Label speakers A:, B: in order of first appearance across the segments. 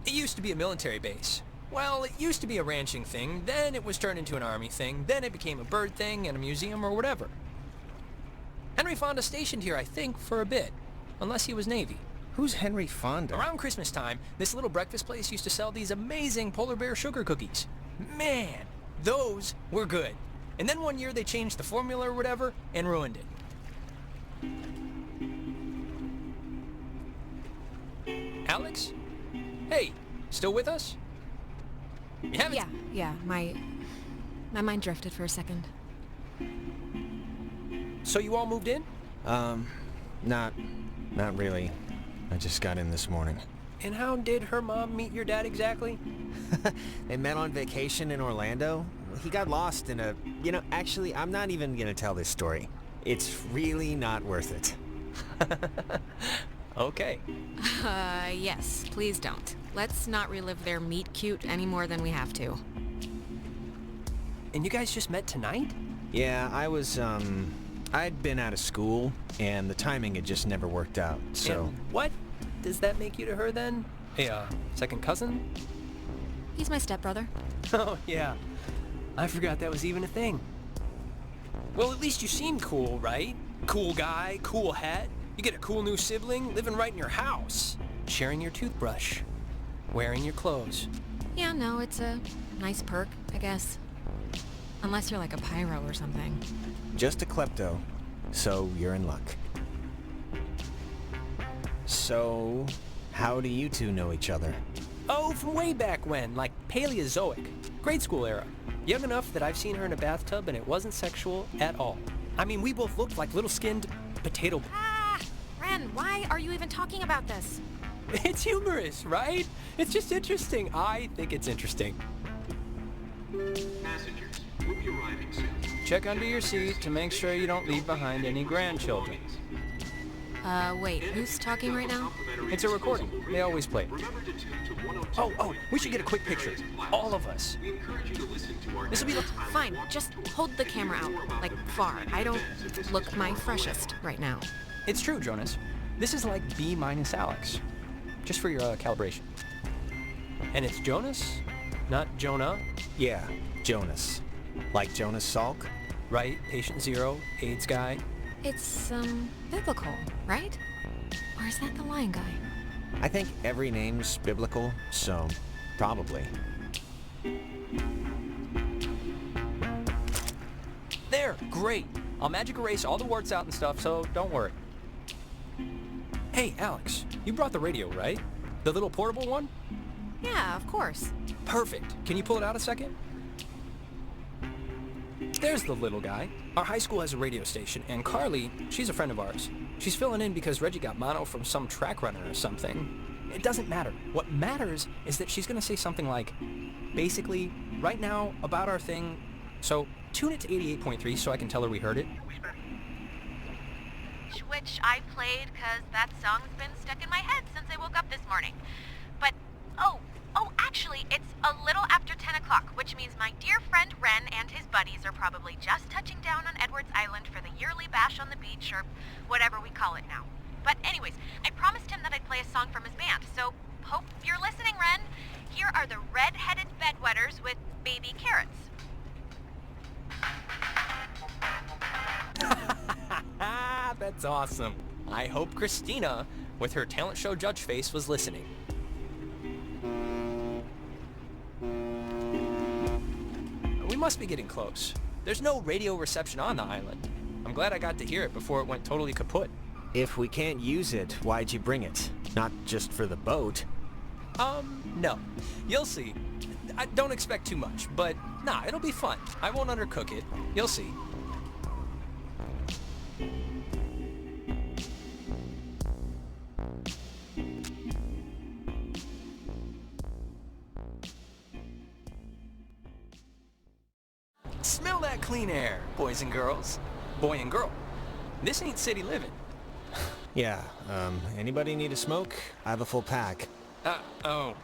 A: It used to be a military base. Well, it used to be a ranching thing, then it was turned into an army thing, then it became a bird thing and a museum or whatever. Henry Fonda stationed here, I think, for a bit. Unless he was Navy.
B: Who's Henry Fonda?
A: Around Christmas time, this little breakfast place used to sell these amazing polar bear sugar cookies. Man, those were good. And then one year they changed the formula or whatever and ruined it. Alex? Hey, still with us? You haven't...
C: Yeah, my mind drifted for a second.
A: So you all moved in?
B: Not really. I just got in this morning.
A: And how did her mom meet your dad exactly?
B: They met on vacation in Orlando. He got lost in a... actually, I'm not even gonna tell this story. It's really not worth it.
A: Okay.
C: Yes, please don't. Let's not relive their meet cute any more than we have to.
A: And you guys just met tonight?
B: Yeah, I'd been out of school, and the timing had just never worked out, so...
A: And what does that make you to her, then? A, second cousin?
C: He's my stepbrother.
A: Oh, yeah. I forgot that was even a thing. Well, at least you seem cool, right? Cool guy, cool hat. You get a cool new sibling living right in your house. Sharing your toothbrush. Wearing your clothes.
C: Yeah, no, it's a nice perk, I guess. Unless you're like a pyro or something.
B: Just a klepto, so you're in luck. So, how do you two know each other?
A: Oh, from way back when, like Paleozoic. Grade school era. Young enough that I've seen her in a bathtub and it wasn't sexual at all. I mean, we both looked like little skinned potato...
C: Ren, why are you even talking about this?
A: It's humorous, right? It's just interesting. I think it's interesting.
D: Passengers will be arriving soon.
A: Check under your seat to make sure you don't leave behind any grandchildren.
C: Wait, who's talking right now?
A: It's a recording. They always play it. Oh, we should get a quick picture. All of us. This will be...
C: Fine, just hold the camera out, like far. I don't look my freshest right now.
A: It's true, Jonas. This is like B minus Alex. Just for your calibration. And it's Jonas, not Jonah.
B: Yeah, Jonas. Like Jonas Salk?
A: Right, patient zero, AIDS guy.
C: It's, biblical, right? Or is that the lion guy?
B: I think every name's biblical, so probably.
A: There, great. I'll magic erase all the warts out and stuff, so don't worry. Hey, Alex, you brought the radio, right? The little portable one?
C: Yeah, of course.
A: Perfect. Can you pull it out a second? There's the little guy. Our high school has a radio station, and Carly, she's a friend of ours. She's filling in because Reggie got mono from some track runner or something. It doesn't matter. What matters is that she's gonna say something like, basically, right now, about our thing, so tune it to 88.3 so I can tell her we heard it.
E: Which I played because that song's been stuck in my head since I woke up this morning. But, actually, it's a little after 10 o'clock, which means my dear friend Ren and his buddies are probably just touching down on Edwards Island for the yearly bash on the beach, or whatever we call it now. But anyways, I promised him that I'd play a song from his band, so hope you're listening, Ren. Here are the red-headed bedwetters with baby carrots.
A: That's awesome. I hope Christina, with her talent show judge face, was listening. We must be getting close. There's no radio reception on the island. I'm glad I got to hear it before it went totally kaput.
B: If we can't use it, why'd you bring it? Not just for the boat.
A: No. You'll see. I don't expect too much, but nah, it'll be fun. I won't undercook it. You'll see. Smell that clean air, boys and girls. Boy and girl. This ain't city living.
B: Yeah, anybody need a smoke? I have a full pack.
A: No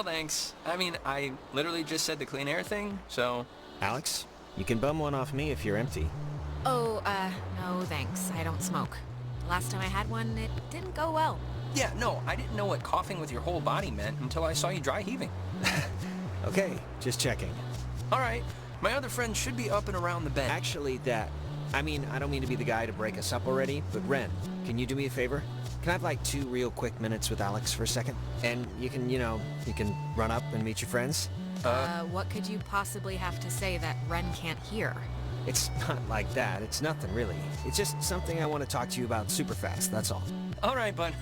A: thanks. I mean, I literally just said the clean air thing, so...
B: Alex, you can bum one off me if you're empty.
C: Oh, no thanks. I don't smoke. The last time I had one, it didn't go well.
A: Yeah, no, I didn't know what coughing with your whole body meant until I saw you dry heaving.
B: Okay, just checking.
A: All right, my other friend should be up and around the bend.
B: Actually, I don't mean to be the guy to break us up already, but Ren, can you do me a favor? Can I have like 2 real quick minutes with Alex for a second? And you can run up and meet your friends?
C: What could you possibly have to say that Ren can't hear?
B: It's not like that. It's nothing really. It's just something I want to talk to you about super fast, that's all.
A: All right, bud.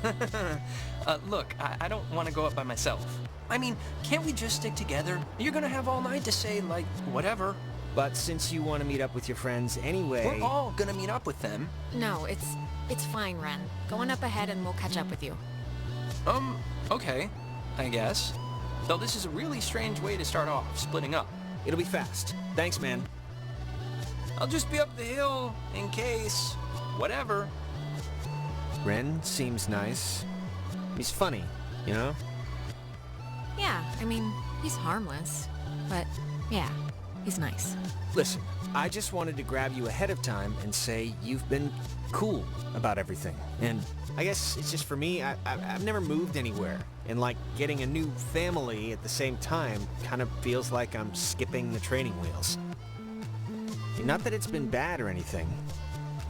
A: Look, I don't want to go up by myself. I mean, can't we just stick together? You're gonna have all night to say, like, whatever.
B: But since you want to meet up with your friends anyway...
A: We're all gonna meet up with them.
C: No, it's fine, Ren. Go on up ahead and we'll catch up with you.
A: Okay, I guess. Though this is a really strange way to start off, splitting up.
B: It'll be fast. Thanks, man.
A: I'll just be up the hill, in case... whatever.
B: Ren seems nice. He's funny, you know?
C: Yeah, I mean, he's harmless. But, yeah, he's nice.
B: Listen, I just wanted to grab you ahead of time and say you've been cool about everything. And I guess it's just for me, I've never moved anywhere. And like getting a new family at the same time kind of feels like I'm skipping the training wheels. Not that it's been bad or anything.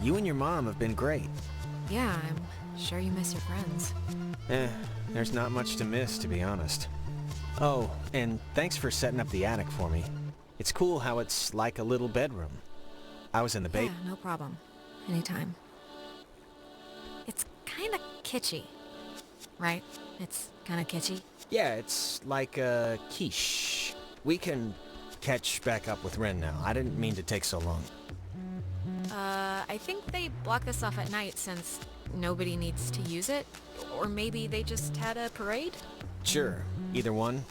B: You and your mom have been great.
C: Yeah, I'm sure you miss your friends.
B: There's not much to miss, to be honest. Oh, and thanks for setting up the attic for me. It's cool how it's like a little bedroom. I was in the
C: Yeah, no problem. Anytime. It's kind of kitschy, right? It's kind of kitschy.
B: Yeah, it's like a quiche. We can catch back up with Ren now. I didn't mean to take so long.
C: I think they block this off at night since nobody needs to use it. Or maybe they just had a parade?
B: Sure, either one.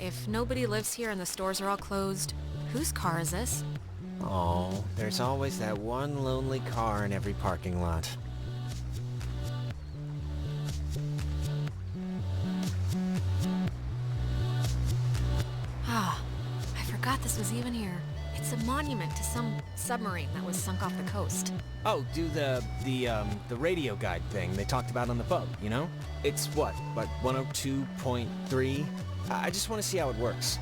C: If nobody lives here and the stores are all closed, whose car is this?
B: Oh, there's always that one lonely car in every parking lot.
C: Ah, I forgot this was even here. It's a monument to some submarine that was sunk off the coast.
B: Oh, do the radio guide thing they talked about on the boat, you know? It's what 102.3? I just want to see how it works.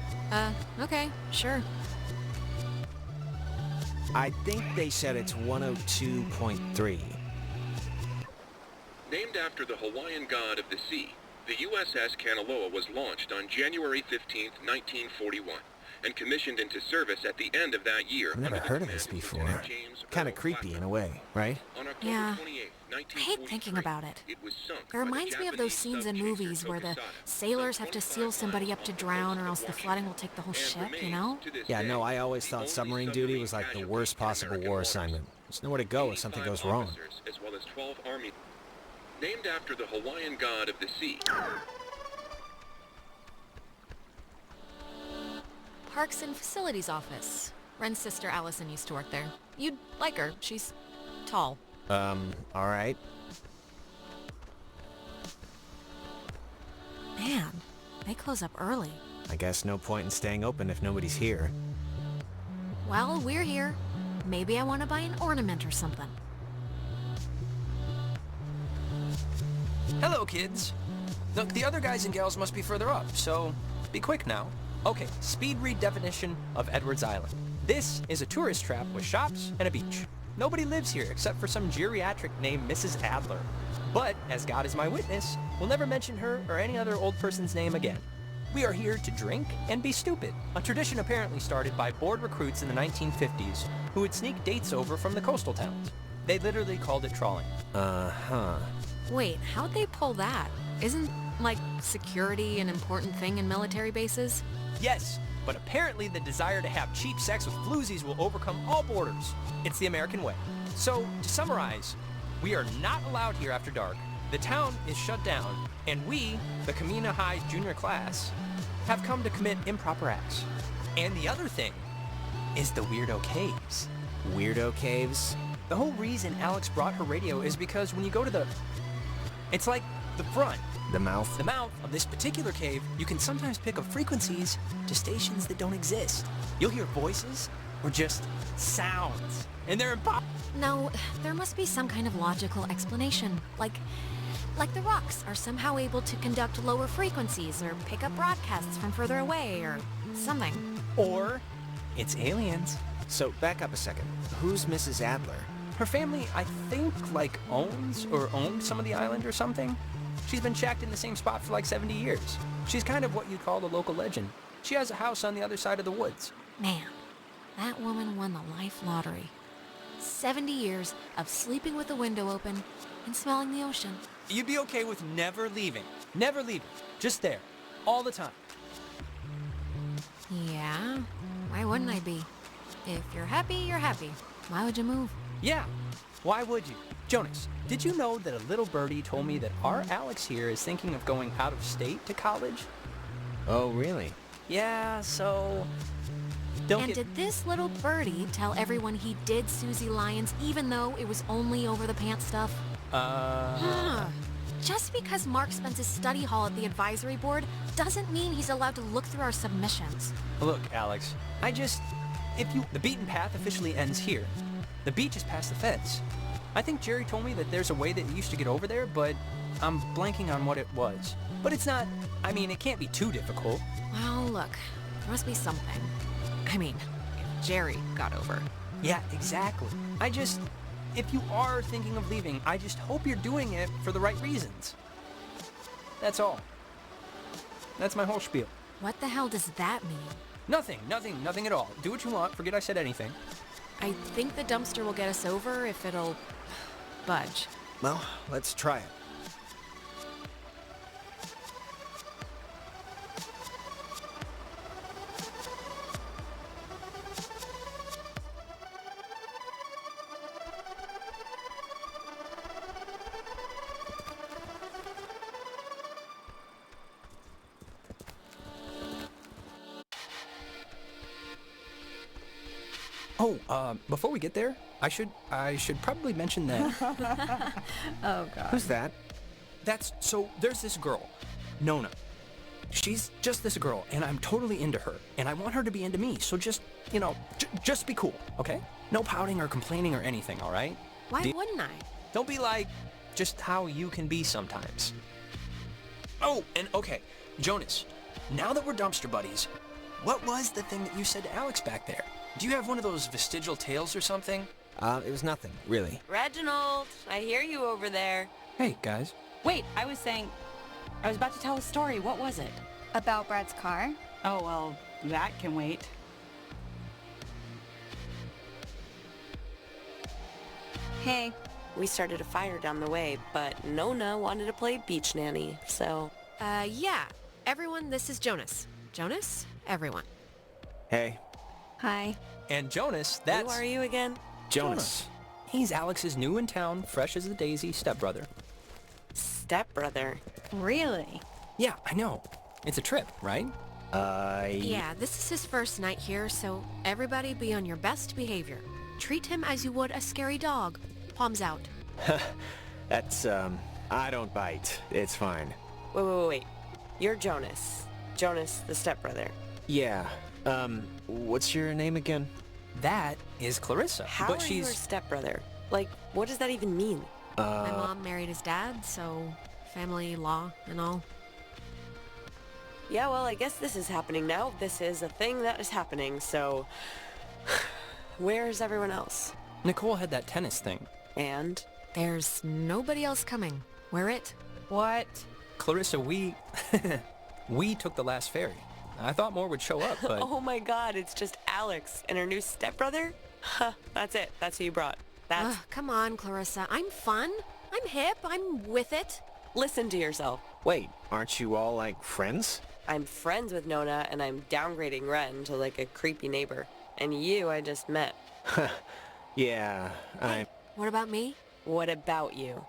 C: Okay, sure.
B: I think they said it's 102.3.
D: Named after the Hawaiian god of the sea, the USS Kanaloa was launched on January 15, 1941, and commissioned into service at the end of that year.
B: I've never heard of this before. Kind of creepy in a way, right?
C: Yeah. I hate thinking about it. It reminds me of those scenes in movies where the sailors have to seal somebody up to drown or else the flooding will take the whole ship, you know?
B: Yeah, no, I always thought submarine duty was like the worst possible war assignment. There's nowhere to go if something goes wrong.
D: As well as 12 army named after the Hawaiian god of the sea.
C: Parks and Facilities Office. Ren's sister Allison used to work there. You'd like her. She's tall.
B: Alright.
C: Man, they close up early.
B: I guess no point in staying open if nobody's here.
C: Well, we're here. Maybe I want to buy an ornament or something.
A: Hello, kids. Look, the other guys and gals must be further up, so be quick now. Okay, speed read definition of Edwards Island. This is a tourist trap with shops and a beach. Nobody lives here except for some geriatric named Mrs. Adler. But, as God is my witness, we'll never mention her or any other old person's name again. We are here to drink and be stupid, a tradition apparently started by bored recruits in the 1950s who would sneak dates over from the coastal towns. They literally called it trawling.
B: Uh-huh.
C: Wait, how'd they pull that? Isn't, like, security an important thing in military bases?
A: Yes, but apparently the desire to have cheap sex with floozies will overcome all borders. It's the American way. So, to summarize, we are not allowed here after dark, the town is shut down, and we, the Kamina High junior class, have come to commit improper acts. And the other thing is the Weirdo Caves.
B: Weirdo caves?
A: The whole reason Alex brought her radio is because when you go to it's like the front.
B: The mouth?
A: The mouth of this particular cave, you can sometimes pick up frequencies to stations that don't exist. You'll hear voices, or just sounds. And they're impossible.
C: No, there must be some kind of logical explanation. Like the rocks are somehow able to conduct lower frequencies or pick up broadcasts from further away or something.
A: Or it's aliens.
B: So, back up a second. Who's Mrs. Adler?
A: Her family, I think, owns or owned some of the island or something. She's been shacked in the same spot for like 70 years. She's kind of what you'd call a local legend. She has a house on the other side of the woods.
C: Man, that woman won the life lottery. 70 years of sleeping with the window open and smelling the ocean.
A: You'd be okay with never leaving. Never leaving. Just there. All the time.
C: Yeah, why wouldn't I be? If you're happy, you're happy. Why would you move?
A: Yeah. Why would you? Jonas, did you know that a little birdie told me that our Alex here is thinking of going out of state to college?
B: Oh, really?
A: Yeah, so...
C: Did this little birdie tell everyone he did Susie Lyons even though it was only over the pants stuff? Just because Mark spends his study hall at the advisory board doesn't mean he's allowed to look through our submissions.
A: Look, Alex, the beaten path officially ends here. The beach is past the fence. I think Jerry told me that there's a way that you used to get over there, but I'm blanking on what it was. But it's not, it can't be too difficult.
C: Well, look, there must be something. If Jerry got over.
A: Yeah, exactly. If you are thinking of leaving, I just hope you're doing it for the right reasons. That's all. That's my whole spiel.
C: What the hell does that mean?
A: Nothing at all. Do what you want. Forget I said anything.
C: I think the dumpster will get us over if it'll budge.
B: Well, let's try it.
A: Before we get there, I should probably mention that.
F: Oh, God.
B: Who's that?
A: There's this girl, Nona. She's just this girl, and I'm totally into her, and I want her to be into me, so just be cool, okay? No pouting or complaining or anything, all right?
C: Why wouldn't I?
A: Don't be like just how you can be sometimes. Oh, and okay, Jonas, now that we're dumpster buddies, what was the thing that you said to Alex back there? Do you have one of those vestigial tales or something?
B: It was nothing, really.
F: Reginald, I hear you over there.
A: Hey, guys.
G: Wait, I was about to tell a story. What was it?
H: About Brad's car?
G: Oh, well, that can wait.
H: Hey.
F: We started a fire down the way, but Nona wanted to play beach nanny, so...
C: Yeah. Everyone, this is Jonas. Jonas, everyone.
B: Hey.
H: Hi.
A: And Jonas, that's...
F: Who are you again?
B: Jonas.
A: He's Alex's new in town, fresh as a daisy stepbrother.
F: Stepbrother.
H: Really?
A: Yeah, I know. It's a trip, right?
C: Yeah, this is his first night here, so everybody be on your best behavior. Treat him as you would a scary dog. Palms out.
B: That's, I don't bite. It's fine.
F: Wait. You're Jonas. Jonas, the stepbrother.
B: Yeah. What's your name again?
A: That is Clarissa.
F: How
A: but
F: are
A: she's...
F: you her stepbrother? Like, what does that even mean?
C: My mom married his dad, so family law and all.
F: Yeah, well, I guess this is happening now. This is a thing that is happening, so... Where's everyone else?
A: Nicole had that tennis thing.
F: And?
C: There's nobody else coming. We're it.
G: What?
A: Clarissa, we took the last ferry. I thought more would show up, but...
F: Oh my god, it's just Alex and her new stepbrother? Huh, that's it. That's who you brought. That's...
C: Come on, Clarissa. I'm fun. I'm hip. I'm with it.
F: Listen to yourself.
B: Wait, aren't you all, like, friends?
F: I'm friends with Nona, and I'm downgrading Ren to, like, a creepy neighbor. And you I just met.
B: Yeah,
C: Hey, what about me?
F: What about you?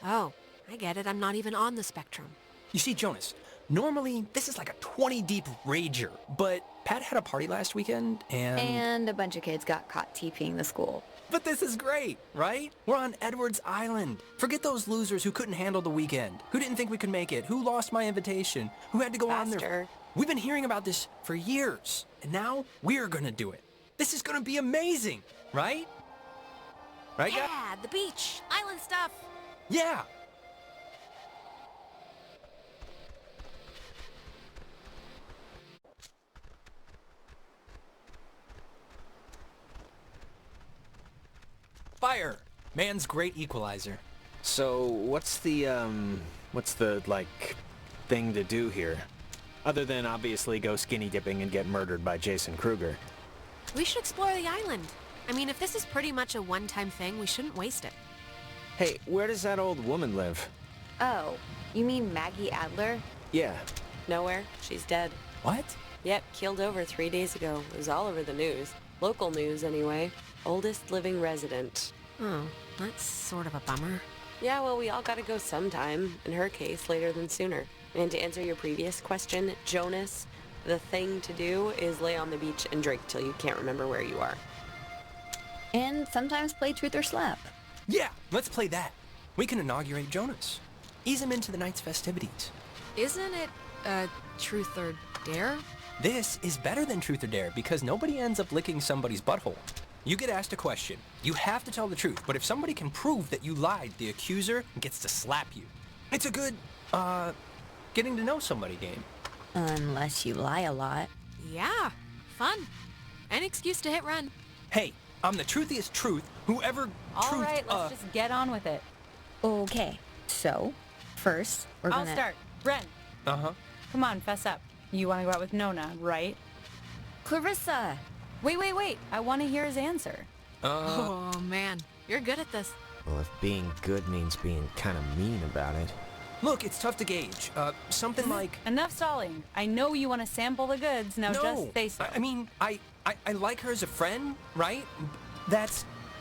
C: Oh, I get it. I'm not even on the spectrum.
A: You see, Jonas, normally this is like a 20-deep rager, but Pat had a party last weekend,
H: And a bunch of kids got caught TPing the school.
A: But this is great, right? We're on Edwards Island. Forget those losers who couldn't handle the weekend, who didn't think we could make it, who lost my invitation, who had to go on their...
F: Faster.
A: We've been hearing about this for years, and now we're gonna do it. This is gonna be amazing, right? Right, guys?
C: Yeah, the beach, island stuff.
A: Yeah! Fire! Man's great equalizer.
B: So, what's the, like, thing to do here? Other than obviously go skinny dipping and get murdered by Jason Kruger.
C: We should explore the island. I mean, if this is pretty much a one-time thing, we shouldn't waste it.
B: Hey, where does that old woman live?
H: Oh, you mean Maggie Adler?
B: Yeah.
F: Nowhere. She's dead.
A: What?
F: Yep, keeled over 3 days ago. It was all over the news. Local news, anyway. Oldest living resident.
C: Oh, that's sort of a bummer.
F: Yeah, well, we all gotta go sometime. In her case, later than sooner. And to answer your previous question, Jonas, the thing to do is lay on the beach and drink till you can't remember where you are.
H: And sometimes play truth or slap.
A: Yeah, let's play that. We can inaugurate Jonas. Ease him into the night's festivities.
C: Isn't it, truth or dare?
A: This is better than Truth or Dare because nobody ends up licking somebody's butthole. You get asked a question. You have to tell the truth, but if somebody can prove that you lied, the accuser gets to slap you. It's a good, getting to know somebody game.
H: Unless you lie a lot.
C: Yeah, fun. An excuse to hit run.
A: Hey, I'm the truthiest truth, whoever
G: All right, let's just get on with it.
H: Okay, so, first, we're
G: I'll
H: gonna...
G: start. Ren,
A: Uh-huh.
G: come on, fess up. You want to go out with Nona, right?
H: Clarissa!
G: Wait. I want to hear his answer.
C: Oh, man. You're good at this.
B: Well, if being good means being kind of mean about it.
A: Look, it's tough to gauge. Something like...
G: Enough stalling. I know you want to sample the goods. Now
A: No,
G: just say so.
A: I mean, I like her as a friend, right?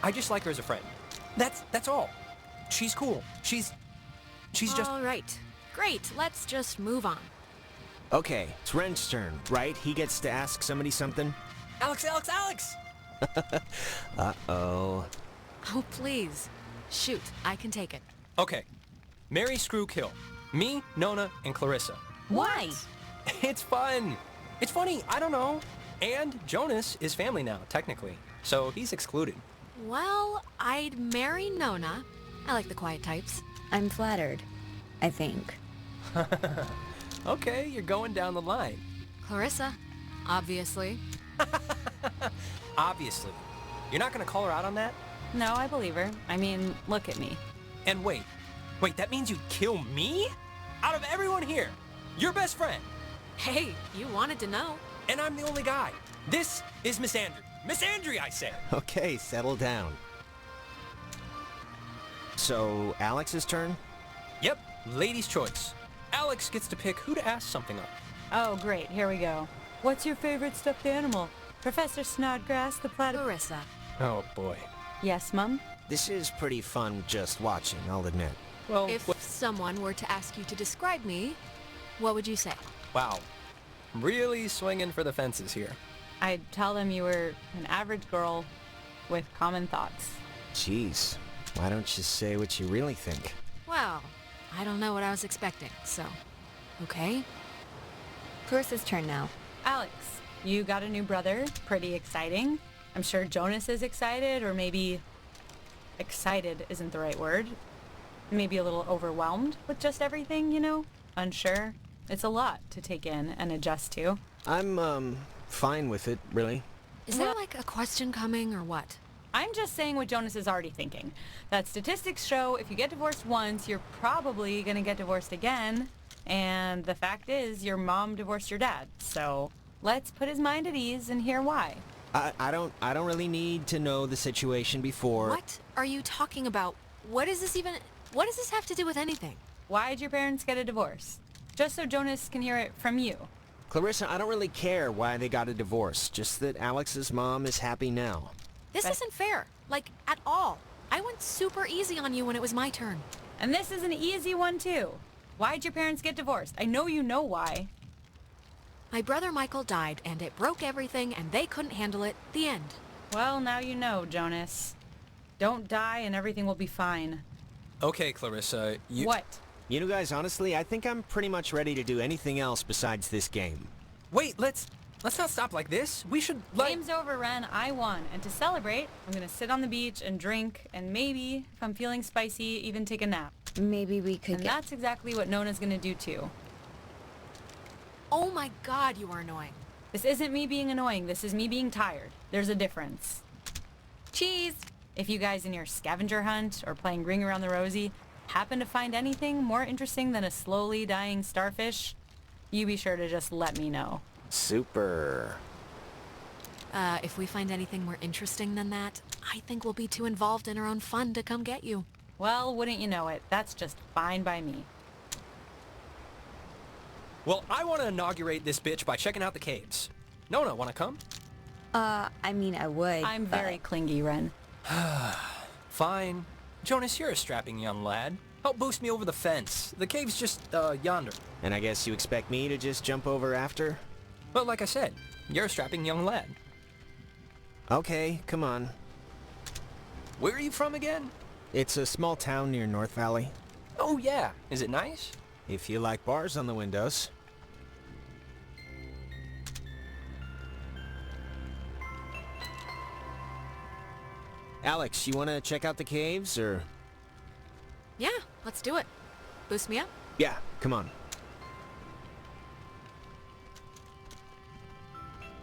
A: I just like her as a friend. That's all. She's cool. She's just...
C: All right. Great. Let's just move on.
B: Okay, it's Ren's turn, right? He gets to ask somebody something?
A: Alex!
B: Uh-oh.
C: Oh, please. Shoot, I can take it.
A: Okay. Marry, screw, kill. Me, Nona, and Clarissa.
G: Why?
A: It's fun. It's funny. I don't know. And Jonas is family now, technically. So he's excluded.
C: Well, I'd marry Nona. I like the quiet types.
H: I'm flattered, I think.
A: Okay, you're going down the line.
C: Clarissa, obviously.
A: Obviously. You're not gonna call her out on that?
G: No, I believe her. I mean, look at me.
A: And wait, that means you'd kill me? Out of everyone here, your best friend.
C: Hey, you wanted to know.
A: And I'm the only guy. This is Miss Andrew. Miss Andrew, I say.
B: Okay, settle down. So, Alex's turn?
A: Yep, lady's choice. Alex gets to pick who to ask something of.
G: Oh, great. Here we go. What's your favorite stuffed animal? Professor Snodgrass, the platypus.
C: Clarissa.
A: Oh boy.
G: Yes, Mum?
B: This is pretty fun just watching, I'll admit.
A: Well,
C: If someone were to ask you to describe me, what would you say?
A: wow. Really swinging for the fences here.
G: I'd tell them you were an average girl with common thoughts.
B: Jeez, why don't you say what you really think?
C: Well, I don't know what I was expecting, so... Okay.
H: Clarissa's turn now.
G: Alex, you got a new brother. Pretty exciting. I'm sure Jonas is excited, or maybe... excited isn't the right word. Maybe a little overwhelmed with just everything, you know? Unsure. It's a lot to take in and adjust to.
B: I'm, fine with it, really.
C: Is there like a question coming or what?
G: I'm just saying what Jonas is already thinking. That statistics show if you get divorced once, you're probably gonna get divorced again. And the fact is, your mom divorced your dad. So let's put his mind at ease and hear why.
B: I don't really need to know the situation before.
C: What are you talking about? What does this have to do with anything?
G: Why'd your parents get a divorce? Just so Jonas can hear it from you.
B: Clarissa, I don't really care why they got a divorce. Just that Alex's mom is happy now.
C: This isn't fair. Like, at all. I went super easy on you when it was my turn.
G: And this is an easy one too. Why'd your parents get divorced? I know you know why.
C: My brother Michael died, and it broke everything, and they couldn't handle it. The end.
G: Well, now you know, Jonas. Don't die and everything will be fine.
A: Okay, Clarissa, you...
G: What?
B: You know, guys, honestly, I think I'm pretty much ready to do anything else besides this game.
A: Wait, let's let's not stop like this. We should, like...
G: Game's over, Ren. I won. And to celebrate, I'm gonna sit on the beach and drink, and maybe, if I'm feeling spicy, even take a nap.
H: Maybe we could
G: And
H: get...
G: that's exactly what Nona's gonna do too.
C: Oh my god, you are annoying.
G: This isn't me being annoying, this is me being tired. There's a difference.
C: Cheese!
G: If you guys in your scavenger hunt or playing Ring Around the Rosie happen to find anything more interesting than a slowly dying starfish, you be sure to just let me know.
B: Super.
C: If we find anything more interesting than that, I think we'll be too involved in our own fun to come get you.
G: Well, wouldn't you know it, that's just fine by me.
A: Well, I want to inaugurate this bitch by checking out the caves. Nona, want to come?
H: I mean, I would,
G: I'm
H: but...
G: very clingy, Ren.
A: Fine. Jonas, you're a strapping young lad. Help boost me over the fence. The cave's just, yonder.
B: And I guess you expect me to just jump over after?
A: But like I said, you're a strapping young lad.
B: Okay, come on.
A: Where are you from again?
B: It's a small town near North Valley.
A: Oh yeah, is it nice?
B: If you like bars on the windows. Alex, you want to check out the caves, or...?
C: Yeah, let's do it. Boost me up.
B: Yeah, come on.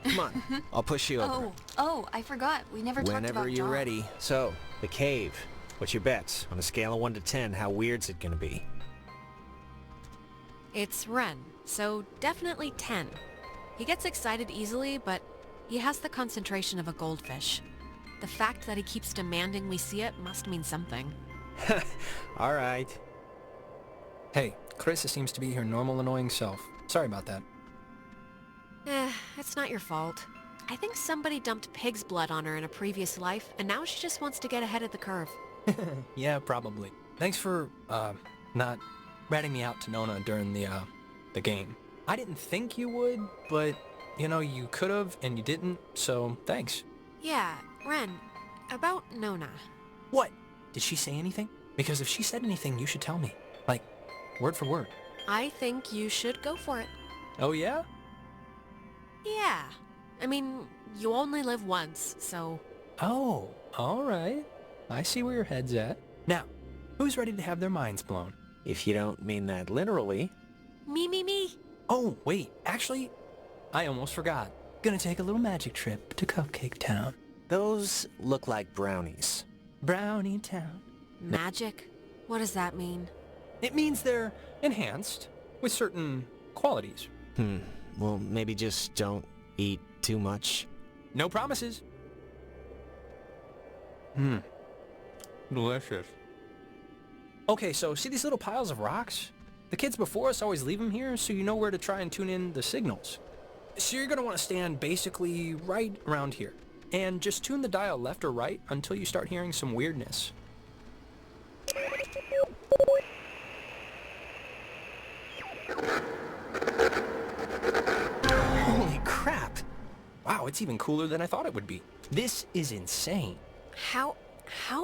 B: Come on, I'll push you over.
H: Oh, I forgot. We never talked about
B: Whenever you're
H: John.
B: ready. So, the cave. What's your bets? On a scale of 1 to 10, how weird's it gonna be?
C: It's Ren, so definitely 10. He gets excited easily, but he has the concentration of a goldfish. The fact that he keeps demanding we see it must mean something.
B: Alright.
A: Hey, Carissa seems to be her normal annoying self. Sorry about that.
C: It's not your fault. I think somebody dumped pig's blood on her in a previous life, and now she just wants to get ahead of the curve.
A: Yeah, probably. Thanks for, not ratting me out to Nona during the game. I didn't think you would, but, you know, you could've and you didn't, so thanks.
C: Yeah, Ren, about Nona.
A: What? Did she say anything? Because if she said anything, you should tell me. Like, word for word.
C: I think you should go for it.
A: Oh yeah?
C: Yeah. I mean, you only live once, so...
A: Oh, alright. I see where your head's at. Now, who's ready to have their minds blown?
B: If you don't mean that literally.
C: Me.
A: Oh, wait, actually, I almost forgot. Gonna take a little magic trip to Cupcake Town.
B: Those look like brownies.
A: Brownie Town.
C: Magic? What does that mean?
A: It means they're enhanced with certain qualities.
B: Well, maybe just don't eat too much.
A: No promises. Delicious. Okay, so see these little piles of rocks? The kids before us always leave them here so you know where to try and tune in the signals. So you're gonna want to stand basically right around here. And just tune the dial left or right until you start hearing some weirdness. Holy crap! Wow, it's even cooler than I thought it would be. This is insane.
C: How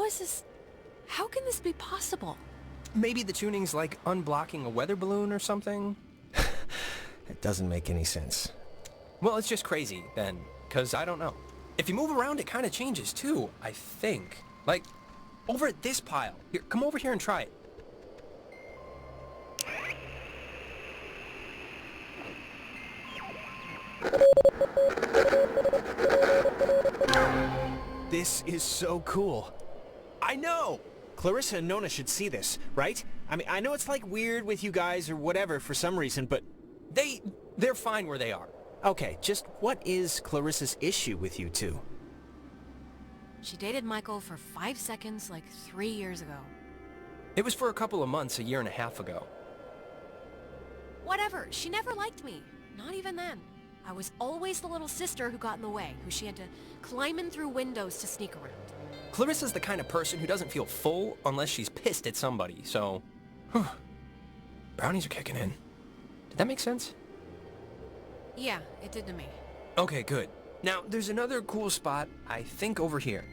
C: is this... How can this be possible?
A: Maybe the tuning's like unblocking a weather balloon or something?
B: It doesn't make any sense.
A: Well, it's just crazy, then, because I don't know. If you move around, it kind of changes, too, I think. Like, over at this pile. Here, come over here and try it.
B: This is so cool.
A: I know!
B: Clarissa and Nona should see this, right? I mean, I know it's like weird with you guys or whatever for some reason, but...
A: They're fine where they are.
B: Okay, just what is Clarissa's issue with you two?
C: She dated Michael for 5 seconds like 3 years ago.
A: It was for a couple of months, a year and a half ago.
C: Whatever, she never liked me. Not even then. I was always the little sister who got in the way, who she had to climb in through windows to sneak around.
A: Clarissa's the kind of person who doesn't feel full unless she's pissed at somebody, so... Brownies are kicking in. Did that make sense?
C: Yeah, it did to me.
A: Okay, good. Now, there's another cool spot, I think over here.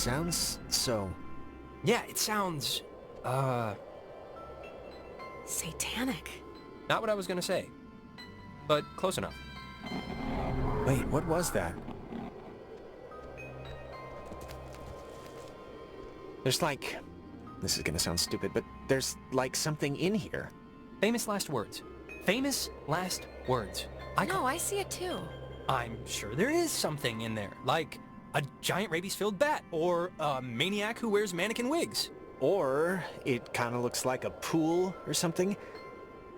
B: sounds so...
A: Yeah, it sounds,
C: Satanic.
A: not what I was gonna say, but close enough.
B: Wait, what was that? There's like... This is gonna sound stupid, but there's like something in here.
A: Famous last words. Famous last words.
C: No, I see it too.
A: I'm sure there is something in there, like a giant rabies-filled bat, or a maniac who wears mannequin wigs.
B: Or it kind of looks like a pool or something.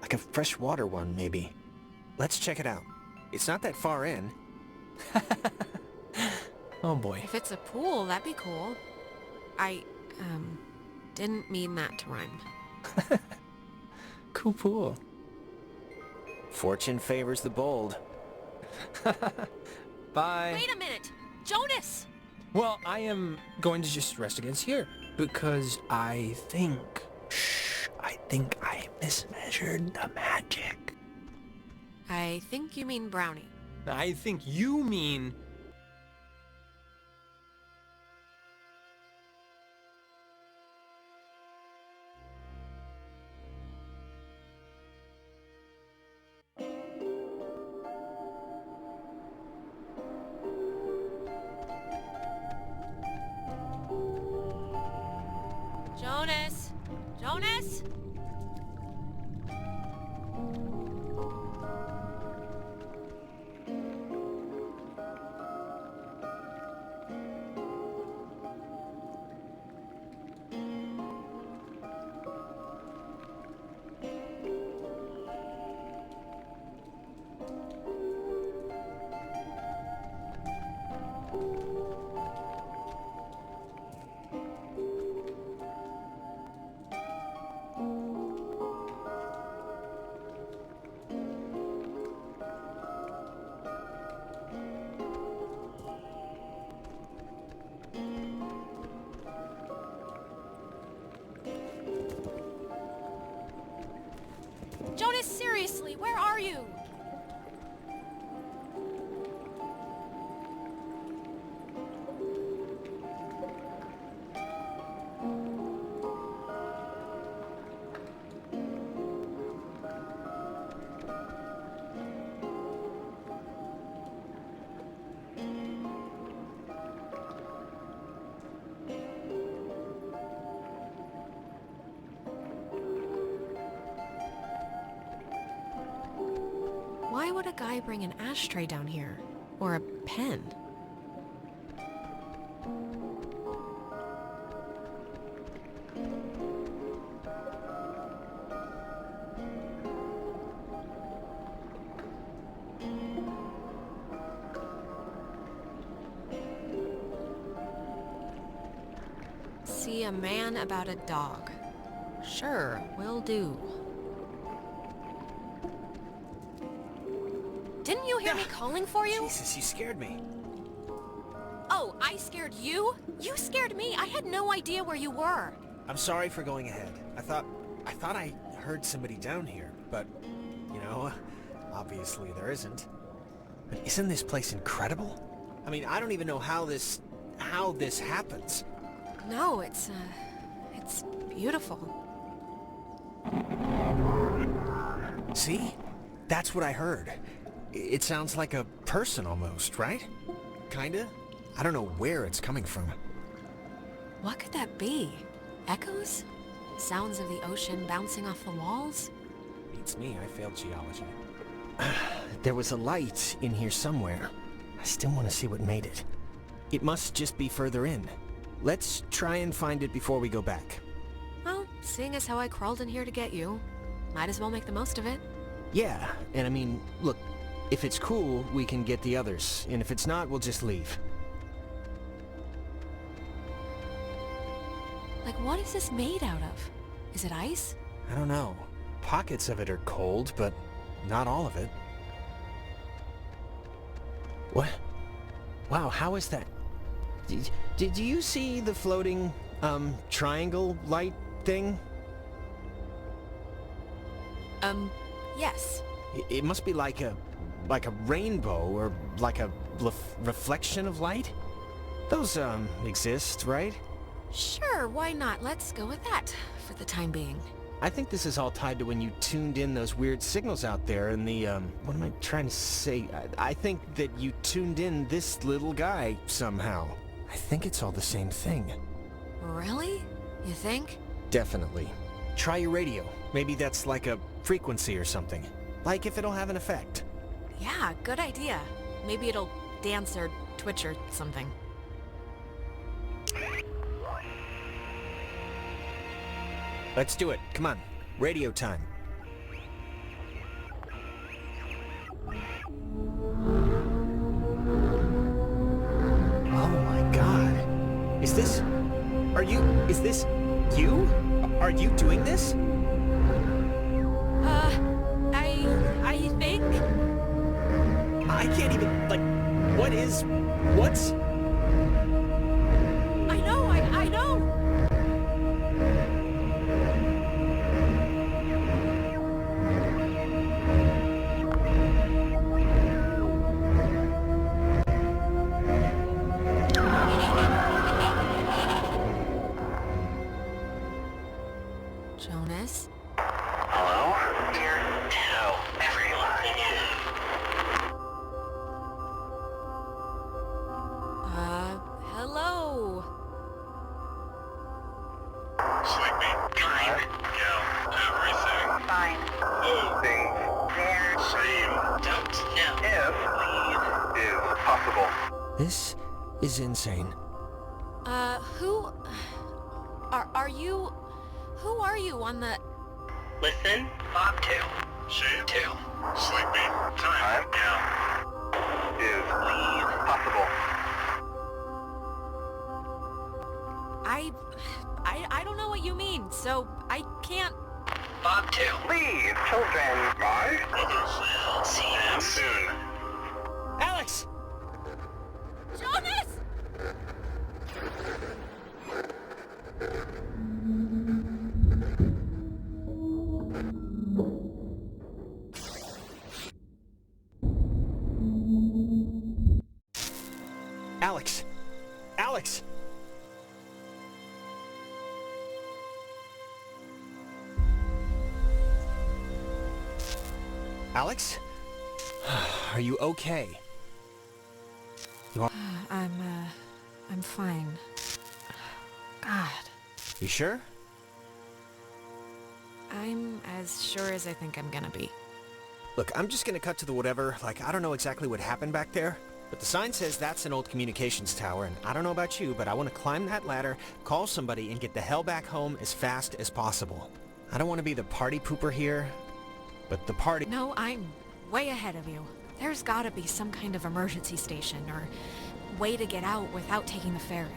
B: Like a freshwater one, maybe. Let's check it out. It's not that far in.
A: Oh boy.
C: If it's a pool, that'd be cool. I, didn't mean that to rhyme.
A: Cool pool.
B: Fortune favors the bold.
A: Bye.
C: Wait a minute! Jonas!
A: Well, I am going to just rest against here, because I think I mismeasured the magic.
C: I think you mean brownie.
A: I think you mean...
C: Jonas! Jonas! Jonas, seriously, where are you? Why would a guy bring an ashtray down here? Or a pen? See a man about a dog. Sure, will do. Didn't you hear me calling for you?
B: Jesus, you scared me.
C: Oh, I scared you? You scared me. I had no idea where you were.
B: I'm sorry for going ahead. I thought I heard somebody down here, but, you know, obviously there isn't. But isn't this place incredible? I mean, I don't even know how this happens.
C: No, it's beautiful.
B: See? That's what I heard. It sounds like a person almost, right? Kinda? I don't know where it's coming from.
C: What could that be? Echoes? Sounds of the ocean bouncing off the walls?
B: Beats me, I failed geology. There was a light in here somewhere. I still want to see what made it. It must just be further in. Let's try and find it before we go back.
C: Well, seeing as how I crawled in here to get you, might as well make the most of it.
B: Yeah, and I mean, look, if it's cool, we can get the others, and if it's not, we'll just leave.
C: Like, what is this made out of? Is it ice?
B: I don't know. Pockets of it are cold, but not all of it. What? Wow, how is that? Did you see the floating, triangle light thing?
C: Yes.
B: It must be like a rainbow, or like a reflection of light? Those, exist, right?
C: Sure, why not? Let's go with that for the time being.
B: I think this is all tied to when you tuned in those weird signals out there in the, what am I trying to say? I think that you tuned in this little guy somehow. I think it's all the same thing.
C: Really? You think?
B: Definitely. Try your radio. Maybe that's like a frequency or something. Like if it'll have an effect.
C: Yeah, good idea. Maybe it'll dance or twitch or something.
B: Let's do it. Come on. Radio time. Oh my god. Is this you? Are you doing this?
C: I think?
B: I can't even, what's...
C: I know! Jonas?
I: Hello? Here. Tell everyone
C: Hello?
I: Sleepy. Time. Go. Everything. Fine. Things. There. Same. Don't know. If. Leave. Is possible.
B: This is insane.
C: Who... Who are you on the...
I: Listen. Bob 2. Shade 2. Sleepy. Time. Go. Is. Leave. Possible.
C: I don't know what you mean, so I can't...
I: Bob 2. Leave, children. Bye. We'll see you soon.
B: Alex!
C: Jonas!
B: Alex! Alex! Alex? Are you okay? You are...
C: I'm fine. God.
B: You sure?
C: I'm as sure as I think I'm gonna be.
B: Look, I'm just gonna cut to the whatever. I don't know exactly what happened back there, but the sign says that's an old communications tower, and I don't know about you, but I want to climb that ladder, call somebody, and get the hell back home as fast as possible. I don't want to be the party pooper here, but the party...
C: No, I'm way ahead of you. There's gotta be some kind of emergency station or way to get out without taking the ferry.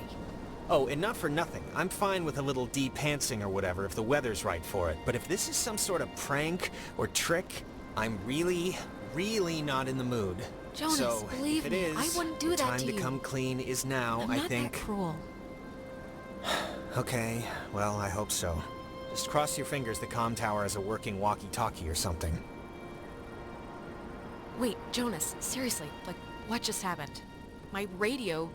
B: Oh, and not for nothing. I'm fine with a little de-pantsing or whatever if the weather's right for it, but if this is some sort of prank or trick, I'm really, really not in the mood.
C: Jonas,
B: so,
C: believe
B: if it
C: me,
B: is,
C: I wouldn't do
B: the
C: that
B: time
C: to
B: to
C: you.
B: come clean is now,
C: I'm
B: I
C: not
B: think.
C: that cruel.
B: Okay, well, I hope so. Just cross your fingers the comm tower has a working walkie-talkie or something.
C: Wait, Jonas, seriously, what just happened? My radio,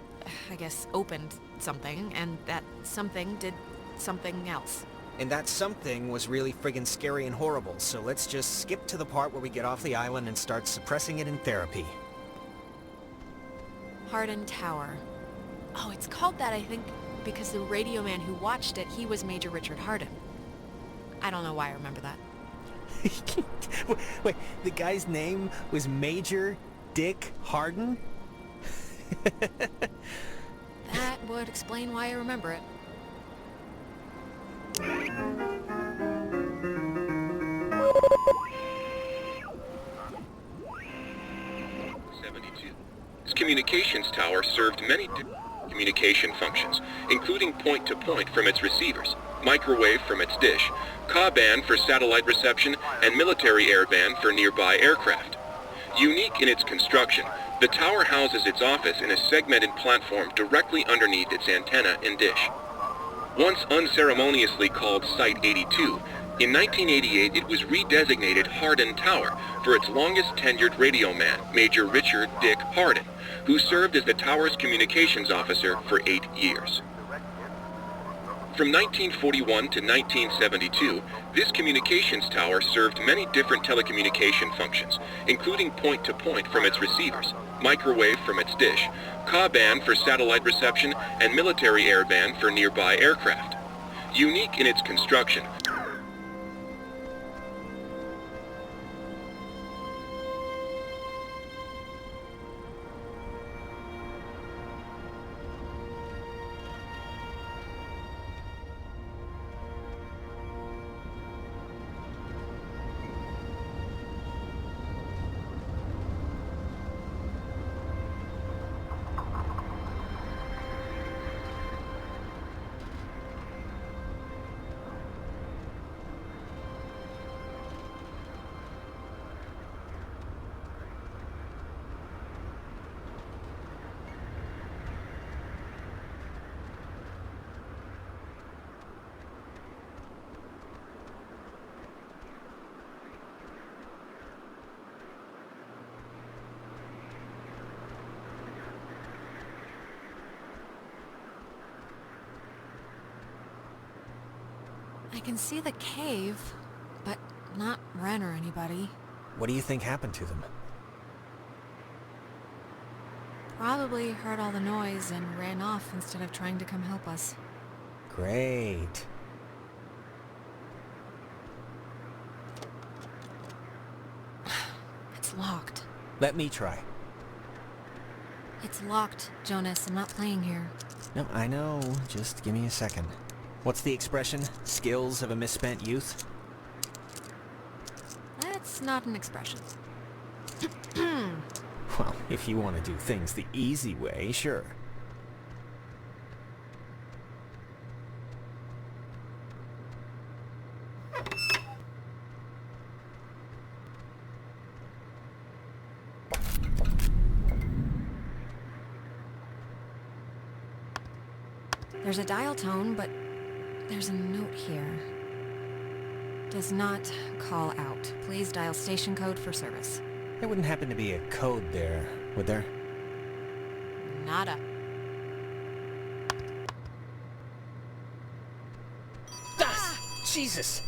C: I guess, opened something, and that something did something else.
B: And that something was really friggin' scary and horrible, so let's just skip to the part where we get off the island and start suppressing it in therapy.
C: Hardin Tower. Oh, it's called that, I think, because the radio man who watched it, he was Major Richard Hardin. I don't know why I remember that.
B: Wait, the guy's name was Major Dick Hardin?
C: That would explain why I remember it.
D: This communications tower served many communication functions, including point-to-point from its receivers, microwave from its dish, Ka-band for satellite reception, and military airband for nearby aircraft. Unique in its construction, the tower houses its office in a segmented platform directly underneath its antenna and dish. Once unceremoniously called Site 82, In 1988, it was redesignated Hardin Tower for its longest tenured radio man, Major Richard Dick Hardin, who served as the tower's communications officer for 8 years. From 1941 to 1972, this communications tower served many different telecommunication functions, including point-to-point from its receivers, microwave from its dish, Ka-band for satellite reception, and military airband for nearby aircraft. Unique in its construction,
C: I can see the cave, but not Ren or anybody.
B: What do you think happened to them?
C: Probably heard all the noise and ran off instead of trying to come help us.
B: Great.
C: It's locked.
B: Let me try.
C: It's locked, Jonas. I'm not playing here.
B: No, I know. Just give me a second. What's the expression? Skills of a misspent youth?
C: That's not an expression.
B: Well, if you want to do things the easy way, sure.
C: There's a dial tone, but there's a note here. Does not call out. Please dial station code for service.
B: There wouldn't happen to be a code there, would there?
C: Nada.
B: Jesus!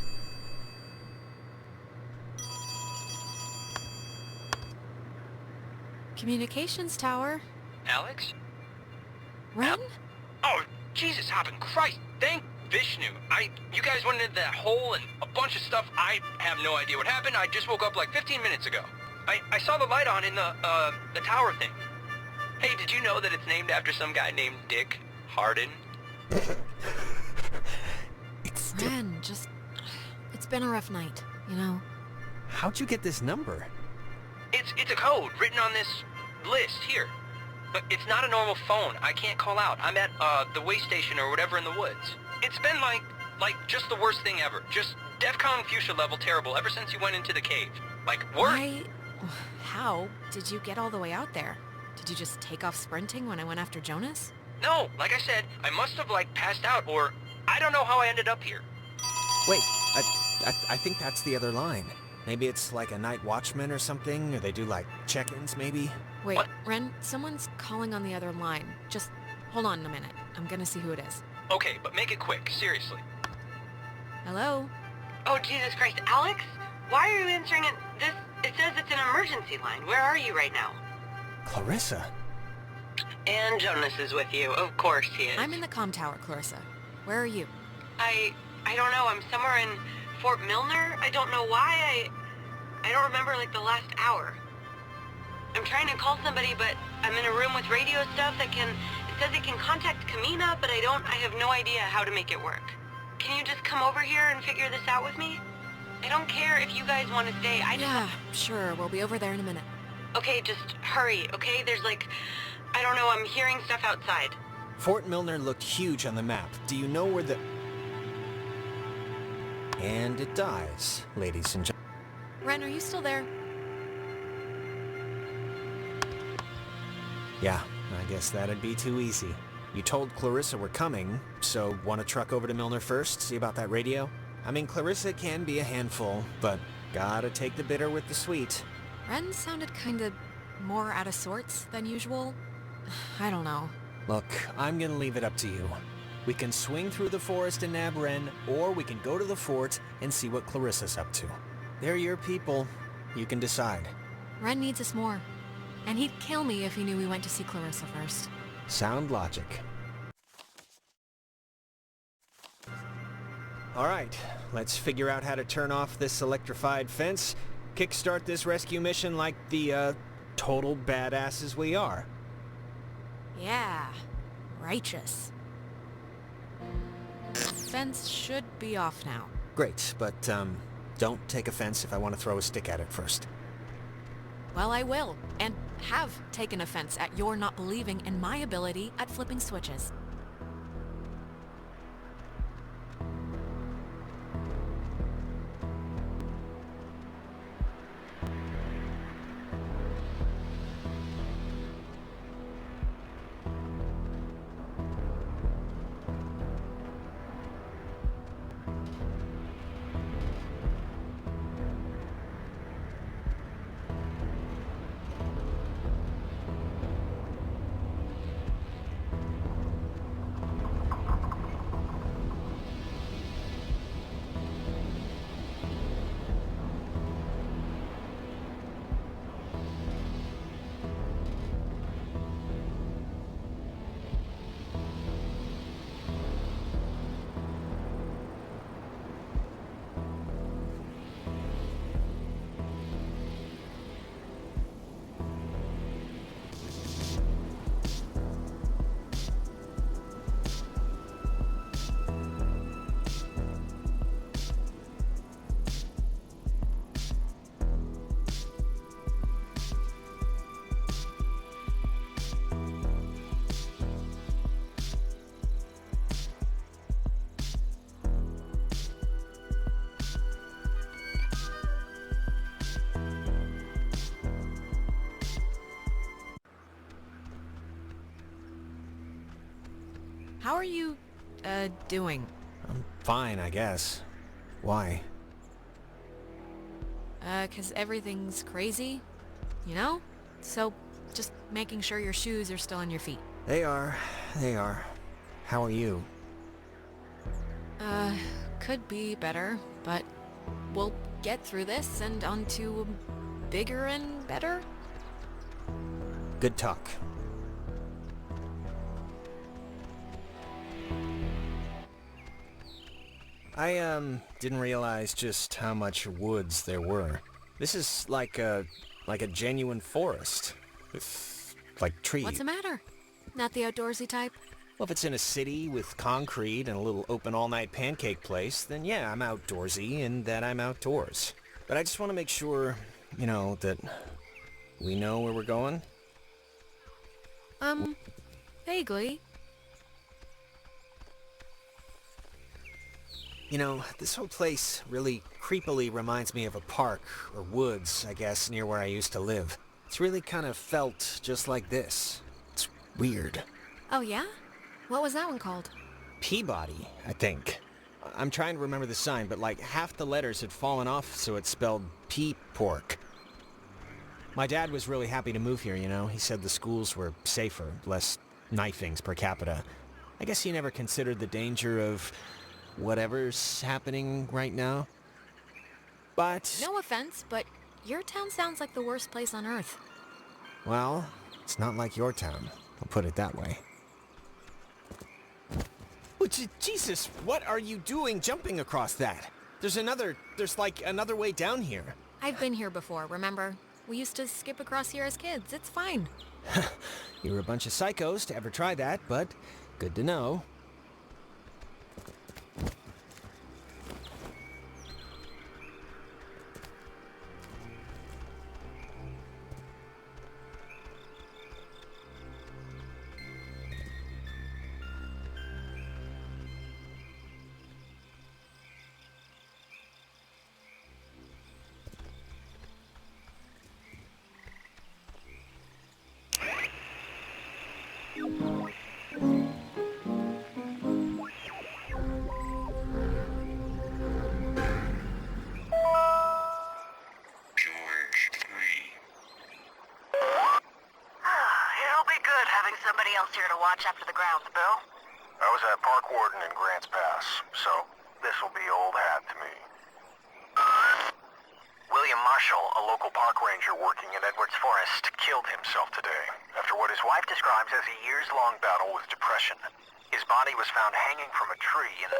C: Communications tower.
J: Alex?
C: Ren?
J: Oh, Jesus, hopping Christ! Thank Vishnu. You guys went into that hole and a bunch of stuff. I have no idea what happened. I just woke up like 15 minutes ago. I saw the light on in the tower thing. Hey, did you know that it's named after some guy named Dick Hardin?
C: Ren, it's been a rough night, you know?
B: How'd you get this number?
J: It's a code written on this list here. But it's not a normal phone. I can't call out. I'm at the way station or whatever in the woods. It's been like just the worst thing ever. Just DEFCON fuchsia level terrible ever since you went into the cave. Like, worse.
C: How did you get all the way out there? Did you just take off sprinting when I went after Jonas?
J: No, like I said, I must have like passed out or I don't know how I ended up here.
B: Wait, I think that's the other line. Maybe it's like a night watchman or something, or they do like check-ins maybe?
C: Wait,
J: What?
C: Ren, someone's calling on the other line. Just hold on a minute. I'm gonna see who it is.
J: Okay, but make it quick, seriously.
C: Hello?
E: Oh, Jesus Christ, Alex? Why are you answering it? It says it's an emergency line. Where are you right now?
B: Clarissa?
E: And Jonas is with you. Of course he is.
C: I'm in the comm tower, Clarissa. Where are you?
E: I don't know. I'm somewhere in Fort Milner. I don't know why. I don't remember like the last hour. I'm trying to call somebody, but I'm in a room with radio stuff it says it can contact Kamina, but I have no idea how to make it work. Can you just come over here and figure this out with me? I don't care if you guys want to stay.
C: Yeah, sure. We'll be over there in a minute.
E: Okay, just hurry, okay? There's like, I don't know, I'm hearing stuff outside.
B: Fort Milner looked huge on the map. Do you know where the... And it dies, ladies and gentlemen.
C: Ren, are you still there?
B: Yeah, I guess that'd be too easy. You told Clarissa we're coming, so want to truck over to Milner first, see about that radio? I mean, Clarissa can be a handful, but gotta take the bitter with the sweet.
C: Ren sounded kinda more out of sorts than usual. I don't know.
B: Look, I'm gonna leave it up to you. We can swing through the forest and nab Ren, or we can go to the fort and see what Clarissa's up to. They're your people. You can decide.
C: Ren needs us more. And he'd kill me if he knew we went to see Clarissa first.
B: Sound logic. Alright, let's figure out how to turn off this electrified fence, kickstart this rescue mission like the, total badasses we are.
C: Yeah, righteous. Fence should be off now.
B: Great, but, don't take offense if I want to throw a stick at it first.
C: Well, I will, and have taken offense at your not believing in my ability at flipping switches. How are you, doing?
B: I'm fine, I guess. Why?
C: 'Cause everything's crazy, you know? So, just making sure your shoes are still on your feet.
B: They are. How are you?
C: Could be better, but we'll get through this and on to bigger and better.
B: Good talk. I, didn't realize just how much woods there were. This is like a genuine forest. With, like, trees.
C: What's the matter? Not the outdoorsy type?
B: Well, if it's in a city with concrete and a little open all-night pancake place, then yeah, I'm outdoorsy and that I'm outdoors. But I just want to make sure, you know, that we know where we're going.
C: Vaguely.
B: You know, this whole place really creepily reminds me of a park, or woods, I guess, near where I used to live. It's really kind of felt just like this. It's weird.
C: Oh yeah? What was that one called?
B: Peabody, I think. I'm trying to remember the sign, but like half the letters had fallen off, so it spelled P-pork. My dad was really happy to move here, you know. He said the schools were safer, less knifings per capita. I guess he never considered the danger of whatever's happening right now. But...
C: No offense, but your town sounds like the worst place on Earth.
B: well, it's not like your town. I'll put it that way. Oh, Jesus, what are you doing jumping across that? There's like another way down here.
C: I've been here before, remember? We used to skip across here as kids. It's fine.
B: You're a bunch of psychos to ever try that, but good to know.
I: Anybody else here to watch after the grounds, Bill? I was a park warden in Grants Pass, so this'll be old hat to me. William Marshall, a local park ranger working in Edwards Forest, killed himself today after what his wife describes as a years-long battle with depression. His body was found hanging from a tree in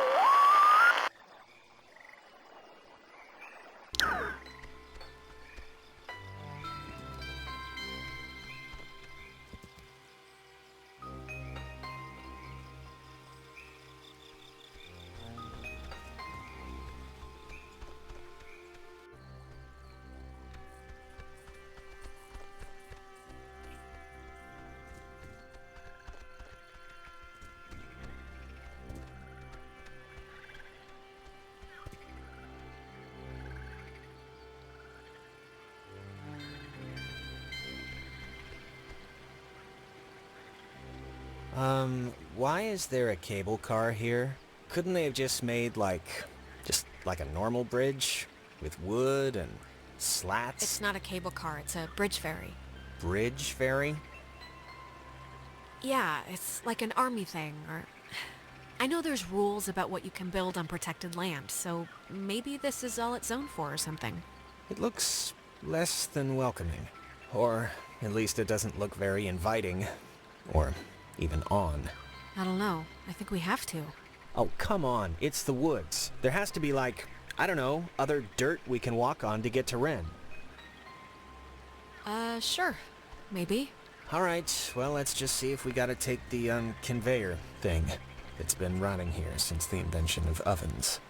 B: Why is there a cable car here? Couldn't they have just made, just like a normal bridge? With wood and slats?
C: It's not a cable car, it's a bridge ferry.
B: Bridge ferry?
C: Yeah, it's like an army thing, or... I know there's rules about what you can build on protected land, so maybe this is all it's zoned for or something.
B: It looks less than welcoming. Or at least it doesn't look very inviting. Or even on.
C: I don't know. I think we have to.
B: Oh, come on. It's the woods. There has to be, I don't know, other dirt we can walk on to get to Ren.
C: Sure. Maybe.
B: Alright, well, let's just see if we gotta take the, conveyor thing. It's been rotting here since the invention of ovens.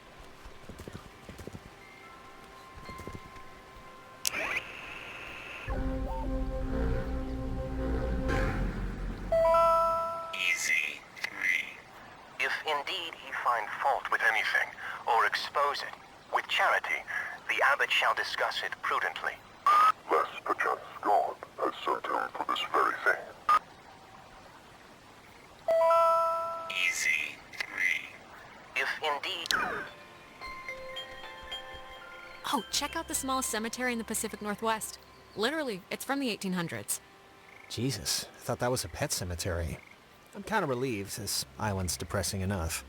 I: If indeed he find fault with anything, or expose it, with charity, the abbot shall discuss it prudently. Lest perchance God has sent him for this very thing. Easy 3. If indeed...
C: Oh, check out the smallest cemetery in the Pacific Northwest. Literally, it's from the 1800s.
B: Jesus, I thought that was a pet cemetery. I'm kind of relieved, this island's depressing enough.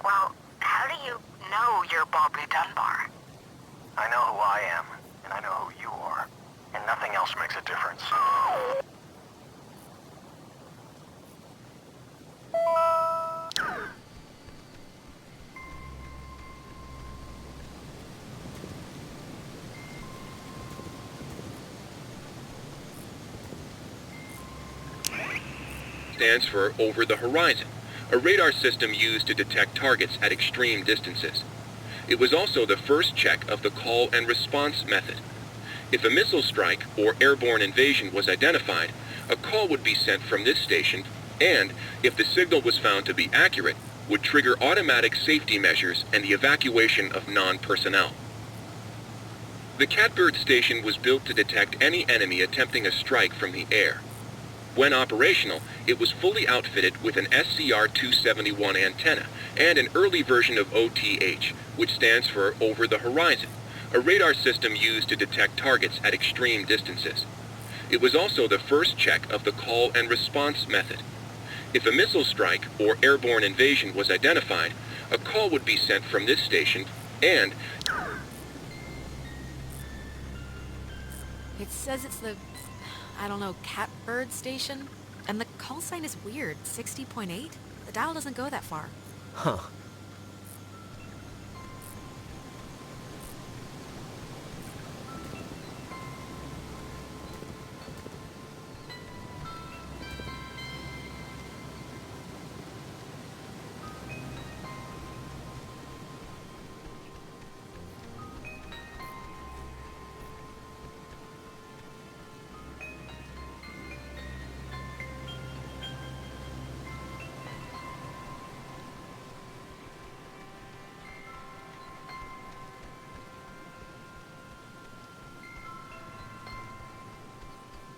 I: Well, how do you know you're Bobby Dunbar? I know who I am, and I know who you are, and nothing else makes a difference.
D: Stands for over the horizon, a radar system used to detect targets at extreme distances. It was also the first check of the call and response method. If a missile strike or airborne invasion was identified, a call would be sent from this station and, if the signal was found to be accurate, would trigger automatic safety measures and the evacuation of non-personnel. The Catbird station was built to detect any enemy attempting a strike from the air. When operational, it was fully outfitted with an SCR-271 antenna and an early version of OTH, which stands for Over the Horizon, a radar system used to detect targets at extreme distances. It was also the first check of the call and response method. If a missile strike or airborne invasion was identified, a call would be sent from this station and...
C: It says it's the, I don't know, Catbird station? And the call sign is weird, 60.8? The dial doesn't go that far.
B: Huh.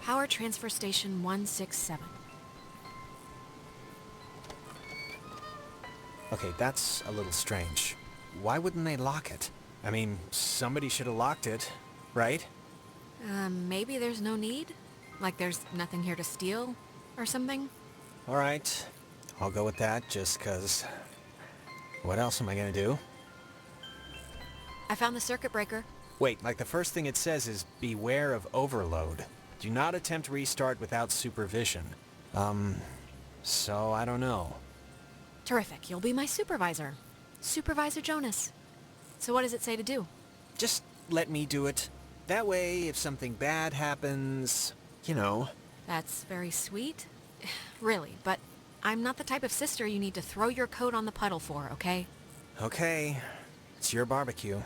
C: Power Transfer Station 167.
B: Okay, that's a little strange. Why wouldn't they lock it? I mean, somebody should have locked it, right?
C: Maybe there's no need? Like there's nothing here to steal? Or something?
B: All right, I'll go with that just 'cause... What else am I gonna do?
C: I found the circuit breaker.
B: Wait, like the first thing it says is beware of overload. Do not attempt restart without supervision. So I don't know.
C: Terrific. You'll be my supervisor. Supervisor Jonas. So what does it say to do?
B: Just let me do it. That way, if something bad happens, you know.
C: That's very sweet. Really, but I'm not the type of sister you need to throw your coat on the puddle for, okay?
B: Okay, it's your barbecue.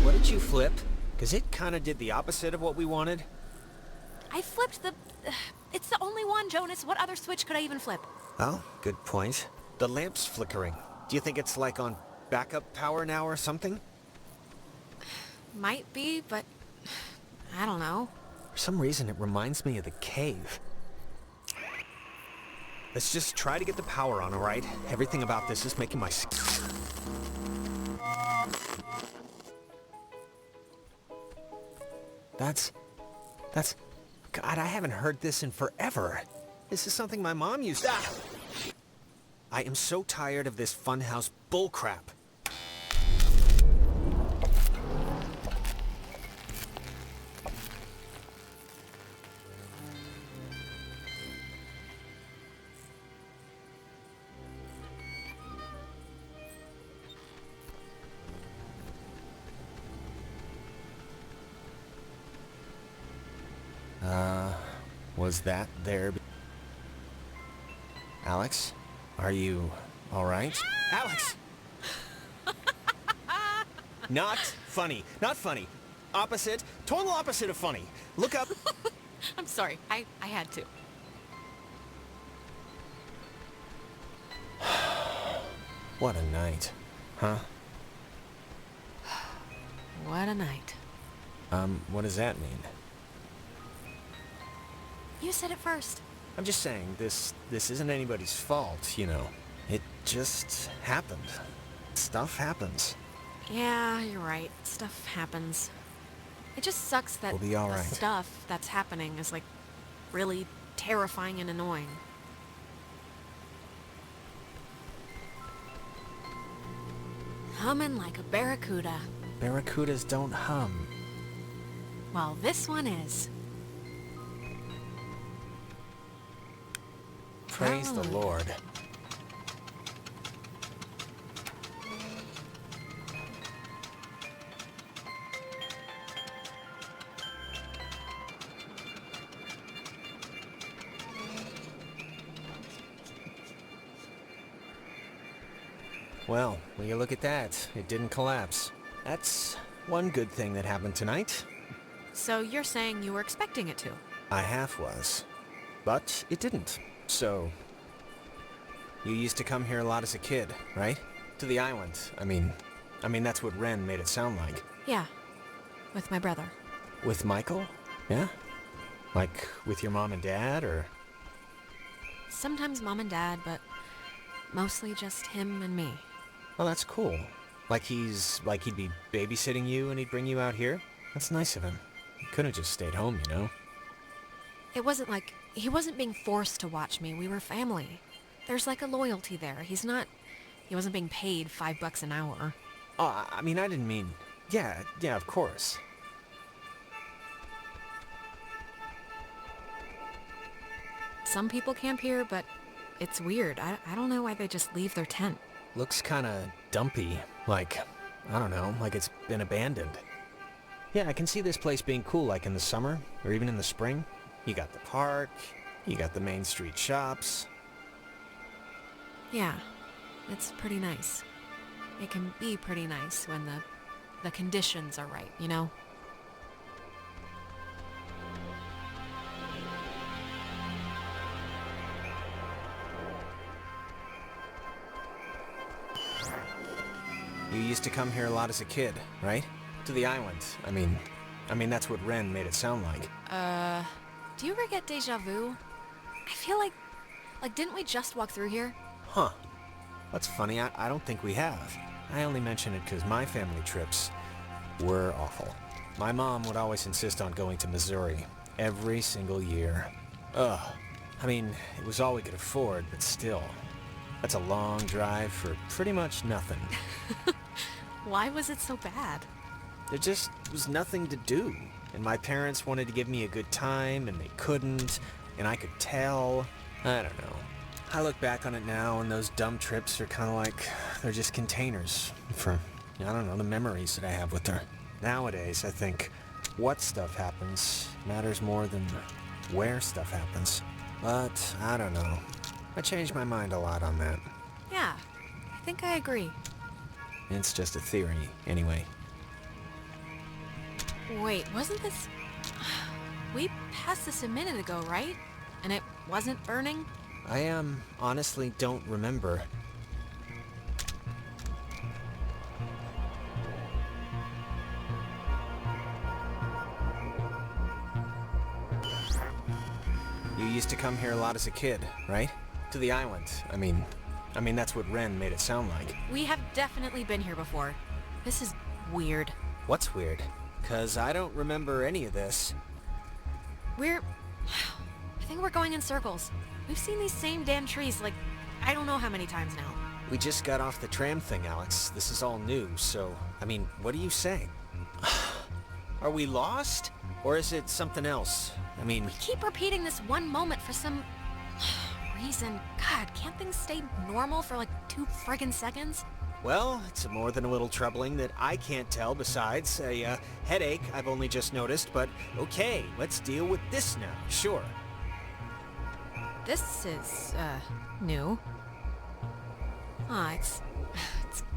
B: What did you flip? 'Cause it kinda did the opposite of what we wanted.
C: I flipped the... It's the only one, Jonas. What other switch could I even flip?
B: Oh, good point. The lamp's flickering. Do you think it's like on backup power now or something?
C: Might be, but... I don't know.
B: For some reason, it reminds me of the cave. Let's just try to get the power on, alright? Everything about this is making my... That's... God, I haven't heard this in forever. This is something my mom used to... I am so tired of this funhouse bullcrap. Was that there? Alex? Are you alright? Alex! Not funny. Not funny. Opposite. Total opposite of funny. Look up.
C: I'm sorry. I had to.
B: What a night. Huh?
C: What a night.
B: What does that mean?
C: You said it first.
B: I'm just saying, this isn't anybody's fault, you know. It just happened. Stuff happens.
C: Yeah, you're right. Stuff happens. It just sucks that
B: We'll be all
C: the
B: right.
C: stuff that's happening is, like, really terrifying and annoying. Humming like a barracuda.
B: Barracudas don't hum.
C: Well, this one is.
B: Praise the Lord. Well, will you look at that? It didn't collapse. That's one good thing that happened tonight.
C: So you're saying you were expecting it to?
B: I half was. But it didn't. So, you used to come here a lot as a kid, right? To the island. I mean, that's what Ren made it sound like.
C: Yeah. With my brother.
B: With Michael? Yeah? Like, with your mom and dad, or?
C: Sometimes mom and dad, but mostly just him and me.
B: Well, that's cool. Like he'd be babysitting you and he'd bring you out here? That's nice of him. He could have just stayed home, you know?
C: It wasn't like... He wasn't being forced to watch me. We were family. There's like a loyalty there. He wasn't being paid $5 an hour.
B: Oh, I mean, I didn't mean... Yeah, of course.
C: Some people camp here, but it's weird. I don't know why they just leave their tent.
B: Looks kinda dumpy. Like, I don't know, like it's been abandoned. Yeah, I can see this place being cool, like in the summer, or even in the spring. You got the park, you got the main street shops.
C: Yeah, it's pretty nice. It can be pretty nice when the conditions are right, you know?
B: You used to come here a lot as a kid, right? To the island. I mean that's what Ren made it sound like.
C: Do you ever get deja vu? I feel like didn't we just walk through here?
B: Huh. That's funny, I don't think we have. I only mention it because my family trips were awful. My mom would always insist on going to Missouri every single year. Ugh. I mean, it was all we could afford, but still. That's a long drive for pretty much nothing.
C: Why was it so bad?
B: There just was nothing to do. And my parents wanted to give me a good time, and they couldn't, and I could tell. I don't know. I look back on it now, and those dumb trips are kind of like, they're just containers for, I don't know, the memories that I have with her. Nowadays, I think what stuff happens matters more than where stuff happens. But, I don't know. I changed my mind a lot on that.
C: Yeah, I think I agree.
B: It's just a theory, anyway.
C: Wait, wasn't this... We passed this a minute ago, right? And it wasn't burning?
B: I, honestly don't remember. You used to come here a lot as a kid, right? To the island. I mean that's what Ren made it sound like.
C: We have definitely been here before. This is weird.
B: What's weird? 'Cause I don't remember any of this.
C: I think we're going in circles. We've seen these same damn trees, like, I don't know how many times now.
B: We just got off the tram thing, Alex. This is all new, so, what are you saying? Are we lost? Or is it something else?
C: We keep repeating this one moment for some reason. God, can't things stay normal for like 2 friggin' seconds?
B: Well, it's more than a little troubling that I can't tell besides a headache I've only just noticed, but okay, let's deal with this now, sure.
C: This is, new. It's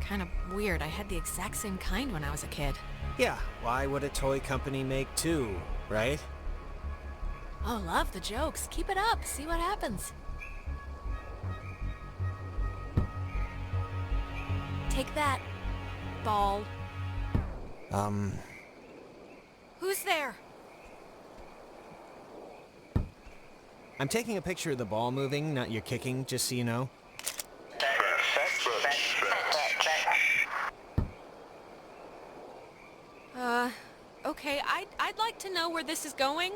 C: kind of weird. I had the exact same kind when I was a kid.
B: Yeah, why would a toy company make 2, right?
C: Oh, love the jokes. Keep it up. See what happens. Take that, ball. Who's there?
B: I'm taking a picture of the ball moving, not your kicking, just so you know.
C: Okay, I'd like to know where this is going.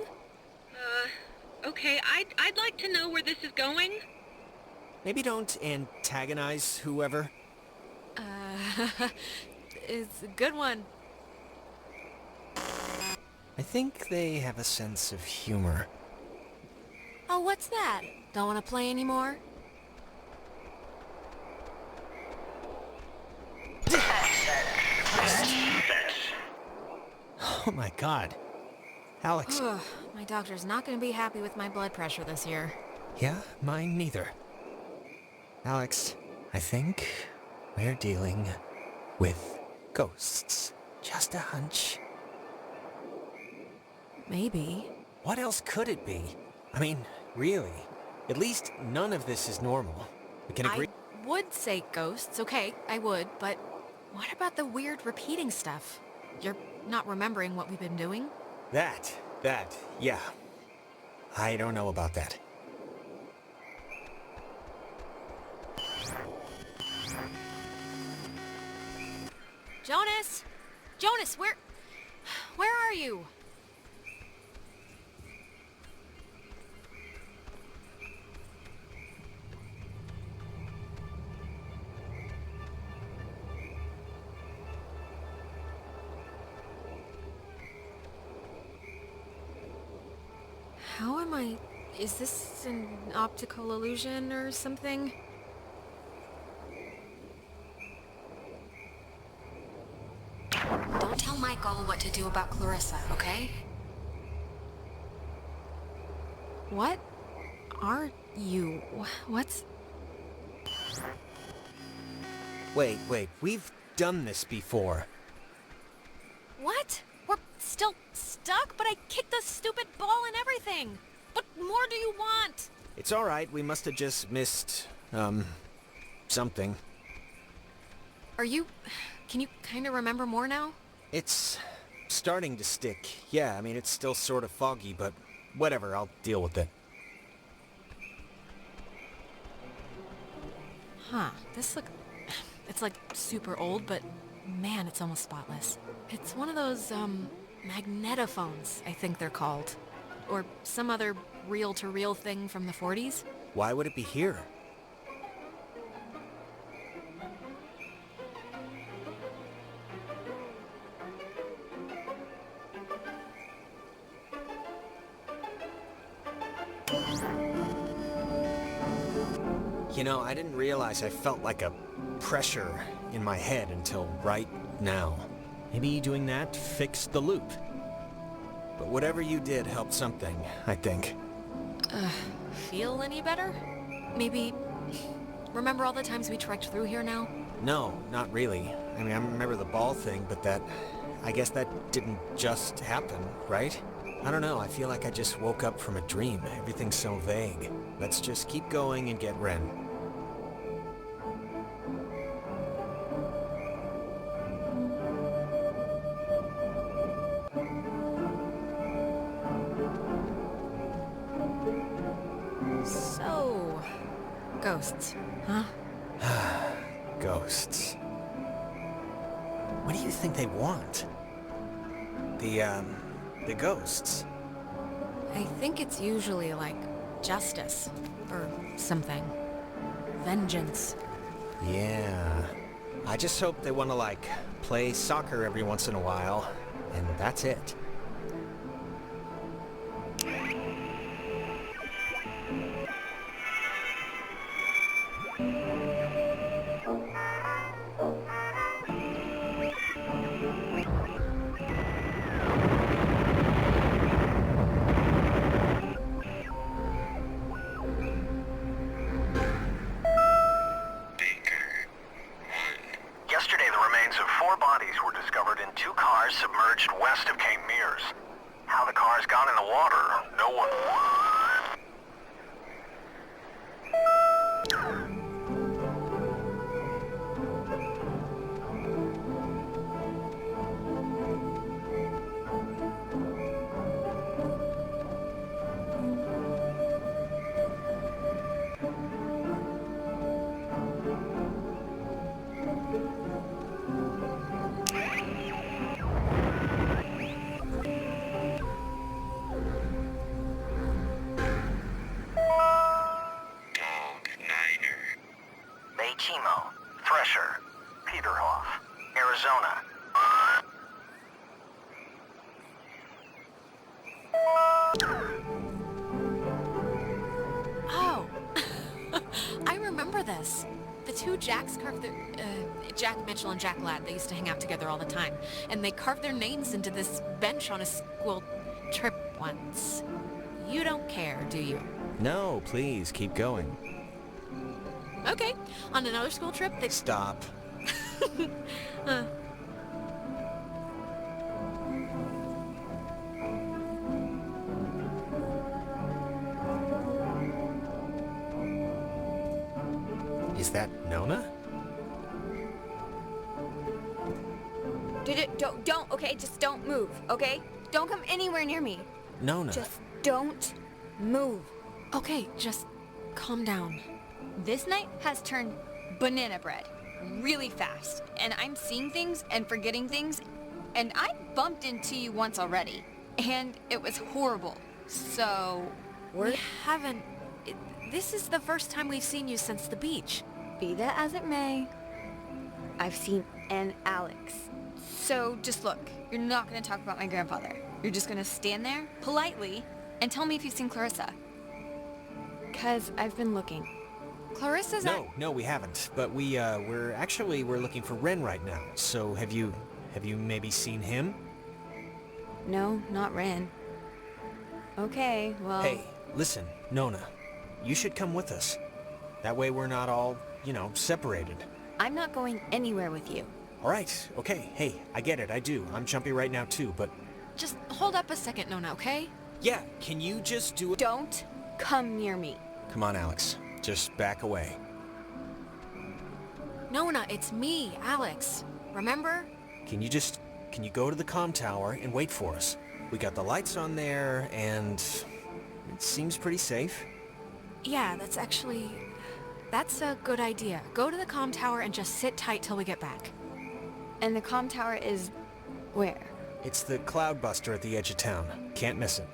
C: Okay, I'd like to know where this is going.
B: Maybe don't antagonize whoever.
C: It's a good one.
B: I think they have a sense of humor.
C: Oh, what's that? Don't want to play anymore?
B: Oh my god. Alex.
C: My doctor's not going to be happy with my blood pressure this year.
B: Yeah, mine neither. Alex, I think we're dealing with ghosts. Just a hunch.
C: Maybe.
B: What else could it be? Really. At least none of this is normal. We can agree.
C: I would say ghosts, okay, I would, but what about the weird repeating stuff? You're not remembering what we've been doing?
B: That, yeah. I don't know about that.
C: Jonas! Jonas, where are you? How am I... Is this an optical illusion or something? Don't tell Michael what to do about Clarissa, okay? What are you? What's...
B: Wait, we've done this before.
C: What? We're still stuck? But I kicked the stupid ball and everything! What more do you want?
B: It's alright, we must have just missed, something.
C: Can Can you kind of remember more now?
B: It's starting to stick. Yeah, I mean, it's still sort of foggy, but whatever, I'll deal with it.
C: Huh, it's like super old, but man, it's almost spotless. It's one of those, magnetophones, I think they're called. Or some other reel-to-reel thing from the 40s.
B: Why would it be here? You know, I didn't realize I felt like a pressure in my head until right now. Maybe doing that fixed the loop. But whatever you did helped something, I think.
C: Feel any better? Maybe remember all the times we trekked through here now?
B: No, not really. I mean, I remember the ball thing, but I guess that didn't just happen, right? I don't know, I feel like I just woke up from a dream. Everything's so vague. Let's just keep going and get Ren.
C: So, ghosts, huh?
B: Ghosts. What do you think they want? The ghosts.
C: I think it's usually like justice or something. Vengeance.
B: Yeah. I just hope they want to, like, play soccer every once in a while, and that's it.
I: Yesterday, the remains of 4 bodies were discovered in 2 cars submerged west of Cape Mears. How the cars got in the water, no one... Chemo, Thresher, Peterhoff, Arizona.
C: Oh, I remember this. The 2 Jacks carved their, Jack Mitchell and Jack Ladd, they used to hang out together all the time. And they carved their names into this bench on a school trip once. You don't care, do you?
B: No, please, keep going.
C: Okay, on another school trip, they...
B: Stop. Is that Nona?
H: Don't, okay? Just don't move, okay? Don't come anywhere near me.
B: Nona.
H: Just don't move.
C: Okay, just calm down.
H: This night has turned banana bread really fast, and I'm seeing things and forgetting things, and I bumped into you once already, and it was horrible. So,
C: We haven't... This is the first time we've seen you since the beach.
H: Be that as it may, I've seen an Alex. So just look, you're not going to talk about my grandfather. You're just going to stand there politely and tell me if you've seen Clarissa. 'Cause I've been looking.
C: Clarissa's
B: No, we haven't. But we're looking for Ren right now. So have you maybe seen him?
H: No, not Ren. Okay, well...
B: Hey, listen, Nona. You should come with us. That way we're not all, separated.
H: I'm not going anywhere with you.
B: All right, okay. Hey, I get it, I do. I'm chumpy right now too, but...
C: Just hold up a second, Nona, okay?
B: Yeah, can you just do it?
H: Don't come near me.
B: Come on, Alex. Just back away.
C: Nona, it's me, Alex. remember?
B: Can you go to the comm tower and wait for us? We got the lights on there, and it seems pretty safe.
C: Yeah, that's a good idea. Go to the comm tower and just sit tight till we get back.
H: And the comm tower is where?
B: It's the cloudbuster at the edge of town. Can't miss it.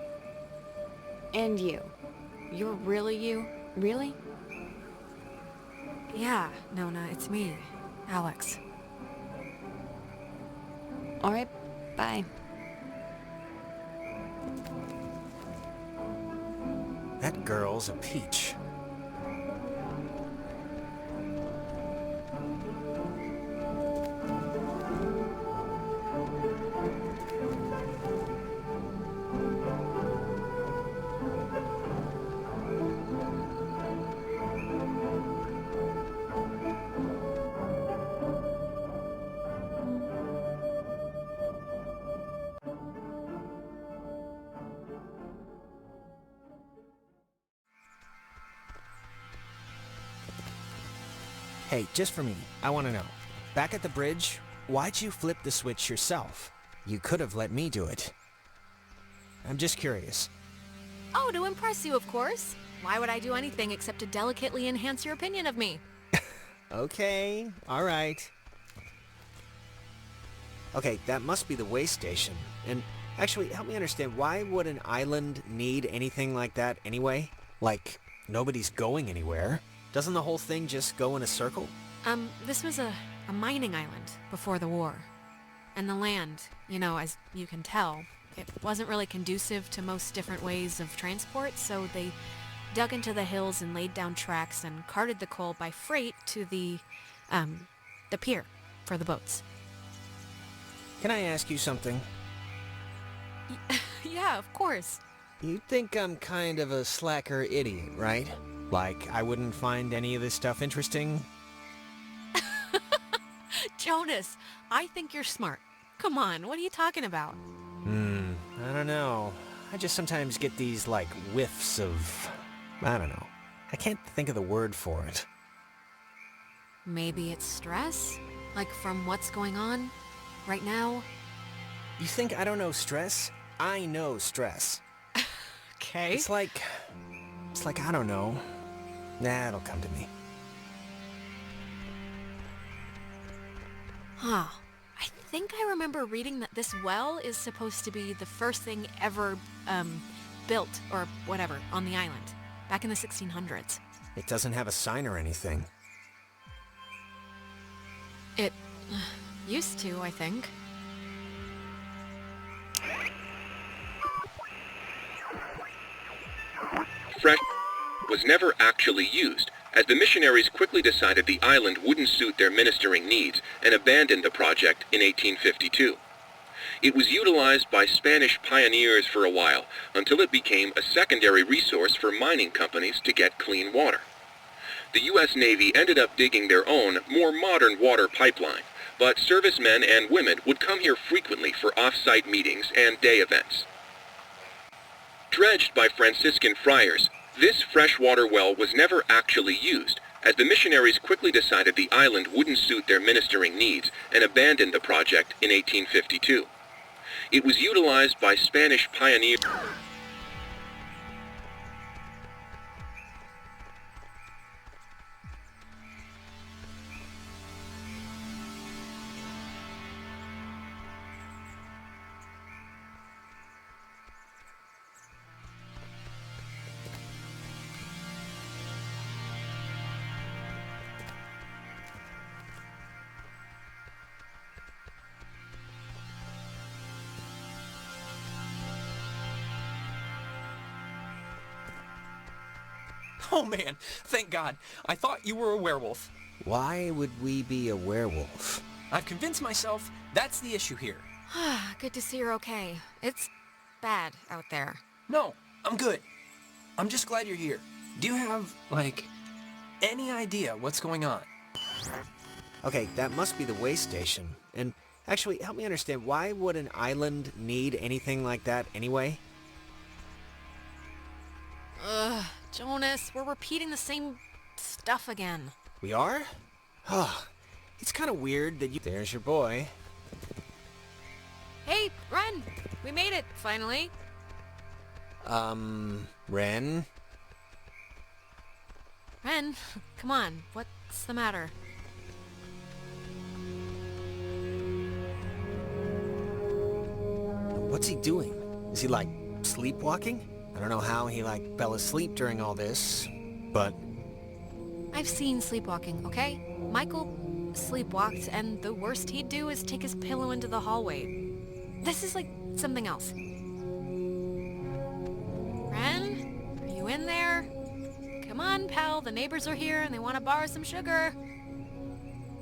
H: And you. You're really you? Really?
C: Yeah, Nona, it's me, Alex.
H: All right, bye.
B: That girl's a peach. Hey, just for me, I want to know. Back at the bridge, why'd you flip the switch yourself? You could have let me do it. I'm just curious.
C: Oh, to impress you, of course. Why would I do anything except to delicately enhance your opinion of me?
B: Okay, all right. Okay, that must be the way station. And actually, help me understand, why would an island need anything like that anyway? Like, nobody's going anywhere. Doesn't the whole thing just go in a circle?
C: This was a mining island before the war. And the land, as you can tell, it wasn't really conducive to most different ways of transport, so they dug into the hills and laid down tracks and carted the coal by freight to the pier for the boats.
B: Can I ask you something?
C: Yeah, of course.
B: You think I'm kind of a slacker idiot, right? Like, I wouldn't find any of this stuff interesting?
C: Jonas, I think you're smart. Come on, what are you talking about?
B: I don't know. I just sometimes get these, whiffs of... I don't know. I can't think of the word for it.
C: Maybe it's stress? Like from what's going on right now?
B: You think I don't know stress? I know stress.
C: Okay.
B: It's like, I don't know. Nah, it'll come to me.
C: Huh. I think I remember reading that this well is supposed to be the first thing ever, built, or whatever, on the island, back in the 1600s.
B: It doesn't have a sign or anything.
C: It used to, I think.
D: Fresh was never actually used, as the missionaries quickly decided the island wouldn't suit their ministering needs and abandoned the project in 1852. It was utilized by Spanish pioneers for a while until it became a secondary resource for mining companies to get clean water. The U.S. Navy ended up digging their own, more modern water pipeline, but servicemen and women would come here frequently for off-site meetings and day events. Dredged by Franciscan friars, this freshwater well was never actually used, as the missionaries quickly decided the island wouldn't suit their ministering needs and abandoned the project in 1852. It was utilized by Spanish pioneers.
A: Oh man, thank God. I thought you were a werewolf.
B: Why would we be a werewolf?
A: I've convinced myself that's the issue here.
C: Good to see you're okay. It's bad out there.
A: No, I'm good. I'm just glad you're here. Do you have, any idea what's going on?
B: Okay, that must be the way station. And actually, help me understand, why would an island need anything like that anyway?
C: Ugh, Jonas, we're repeating the same stuff again.
B: We are? Oh, It's kind of weird that you... There's your boy.
C: Hey, Ren! We made it, finally.
B: Ren?
C: Ren, come on. What's the matter?
B: What's he doing? Is he, like, sleepwalking? I don't know how he, like, fell asleep during all this, but...
C: I've seen sleepwalking, okay? Michael sleepwalked, and the worst he'd do is take his pillow into the hallway. This is like something else. Ren, are you in there? Come on, pal, the neighbors are here and they want to borrow some sugar.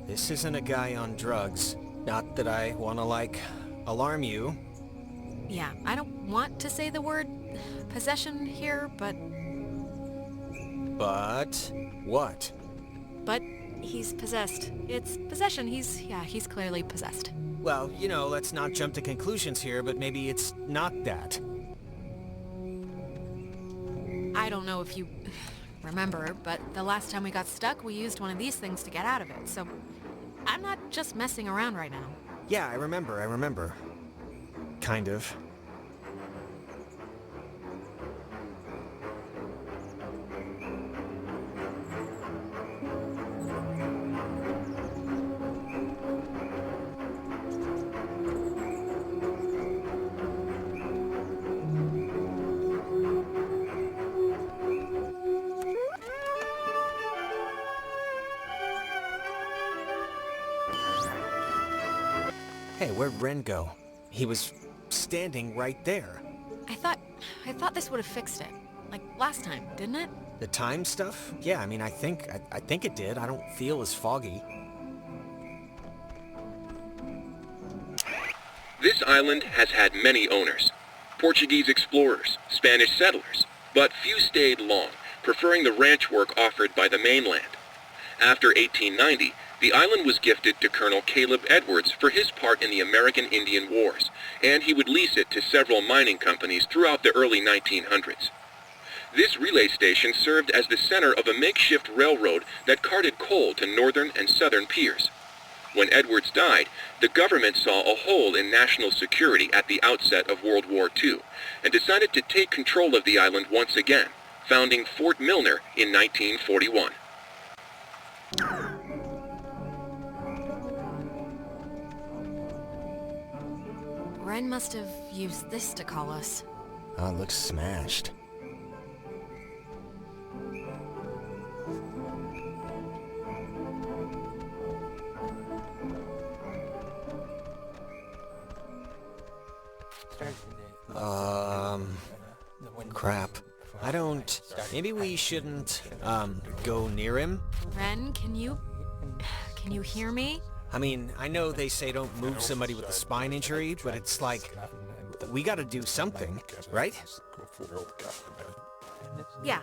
B: This isn't a guy on drugs. Not that I want to, like, alarm you.
C: Yeah, I don't want to say the word possession here, but...
B: But... what?
C: But he's possessed. It's possession. He's clearly possessed.
B: Well, you know, let's not jump to conclusions here, but maybe it's not that.
C: I don't know if you remember, but the last time we got stuck, we used one of these things to get out of it, so I'm not just messing around right now.
B: Yeah, I remember. Kind of. Hey, where'd Ren go? He was standing right there.
C: I thought this would have fixed it. Like last time, didn't it?
B: The time stuff? Yeah, I mean, I think it did. I don't feel as foggy.
D: This island has had many owners. Portuguese explorers, Spanish settlers, but few stayed long, preferring the ranch work offered by the mainland. After 1890, the island was gifted to Colonel Caleb Edwards for his part in the American Indian Wars, and he would lease it to several mining companies throughout the early 1900s. This relay station served as the center of a makeshift railroad that carted coal to northern and southern piers. When Edwards died, the government saw a hole in national security at the outset of World War II, and decided to take control of the island once again, founding Fort Milner in 1941.
C: Ren must have used this to call us.
B: Oh, it looks smashed. Crap. I don't... Maybe we shouldn't, go near him?
C: Ren, can you hear me?
B: I mean, I know they say don't move somebody with a spine injury, but it's like... we gotta do something, right?
C: Yeah,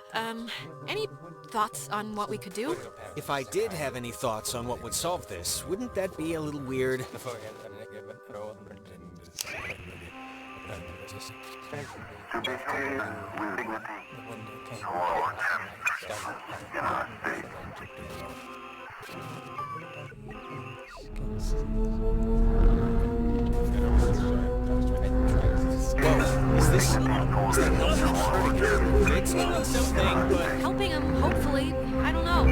C: any thoughts on what we could do?
B: If I did have any thoughts on what would solve this, wouldn't that be a little weird?
I: To behave with dignity towards
B: Whoa, is that not hurting him? It's doing something, but...
C: Helping him, hopefully. I don't know.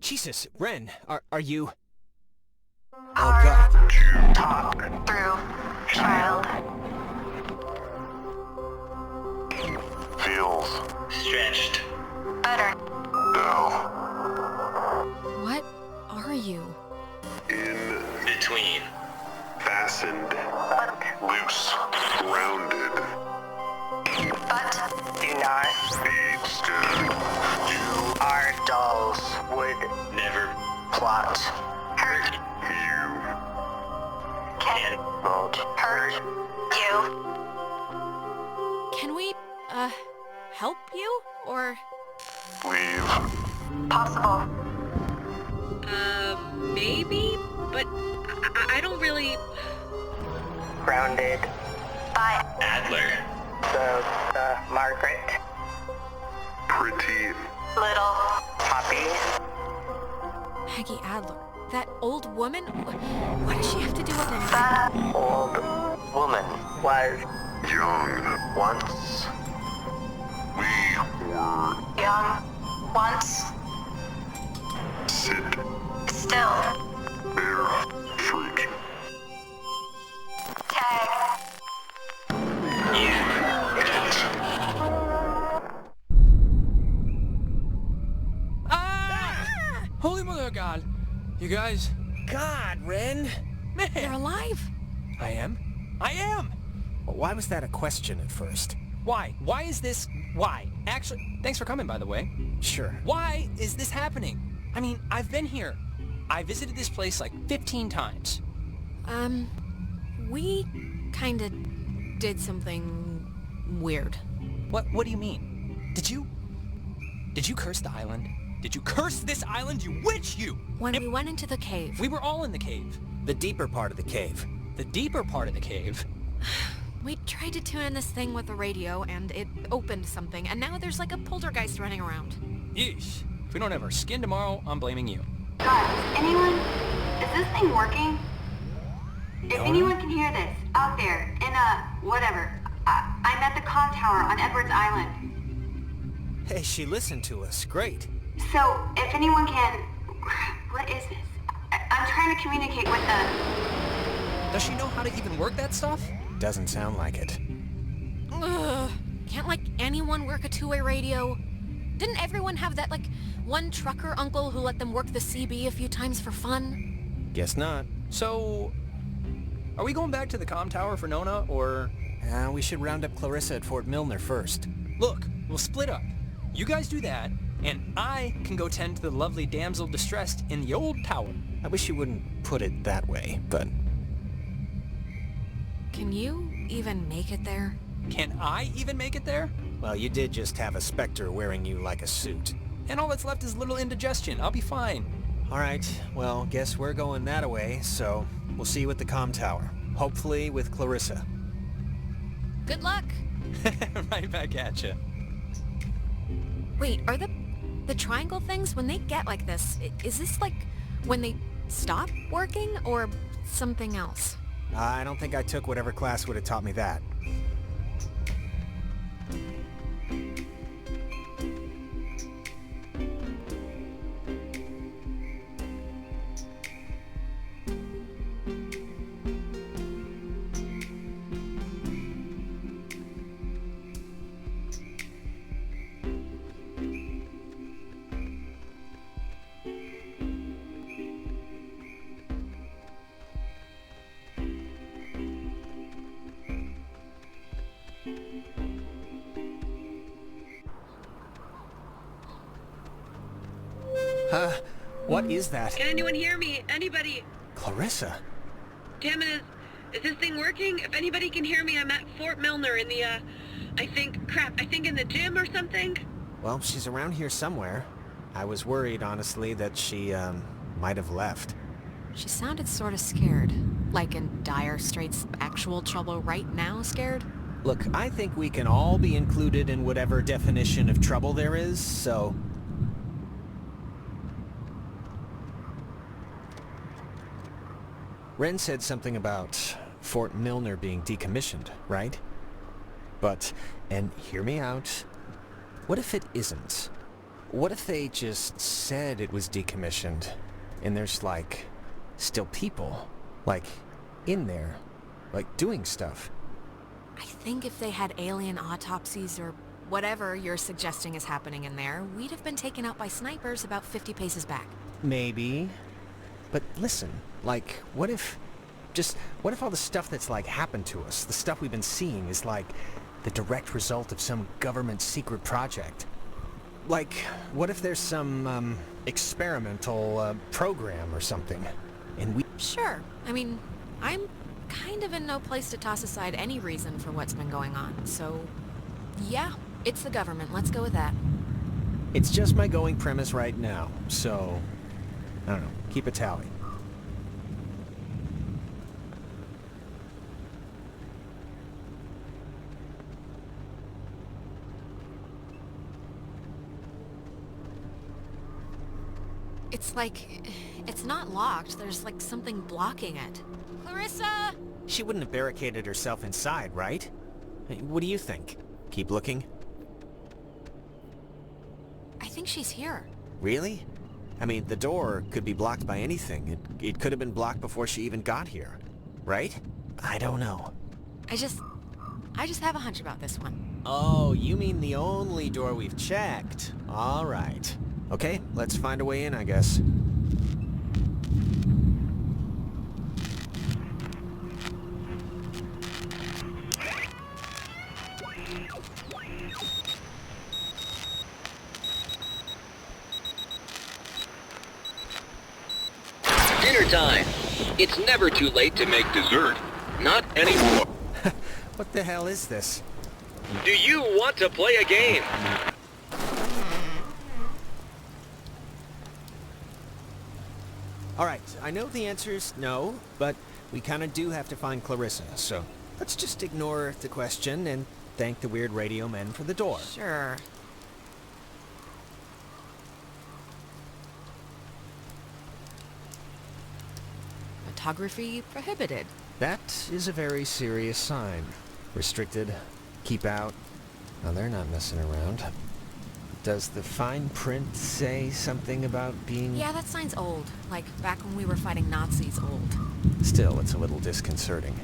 B: Jesus, Ren, are you... Oh God.
I: Could you
E: Talk through, child.
I: feels
J: Stretched.
E: Better.
I: now
C: What are you?
I: in
J: Between.
I: fastened, loose, grounded,
E: But
I: do not be still. You
E: our dolls would
J: Never.
E: plot. Hurt
I: you
E: can
I: not
E: hurt you.
C: Can we, help you? Or...
I: leave.
E: Possible.
F: Maybe, but I don't really...
E: Grounded. By
J: Adler.
E: the Margaret.
I: Pretty
E: Little Poppy.
C: Peggy Adler. That old woman? What does she have to do with anything?
E: The old woman was
I: young.
E: once
I: We were
E: young. Once.
I: sit,
E: Still.
I: bear fruit.
E: Tag.
A: Ah! Holy mother of God. You guys,
B: God, Ren!
C: They're
B: Man!
C: alive.
A: I am. I am!
B: Why was that a question at first?
A: Why? Why is this... Why? Actually, thanks for coming, by the way.
B: Sure.
A: Why is this happening? I mean, I've been here. I visited this place like 15 times.
C: We kinda did something weird.
A: What do you mean? Did you curse the island? Did you curse this island, you witch, you?
C: When we went into the cave,
A: We were all in the cave.
B: The deeper part of the cave.
A: The deeper part of the cave.
C: we tried to tune in this thing with the radio, and it opened something, and now there's like a poltergeist running around.
A: Yeesh. If we don't have our skin tomorrow, I'm blaming you.
K: Guys, anyone? Is this thing working? If anyone can hear this, out there, in whatever. I'm at the comm tower on Edwards Island.
B: Hey, she listened to us. Great.
K: So, if anyone can... What is this? I'm trying to communicate with the...
A: Does she know how to even work that stuff?
B: Doesn't sound like it.
C: Ugh. Can't like anyone work a two-way radio? Didn't everyone have that like one trucker uncle who let them work the CB a few times for fun?
B: Guess not.
A: So, are we going back to the comm tower for Nona, or...
B: We should round up Clarissa at Fort Milner first.
A: Look, we'll split up. You guys do that, and I can go tend to the lovely damsel distressed in the old tower.
B: I wish you wouldn't put it that way, but...
C: Can you even make it there?
A: Can I even make it there?
B: Well, you did just have a specter wearing you like a suit.
A: And all that's left is a little indigestion. I'll be fine.
B: Alright, well, guess we're going that away, so we'll see you at the comm tower. Hopefully with Clarissa.
C: Good luck!
A: Right back at you.
C: Wait, are the triangle things, when they get like this, is this like when they stop working or something else?
B: I don't think I took whatever class would have taught me that. What is that?
F: Can anyone hear me? Anybody?
B: Clarissa?
F: Damn it, is this thing working? If anybody can hear me, I'm at Fort Milner in the, I think in the gym or something?
B: Well, she's around here somewhere. I was worried, honestly, that she, might have left.
C: She sounded sort of scared. Like in dire straits, actual trouble right now scared?
B: Look, I think we can all be included in whatever definition of trouble there is, so... Ren said something about Fort Milner being decommissioned, right? But, and hear me out, what if it isn't? What if they just said it was decommissioned, and there's, like, still people Like, in there. Like, doing stuff.
C: I think if they had alien autopsies or whatever you're suggesting is happening in there, we'd have been taken out by snipers about 50 paces back.
B: Maybe. But listen, like, what if all the stuff that's, like, happened to us, the stuff we've been seeing, is, like, the direct result of some government secret project? Like, what if there's some, experimental, program or something, and we...
C: Sure. I mean, I'm kind of in no place to toss aside any reason for what's been going on, so... yeah, it's the government. Let's go with that.
B: It's just my going premise right now, so... I don't know. Keep a tally.
C: It's like... it's not locked. There's like something blocking it. Clarissa!
B: She wouldn't have barricaded herself inside, right? Hey, what do you think? Keep looking?
C: I think she's here.
B: Really? I mean, the door could be blocked by anything. It could have been blocked before she even got here. Right? I don't know.
C: I just have a hunch about this one.
B: Oh, you mean the only door we've checked. All right. Okay, let's find a way in, I guess.
J: Dinner time. It's never too late to make dessert. Not anymore.
B: What the hell is this?
J: Do you want to play a game?
B: All right, I know the answer is no, but we kind of do have to find Clarissa, so let's just ignore the question and thank the weird radio men for the door.
C: Sure. Photography prohibited.
B: That is a very serious sign. Restricted, keep out. Now, they're not messing around. Does the fine print say something about being...
C: Yeah, that sign's old. Like, back when we were fighting Nazis old.
B: Still, it's a little disconcerting.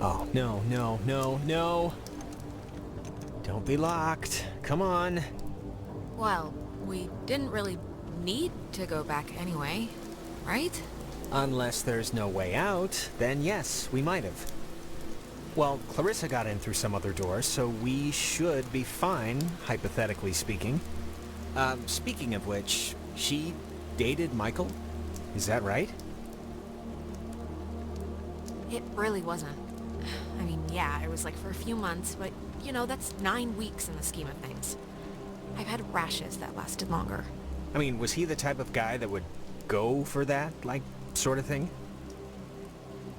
B: Oh, no, no, no, no. Don't be locked. Come on.
C: Well, we didn't really need to go back anyway, right?
B: Unless there's no way out, then yes, we might have. Well, Clarissa got in through some other door, so we should be fine, hypothetically speaking. Speaking of which, she dated Michael? Is that right?
C: It really wasn't. I mean, yeah, it was like for a few months, but, you know, that's 9 weeks in the scheme of things. I've had rashes that lasted longer.
B: I mean, was he the type of guy that would go for that, like, sort of thing?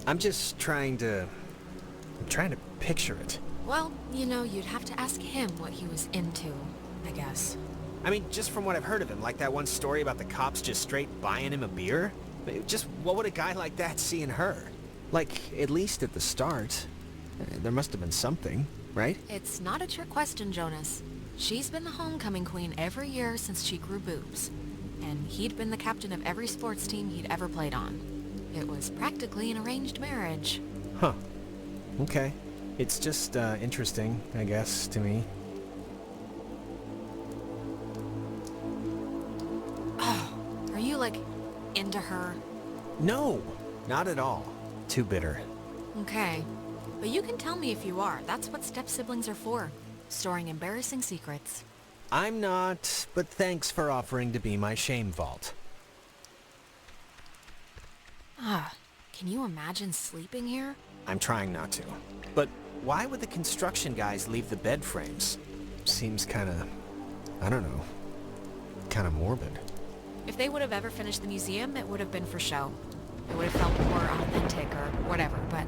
B: I'm just trying to picture it.
C: Well, you know, you'd have to ask him what he was into, I guess.
B: I mean, just from what I've heard of him, like that one story about the cops just straight buying him a beer? Just what would a guy like that see in her? Like, at least at the start, there must have been something, right?
C: It's not a trick question, Jonas. She's been the homecoming queen every year since she grew boobs. And he'd been the captain of every sports team he'd ever played on. It was practically an arranged marriage.
B: Huh. Okay. It's just, interesting, I guess, to me.
C: Oh, are you, like, into her?
B: No, not at all. Too bitter.
C: Okay. But you can tell me if you are. That's what step-siblings are for. Storing embarrassing secrets.
B: I'm not, but thanks for offering to be my shame vault.
C: Ah, can you imagine sleeping here?
B: I'm trying not to. But why would the construction guys leave the bed frames? Seems kinda... I don't know. Kinda morbid.
C: If they would have ever finished the museum, it would have been for show. It would have felt more authentic or whatever, but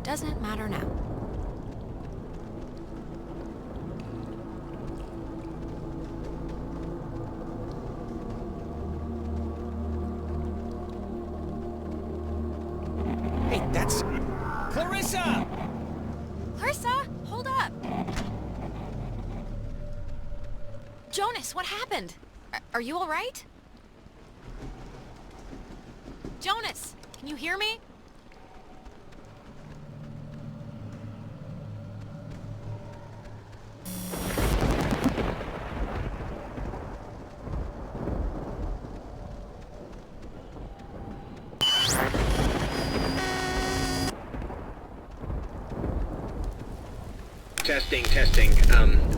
C: doesn't matter now. Jonas, what happened? Are you all right? Jonas, can you hear me?
B: Testing.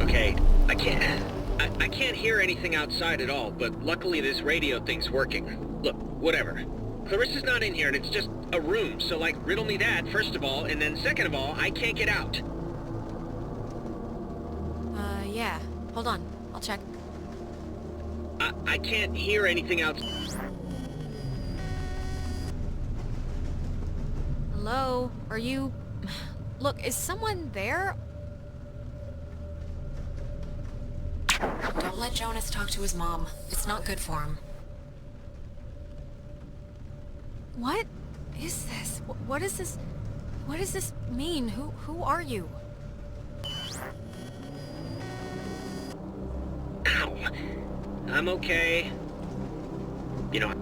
B: Okay. I can't hear anything outside at all, but luckily this radio thing's working. Look, whatever. Clarissa's not in here and it's just a room, so like, riddle me that, first of all, and then second of all, I can't get out.
C: Yeah. Hold on. I'll check.
B: I can't hear anything else.
C: Hello? Are you... Look, is someone there? Don't let Jonas talk to his mom. It's not good for him. What is this? What is this? What does this mean? Who are you?
B: Ow. I'm okay. You know...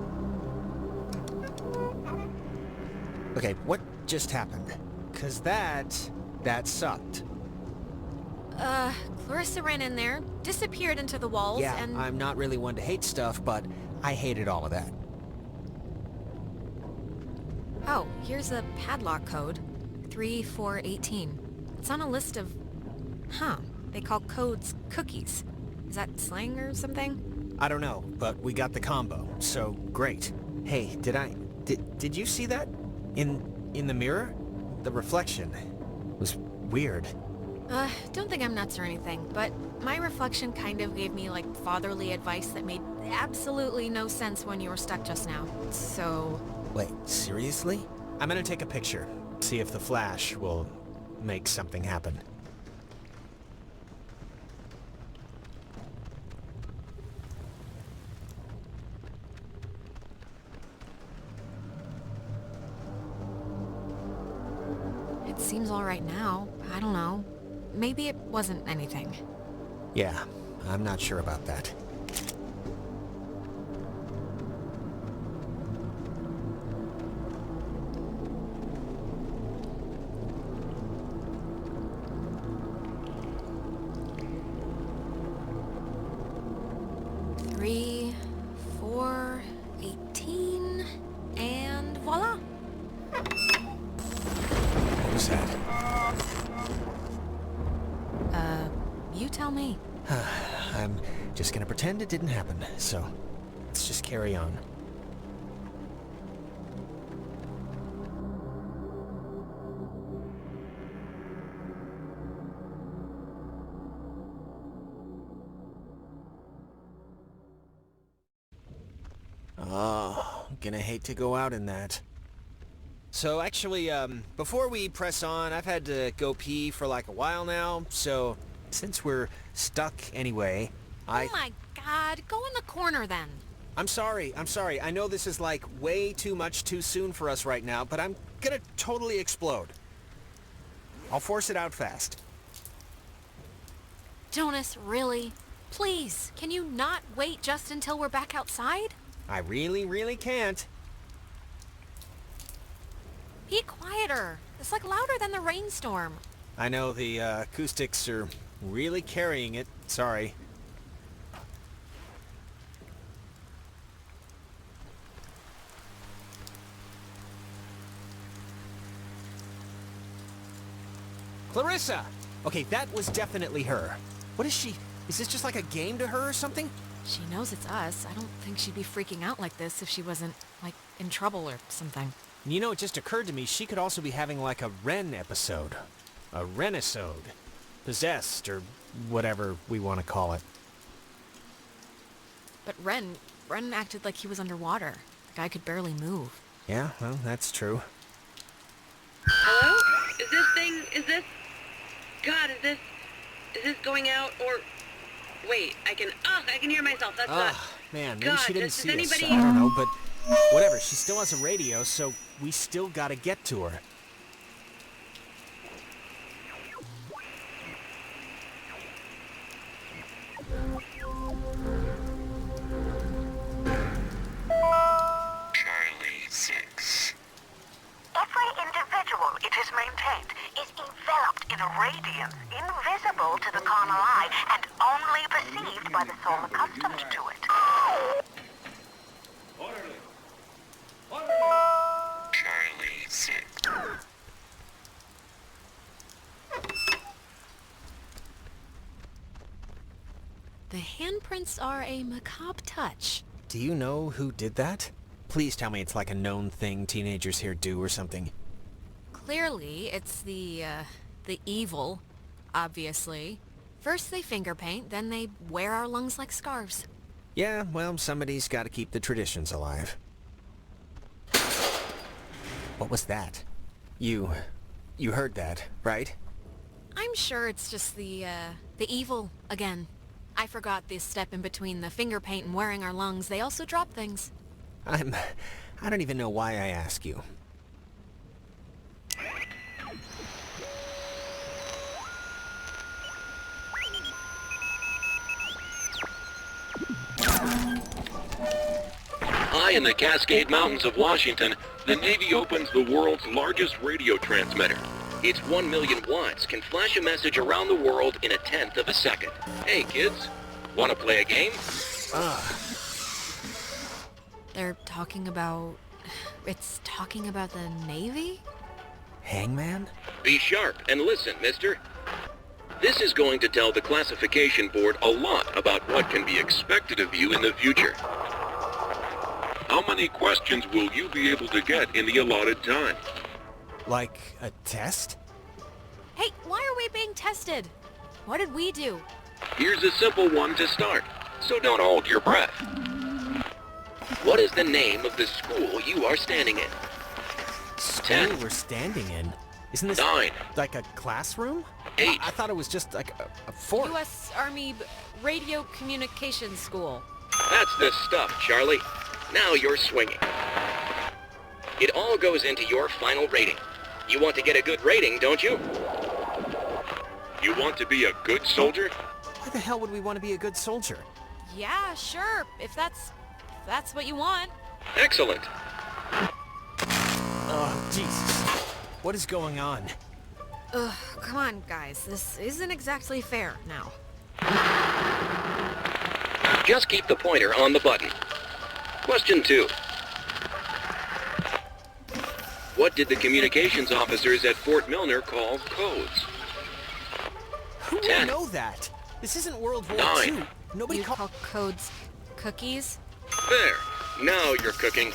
B: Okay, what just happened? 'Cause that sucked.
C: Clarissa ran in there, disappeared into the walls,
B: Yeah,
C: and...
B: I'm not really one to hate stuff, but I hated all of that.
C: Oh, here's a padlock code. 3418. It's on a list of... Huh. They call codes cookies. Is that slang or something?
B: I don't know, but we got the combo, so great. Hey, did you see that? In the mirror? The reflection was weird.
C: Don't think I'm nuts or anything, but my reflection kind of gave me, like, fatherly advice that made absolutely no sense when you were stuck just now. So...
B: Wait, seriously? I'm gonna take a picture, see if the flash will make something happen.
C: It seems all right now. I don't know. Maybe it wasn't anything.
B: Yeah, I'm not sure about that.
C: Three, 4, 18, and voila!
B: Who's that?
C: You tell me.
B: I'm just gonna pretend it didn't happen, so let's just carry on. Oh, gonna hate to go out in that. So actually, before we press on, I've had to go pee for like a while now, so since we're stuck anyway,
C: Oh my god, go in the corner then.
B: I'm sorry. I know this is like way too much too soon for us right now, but I'm gonna totally explode. I'll force it out fast.
C: Jonas, really? Please, can you not wait just until we're back outside?
B: I really can't.
C: Be quieter. It's like louder than the rainstorm.
B: I know the acoustics are really carrying it. Sorry. Clarissa! Okay, that was definitely her. What is she? Is this just like a game to her or something?
C: She knows it's us. I don't think she'd be freaking out like this if she wasn't, like, in trouble or something.
B: You know, it just occurred to me she could also be having like a Ren episode. A Renisode. Possessed, or whatever we want to call it.
C: But Ren acted like he was underwater. The guy could barely move.
B: Yeah, well, that's true.
L: Hello? God, is this going out, or... Wait, I can hear myself, that's not...
B: Man, maybe
L: God,
B: she didn't
L: does
B: see us.
L: anybody...
B: I don't know, but whatever, she still has a radio, so we still gotta get to her.
K: a radiance invisible to the carnal eye and only perceived by the soul accustomed to it.
D: Charlie 6.
C: The handprints are a macabre touch.
B: Do you know who did that? Please tell me it's like a known thing teenagers here do or something.
C: Clearly, it's the evil, obviously. First they finger paint, then they wear our lungs like scarves.
B: Yeah, well, somebody's got to keep the traditions alive. What was that? You heard that, right?
C: I'm sure it's just the evil again. I forgot this step in between the finger paint and wearing our lungs. They also drop things.
B: I don't even know why I ask you.
D: High in the Cascade Mountains of Washington, the Navy opens the world's largest radio transmitter. Its 1 million watts can flash a message around the world in a tenth of a second. Hey kids, wanna play a game?
C: They're talking about... It's talking about the Navy?
B: Hangman?
D: Be sharp and listen, mister. This is going to tell the classification board a lot about what can be expected of you in the future. How many questions will you be able to get in the allotted time?
B: Like a test?
C: Hey, why are we being tested? What did we do?
D: Here's a simple one to start, so don't hold your breath. What is the name of the school you are standing in?
B: School
D: 10.
B: we're standing in? Isn't this
D: 9.
B: like a classroom?
D: 8.
B: I thought it was just like a fort.
C: U.S. Army Radio Communications School.
D: That's the stuff, Charlie. Now you're swinging. It all goes into your final rating. You want to get a good rating, don't you? You want to be a good soldier?
B: Why the hell would we want to be a good soldier?
C: Yeah, sure, if that's what you want.
D: Excellent.
B: Oh, Jesus. What is going on?
C: Ugh, come on, guys. This isn't exactly fair now.
D: Just keep the pointer on the button. Question 2. What did the communications officers at Fort Milner call codes?
B: Who would
D: 10.
B: know that? This isn't World War
D: 9.
B: II. Nobody
C: You call codes cookies?
D: There. Now you're cooking.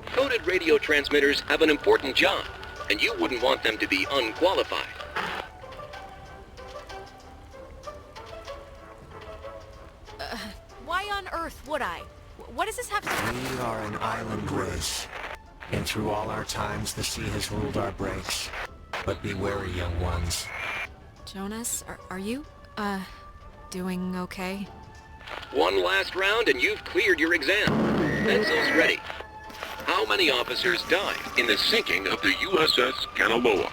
D: Coded radio transmitters have an important job, and you wouldn't want them to be unqualified.
C: Why on earth would I? What does this have to...
M: We are an island race, and through all our times the sea has ruled our breaks. But be wary, young ones.
C: Jonas, are you, doing okay?
D: One last round and you've cleared your exam. Pencils ready. How many officers died in the sinking of the USS Kanaloa?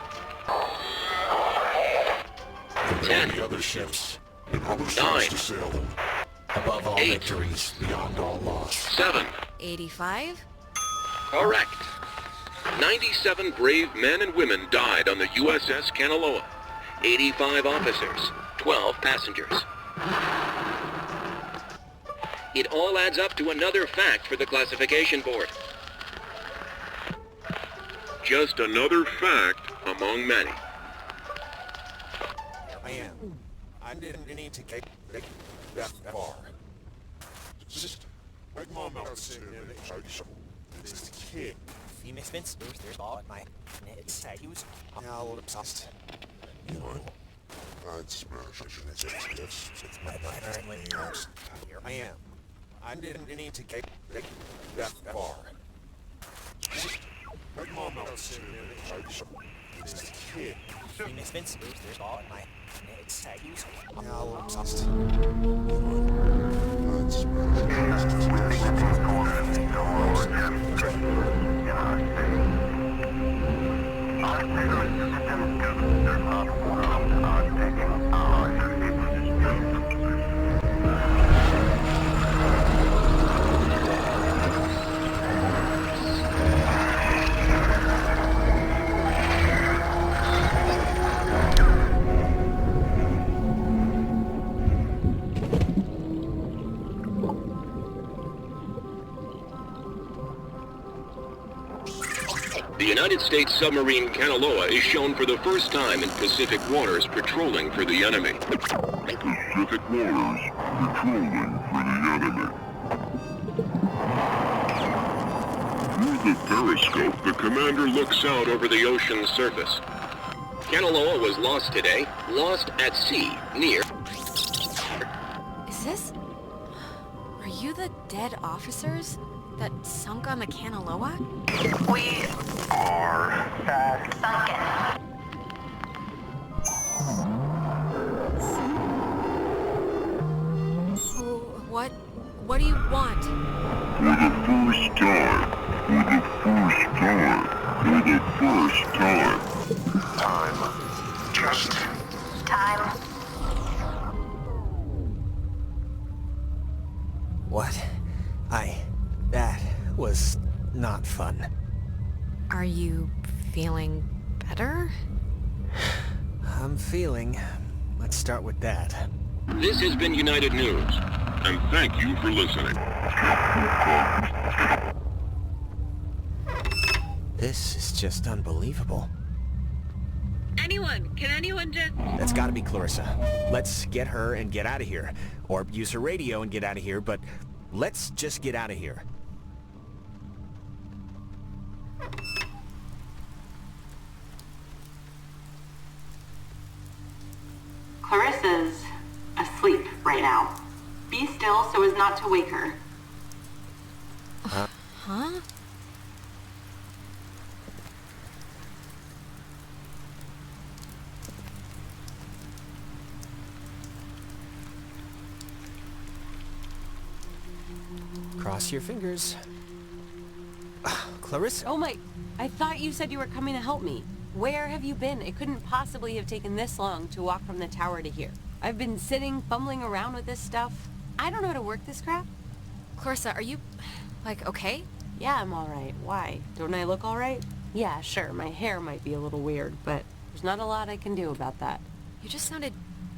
M: There
D: 10.
M: will be other ships, and other
D: 9.
M: ships to sail them. Above all
D: 8.
M: victories, beyond all loss.
D: 7.
C: 85?
D: Correct. 97 brave men and women died on the USS Kanaloa. 85 officers, 12 passengers. It all adds up to another fact for the classification board. Just another fact among many.
M: I am. I didn't need to get that far. Just like Mom out sitting in the house. This kid.
B: Famous Vince, there's all my it's he was now obsessed.
M: You know, I'd smash it. It's
B: My apparently here I am. I didn't need to get
M: that far. Just like Mom out sitting in the house. This kid.
B: Famous Vince, there's all my it's he was now obsessed.
M: I'd smash it.
D: United States submarine Kanaloa is shown for the first time in Pacific waters patrolling for the enemy.
M: Pacific waters, patrolling for the enemy. Through the periscope,
D: The commander looks out over the ocean's surface. Kanaloa was lost today, lost at sea, near...
C: Is this... Are you the dead officers that sunk on the Kanaloa?
I: We are sunken.
C: What do you want?
M: For the first time,
I: Time. Just time.
B: What? That was not fun.
C: Are you feeling better?
B: I'm feeling... Let's start with that.
D: This has been United News, and thank you for listening.
B: This is just unbelievable.
L: Can anyone just...
B: That's gotta be Clarissa. Let's get her and get out of here. Or use her radio and get out of here, but let's just get out of here.
N: Clarissa's asleep right now. Be still so as not to wake her.
C: Huh?
B: Cross your fingers. Clarissa.
F: Oh my, I thought you said you were coming to help me. Where have you been? It couldn't possibly have taken this long to walk from the tower to here. I've been sitting, fumbling around with this stuff. I don't know how to work this crap.
C: Clarissa, are you, like, okay?
F: Yeah, I'm alright. Why? Don't I look alright? Yeah, sure, my hair might be a little weird, but there's not a lot I can do about that.
C: You just sounded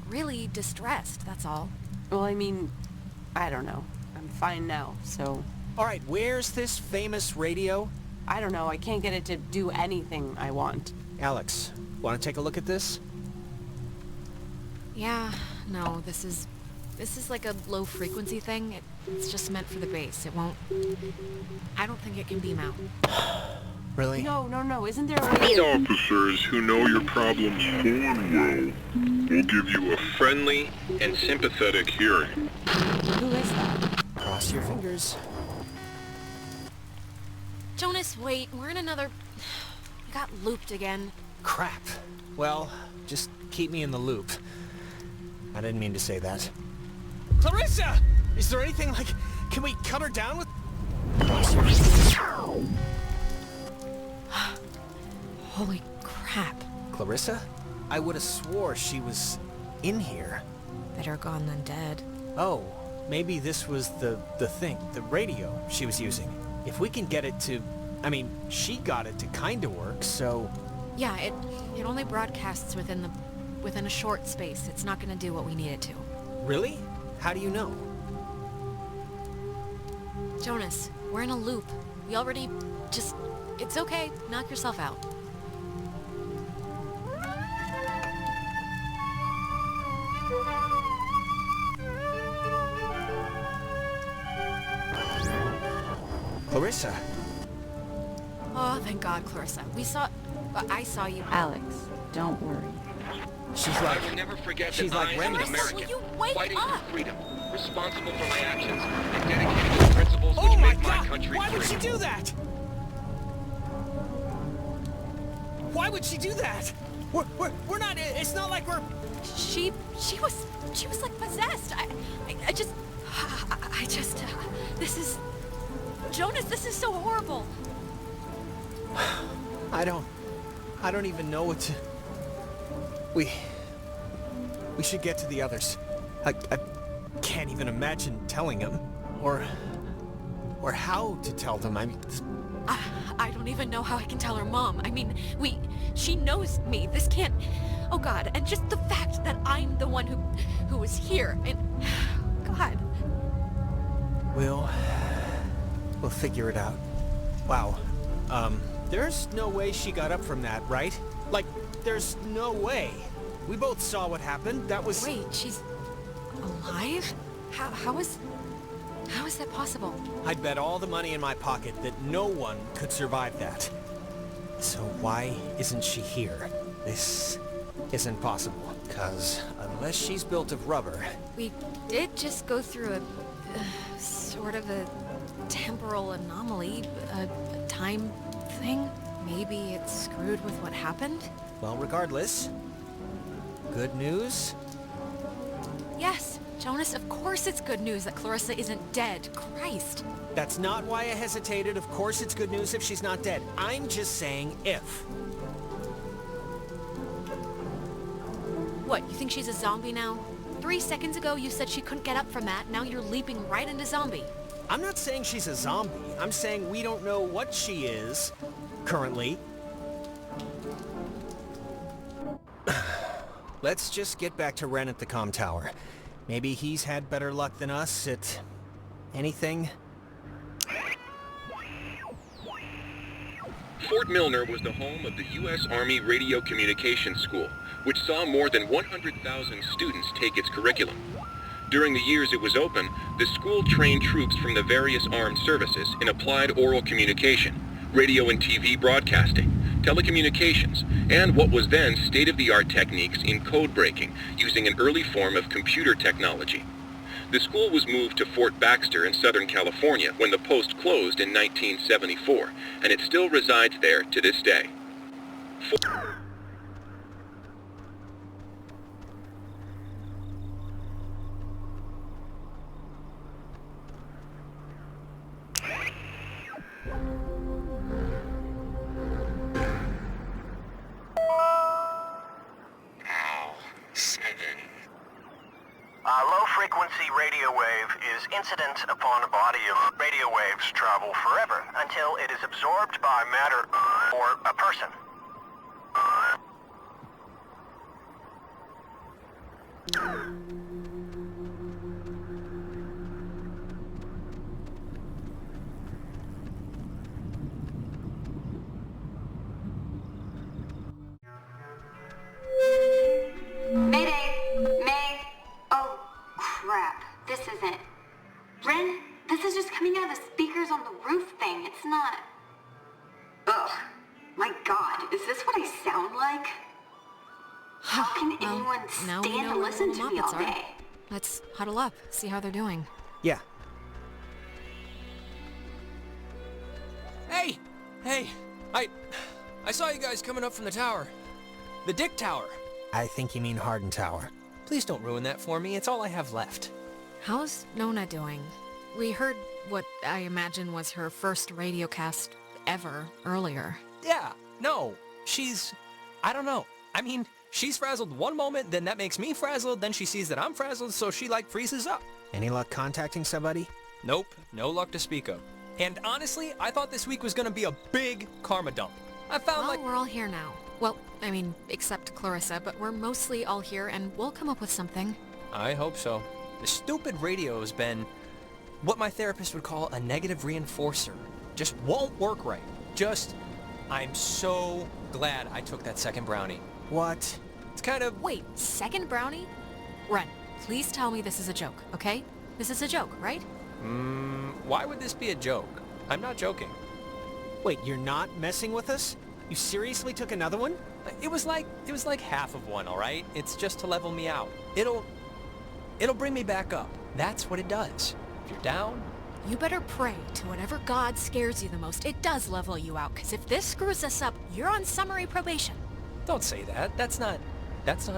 C: really distressed, that's all.
F: Well, I mean, I don't know. I'm fine now, so...
B: Alright, where's this famous radio?
F: I don't know, I can't get it to do anything I want.
B: Alex, wanna take a look at this?
C: Yeah, no, this is like a low frequency thing. It's just meant for the base. It won't... I don't think it can beam out.
B: Really?
F: No, isn't there a
M: The
F: way...
M: officers who know your problems full and well will give you a
D: Friendly and sympathetic hearing.
F: Who is that?
B: Cross your fingers.
C: Jonas, wait, we're in another... We got looped again.
B: Crap. Well, just keep me in the loop. I didn't mean to say that. Clarissa! Is there anything like... Can we cut her down with...
C: Holy crap.
B: Clarissa? I would have swore she was in here.
C: Better gone than dead.
B: Oh, maybe this was the thing, the radio she was using. If we can get it to... I mean, she got it to kinda work, so...
C: Yeah, it only broadcasts within a short space. It's not gonna do what we need it to.
B: Really? How do you know?
C: Jonas, we're in a loop. We already... Just... It's okay. Knock yourself out.
B: Clarissa!
C: Oh, thank God, Clarissa. I saw you.
N: Alex, don't worry.
B: She's like...
D: I will never forget
B: she's
D: that
B: like
D: I am
B: Remy.
D: an American,
C: Will you wake
D: fighting
C: up?
D: for freedom, responsible for my actions, and dedicated to the principles which make my country
B: Why
D: free.
B: would she do that? Why would she do that? We're not... It's not like we're...
C: She was like possessed. I just... This is... Jonas, this is so horrible.
B: I don't even know what to... We should get to the others. I can't even imagine telling them. Or how to tell them. I mean...
C: I don't even know how I can tell her mom. I mean, she knows me. This can't... Oh, God. And just the fact that I'm the one who was here. And... God.
B: We'll figure it out. Wow. There's no way she got up from that, right? Like, there's no way. We both saw what happened. That was...
C: Wait, she's alive? How is that possible?
B: I'd bet all the money in my pocket that no one could survive that. So why isn't she here? This isn't possible. 'Cause unless she's built of rubber...
C: We did just go through a sort of a temporal anomaly, a time thing. Maybe it's screwed with what happened?
B: Well, regardless, good news?
C: Yes, Jonas, of course it's good news that Clarissa isn't dead. Christ.
B: That's not why I hesitated. Of course it's good news if she's not dead. I'm just saying if.
C: What, you think she's a zombie now? 3 seconds ago you said she couldn't get up from that, now you're leaping right into zombie.
B: I'm not saying she's a zombie. I'm saying we don't know what she is, currently. Let's just get back to Ren at the comm tower. Maybe he's had better luck than us at... anything?
D: Fort Milner was the home of the U.S. Army Radio Communications School, which saw more than 100,000 students take its curriculum. During the years it was open, the school trained troops from the various armed services in applied oral communication, radio and TV broadcasting, telecommunications, and what was then state-of-the-art techniques in code breaking using an early form of computer technology. The school was moved to Fort Baxter in Southern California when the post closed in 1974, and it still resides there to this day.
I: A low-frequency radio wave is incident upon a body of radio waves travel forever until it is absorbed by matter or a person.
K: Mayday! May! Oh, crap. This isn't... Ren, this is just coming out of the speakers on the roof thing. It's not... Ugh. My god, is this what I sound like? How can anyone
C: now we
K: stand
C: know
K: to
C: where
K: listen
C: the
K: to me
C: Muppets
K: all
C: are.
K: day?
C: Let's huddle up, see how they're doing.
B: Yeah.
A: Hey! Hey! I saw you guys coming up from the tower. The Dick Tower.
B: I think you mean Harden Tower.
A: Please don't ruin that for me. It's all I have left.
C: How's Nona doing? We heard what I imagine was her first radio cast ever earlier.
A: Yeah, no. She's... I don't know. I mean, she's frazzled one moment, then that makes me frazzled, then she sees that I'm frazzled, so she, like, freezes up.
B: Any luck contacting somebody?
A: Nope, no luck to speak of. And honestly, I thought this week was gonna be a big karma dump. I found
C: Well, we're all here now. Well, I mean, except Clarissa, but we're mostly all here, and we'll come up with something.
A: I hope so. The stupid radio has been what my therapist would call a negative reinforcer. Just won't work right. I'm so glad I took that second brownie.
B: What?
A: It's kind of...
C: Wait, second brownie? Ren, please tell me this is a joke, okay? This is a joke, right?
A: Why would this be a joke? I'm not joking.
B: Wait, you're not messing with us? You seriously took another one?
A: It was like half of one, all right? It's just to level me out. It'll bring me back up. That's what it does. If you're down...
C: You better pray to whatever god scares you the most. It does level you out, because if this screws us up, you're on summary probation.
A: Don't say that. That's not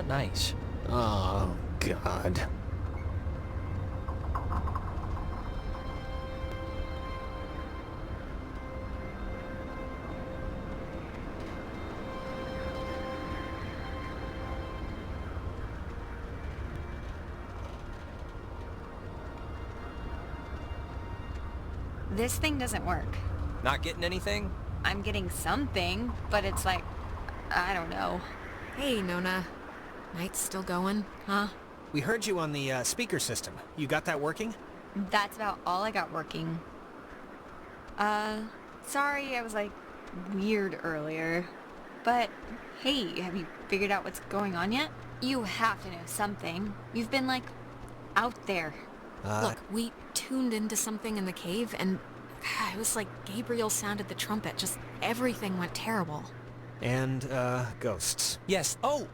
A: nice.
B: Oh, God.
H: This thing doesn't work.
A: Not getting anything?
H: I'm getting something, but it's like, I don't know.
C: Hey, Nona. Night's still going, huh?
B: We heard you on the speaker system. You got that working?
H: That's about all I got working. Sorry, I was like weird earlier. But, hey, have you figured out what's going on yet? You have to know something. You've been, like, out there.
C: Look, we tuned into something in the cave, and it was like Gabriel sounded the trumpet. Just everything went terrible.
B: And, ghosts.
A: Yes. Oh,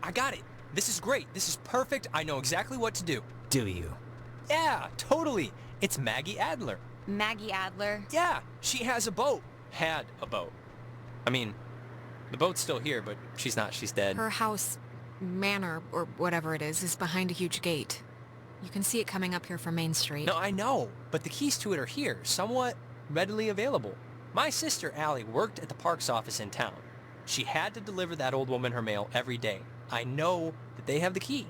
A: I got it. This is great. This is perfect. I know exactly what to do.
B: Do you?
A: Yeah, totally. It's Maggie Adler.
H: Maggie Adler?
A: Yeah, she has a boat. Had a boat. I mean, the boat's still here, but she's not. She's dead.
C: Her house, manor, or whatever it is behind a huge gate. You can see it coming up here from Main Street.
A: No, I know, but the keys to it are here, somewhat readily available. My sister, Allie, worked at the parks office in town. She had to deliver that old woman her mail every day. I know that they have the key.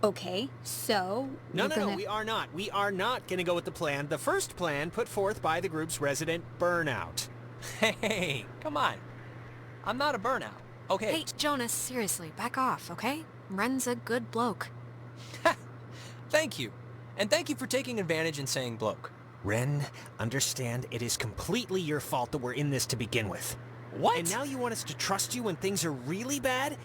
H: Okay, so...
B: No, we are not. We are not going to go with the plan. The first plan put forth by the group's resident Burnout.
A: Hey, come on. I'm not a burnout, okay?
C: Hey, Jonas, seriously, back off, okay? Ren's a good bloke.
A: Thank you. And thank you for taking advantage and saying bloke.
B: Ren, understand it is completely your fault that we're in this to begin with.
A: What?
B: And now you want us to trust you when things are really bad?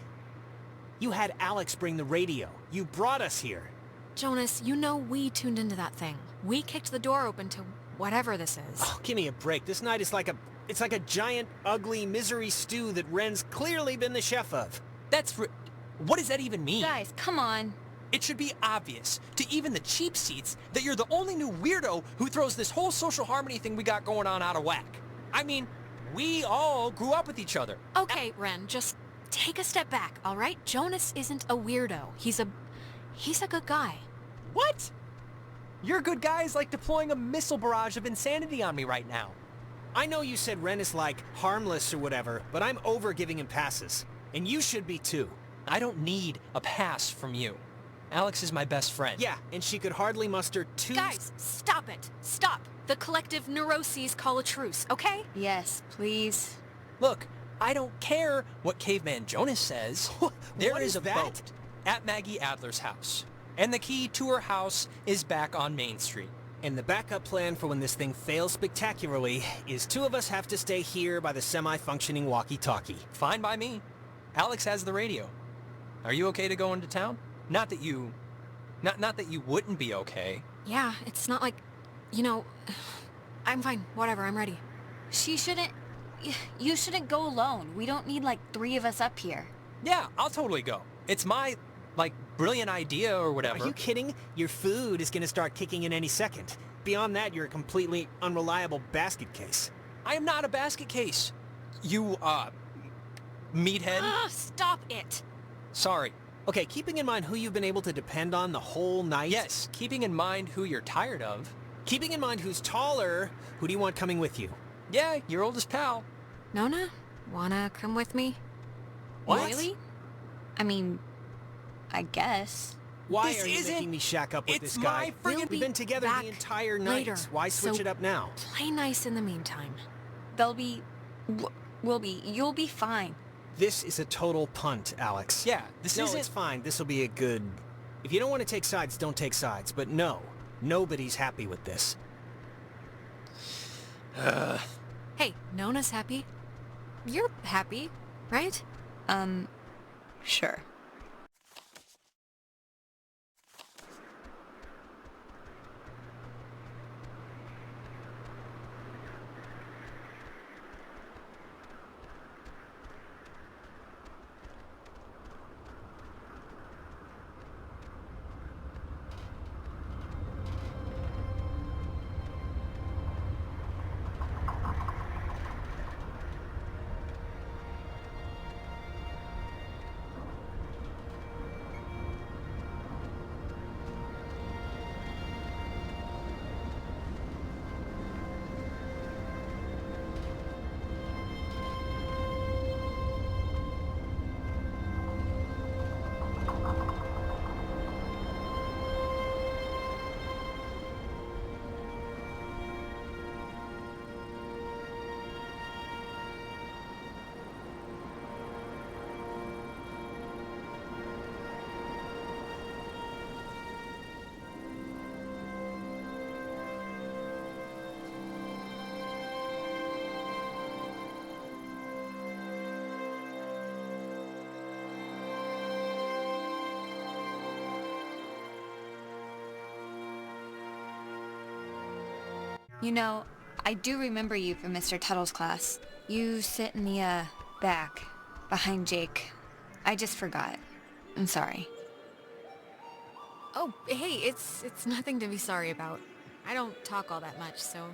B: You had Alex bring the radio. You brought us here.
C: Jonas, you know we tuned into that thing. We kicked the door open to whatever this is.
B: Oh, give me a break. This night is like a giant, ugly misery stew that Ren's clearly been the chef of.
A: What does that even mean?
H: Guys, come on.
A: It should be obvious to even the cheap seats that you're the only new weirdo who throws this whole social harmony thing we got going on out of whack. I mean, we all grew up with each other.
C: Okay, Ren, just take a step back, all right? Jonas isn't a weirdo. He's a good guy.
A: What? Your good guy is like deploying a missile barrage of insanity on me right now.
B: I know you said Ren is like harmless or whatever, but I'm over giving him passes. And you should be too.
A: I don't need a pass from you. Alex is my best friend.
B: Yeah, and she could hardly muster two...
C: Guys, stop it. Stop. The collective neuroses call a truce, okay?
H: Yes, please.
A: Look, I don't care what Caveman Jonas says. There is a boat at Maggie Adler's house. And the key to her house is back on Main Street.
B: And the backup plan for when this thing fails spectacularly is two of us have to stay here by the semi-functioning walkie-talkie.
A: Fine by me. Alex has the radio. Are you okay to go into town? Not that you wouldn't be okay.
C: Yeah, it's not like, I'm fine. Whatever, I'm ready.
H: You shouldn't go alone. We don't need like 3 of us up here.
A: Yeah, I'll totally go. It's my, brilliant idea or whatever.
B: Are you kidding? Your food is going to start kicking in any second. Beyond that, you're a completely unreliable basket case.
A: I am not a basket case. You, meathead.
C: Stop it.
A: Sorry.
B: Okay, keeping in mind who you've been able to depend on the whole night.
A: Yes, keeping in mind who you're tired of.
B: Keeping in mind who's taller, who do you want coming with you?
A: Yeah, your oldest pal.
C: Nona, wanna come with me?
A: What?
H: Really? I mean, I guess.
B: Why are you making me shack up with this guy? We've been together the entire night.
C: Later.
B: Why switch it up now?
C: Play nice in the meantime.
H: You'll be fine.
B: This is a total punt, Alex.
A: Yeah, this isn't...
B: it's fine. This will be a good... If you don't want to take sides, don't take sides. But no, nobody's happy with this.
C: Hey, Nona's happy. You're happy, right?
H: Sure. You know, I do remember you from Mr. Tuttle's class. You sit in the, back, behind Jake. I just forgot. I'm sorry.
C: Oh, hey, it's nothing to be sorry about. I don't talk all that much, so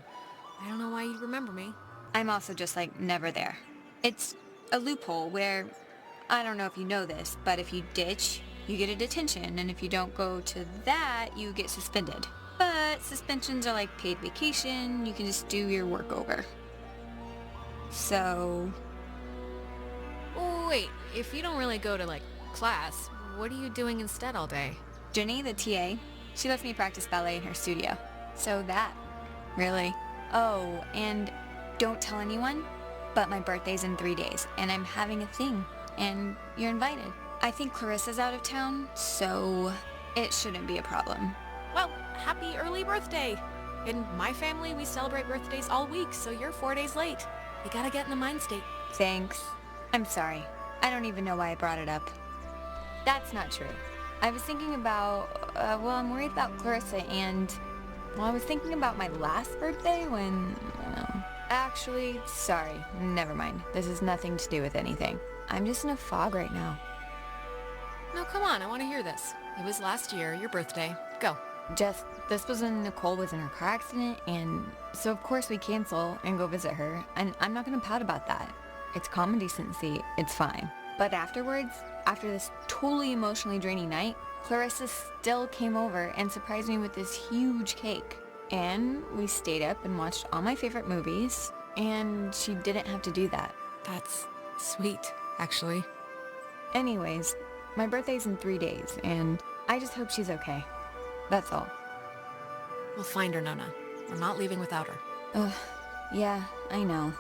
C: I don't know why you'd remember me.
H: I'm also just, like, never there. It's a loophole where, I don't know if you know this, but if you ditch, you get a detention, and if you don't go to that, you get suspended. But suspensions are like paid vacation, you can just do your work over. So...
C: Oh, wait, if you don't really go to, like, class, what are you doing instead all day?
H: Jenny, the TA, she lets me practice ballet in her studio. So that, really. Oh, and don't tell anyone, but my birthday's in 3 days, and I'm having a thing, and you're invited. I think Clarissa's out of town, so it shouldn't be a problem.
C: Well, happy early birthday! In my family, we celebrate birthdays all week, so you're 4 days late. You gotta get in the mind state.
H: Thanks. I'm sorry. I don't even know why I brought it up. That's not true. I was thinking about, I'm worried about Clarissa and, I was thinking about my last birthday when, actually, sorry, never mind. This has nothing to do with anything. I'm just in a fog right now.
C: No, come on, I want to hear this. It was last year, your birthday. Go.
H: This was when Nicole was in her car accident, and so of course we cancel and go visit her, and I'm not gonna pout about that. It's common decency, it's fine. But afterwards, after this totally emotionally draining night, Clarissa still came over and surprised me with this huge cake. And we stayed up and watched all my favorite movies, and she didn't have to do that.
C: That's sweet, actually.
H: Anyways, my birthday's in 3 days, and I just hope she's okay. That's all.
C: We'll find her, Nona. We're not leaving without her.
H: Ugh, yeah, I know.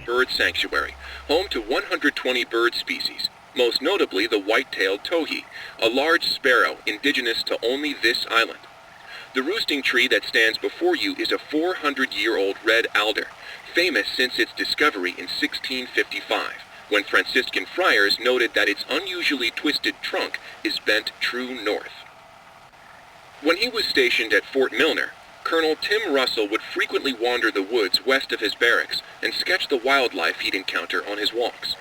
D: Bird Sanctuary, home to 120 bird species, most notably the white-tailed towhee, a large sparrow indigenous to only this island. The roosting tree that stands before you is a 400-year-old red alder, famous since its discovery in 1655, when Franciscan friars noted that its unusually twisted trunk is bent true north. When he was stationed at Fort Milner, Colonel Tim Russell would frequently wander the woods west of his barracks and sketch the wildlife he'd encounter on his walks.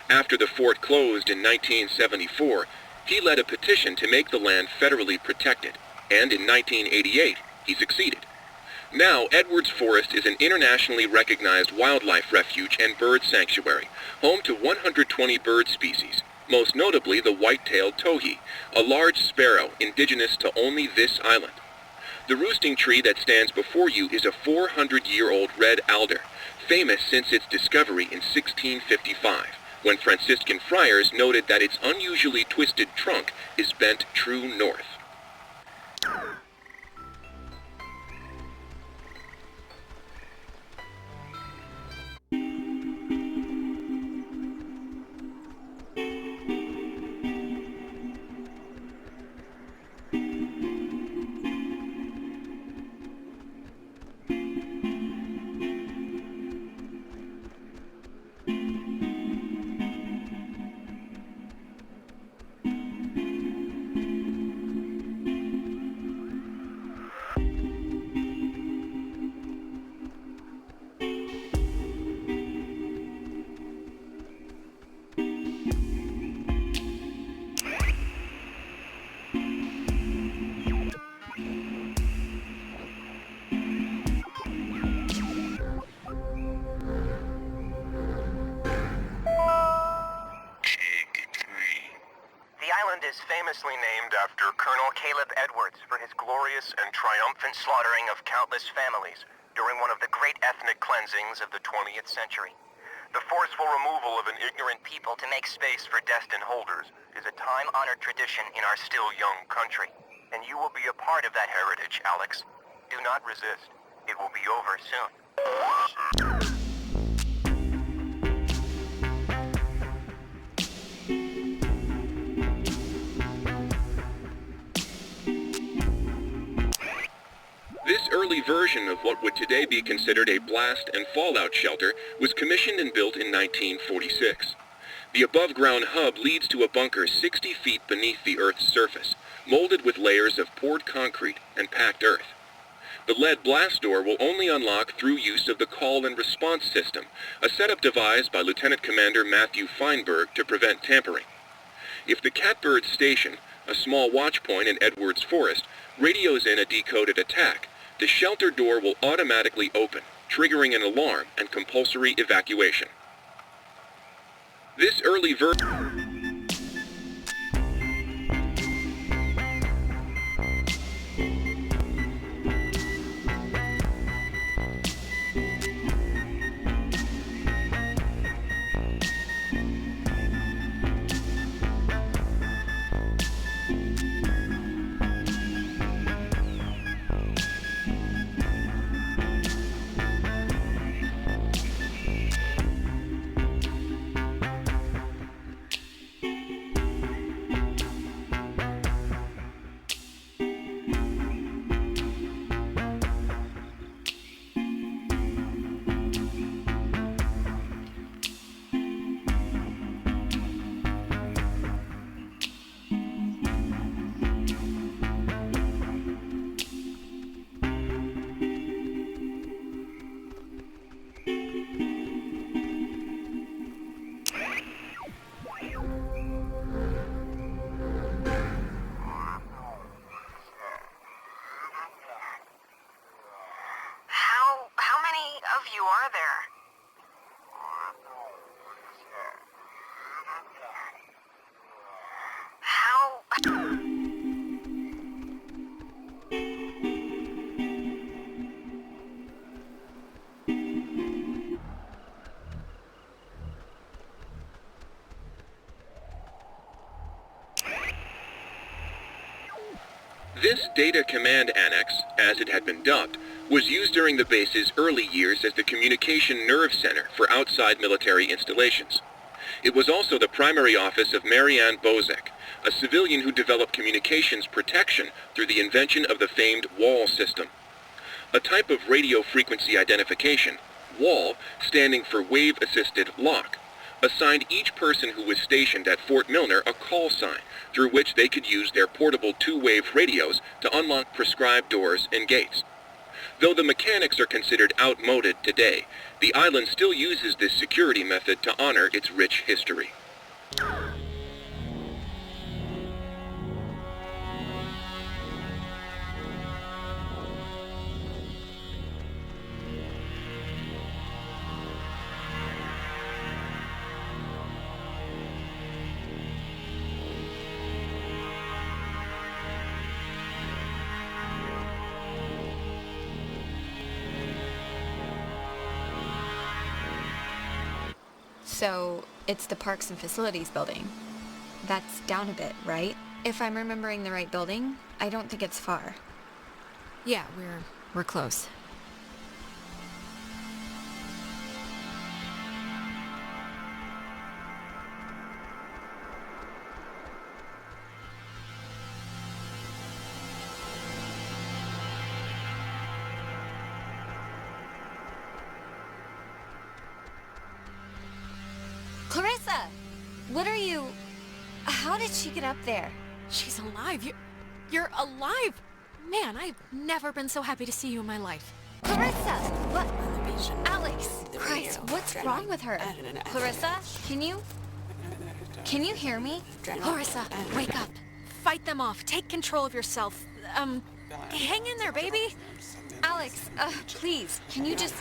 D: After the fort closed in 1974, he led a petition to make the land federally protected, and in 1988, he succeeded. Now, Edwards Forest is an internationally recognized wildlife refuge and bird sanctuary, home to 120 bird species, most notably the white-tailed towhee, a large sparrow indigenous to only this island. The roosting tree that stands before you is a 400-year-old red alder, famous since its discovery in 1655, when Franciscan friars noted that its unusually twisted trunk is bent true north.
I: is famously named after Colonel Caleb Edwards for his glorious and triumphant slaughtering of countless families during one of the great ethnic cleansings of the 20th century. The forceful removal of an ignorant people to make space for destined holders is a time-honored tradition in our still young country. And you will be a part of that heritage, Alex. Do not resist. It will be over soon.
D: This early version of what would today be considered a blast and fallout shelter was commissioned and built in 1946. The above-ground hub leads to a bunker 60 feet beneath the Earth's surface, molded with layers of poured concrete and packed earth. The lead blast door will only unlock through use of the call and response system, a setup devised by Lieutenant Commander Matthew Feinberg to prevent tampering. If the Catbird Station, a small watch point in Edwards Forest, radios in a decoded attack, the shelter door will automatically open, triggering an alarm and compulsory evacuation. This early version...
E: How many of you are there?
D: This Data Command Annex, as it had been dubbed, was used during the base's early years as the communication nerve center for outside military installations. It was also the primary office of Marianne Bozek, a civilian who developed communications protection through the invention of the famed WAL system. A type of radio frequency identification, WAL, standing for Wave-Assisted Lock, assigned each person who was stationed at Fort Milner a call sign through which they could use their portable two-wave radios to unlock prescribed doors and gates. Though the mechanics are considered outmoded today, the island still uses this security method to honor its rich history.
H: So, it's the Parks and Facilities building. That's down a bit, right? If I'm remembering the right building, I don't think it's far.
C: Yeah, we're close.
H: Clarissa! What are you... How did she get up there?
C: She's alive. You're alive! Man, I've never been so happy to see you in my life.
H: Clarissa! What? Alex! Christ, what's wrong with her? Clarissa, can you hear me?
C: Clarissa, wake up. Fight them off. Take control of yourself. Hang in there, baby.
H: Alex, please, can you just...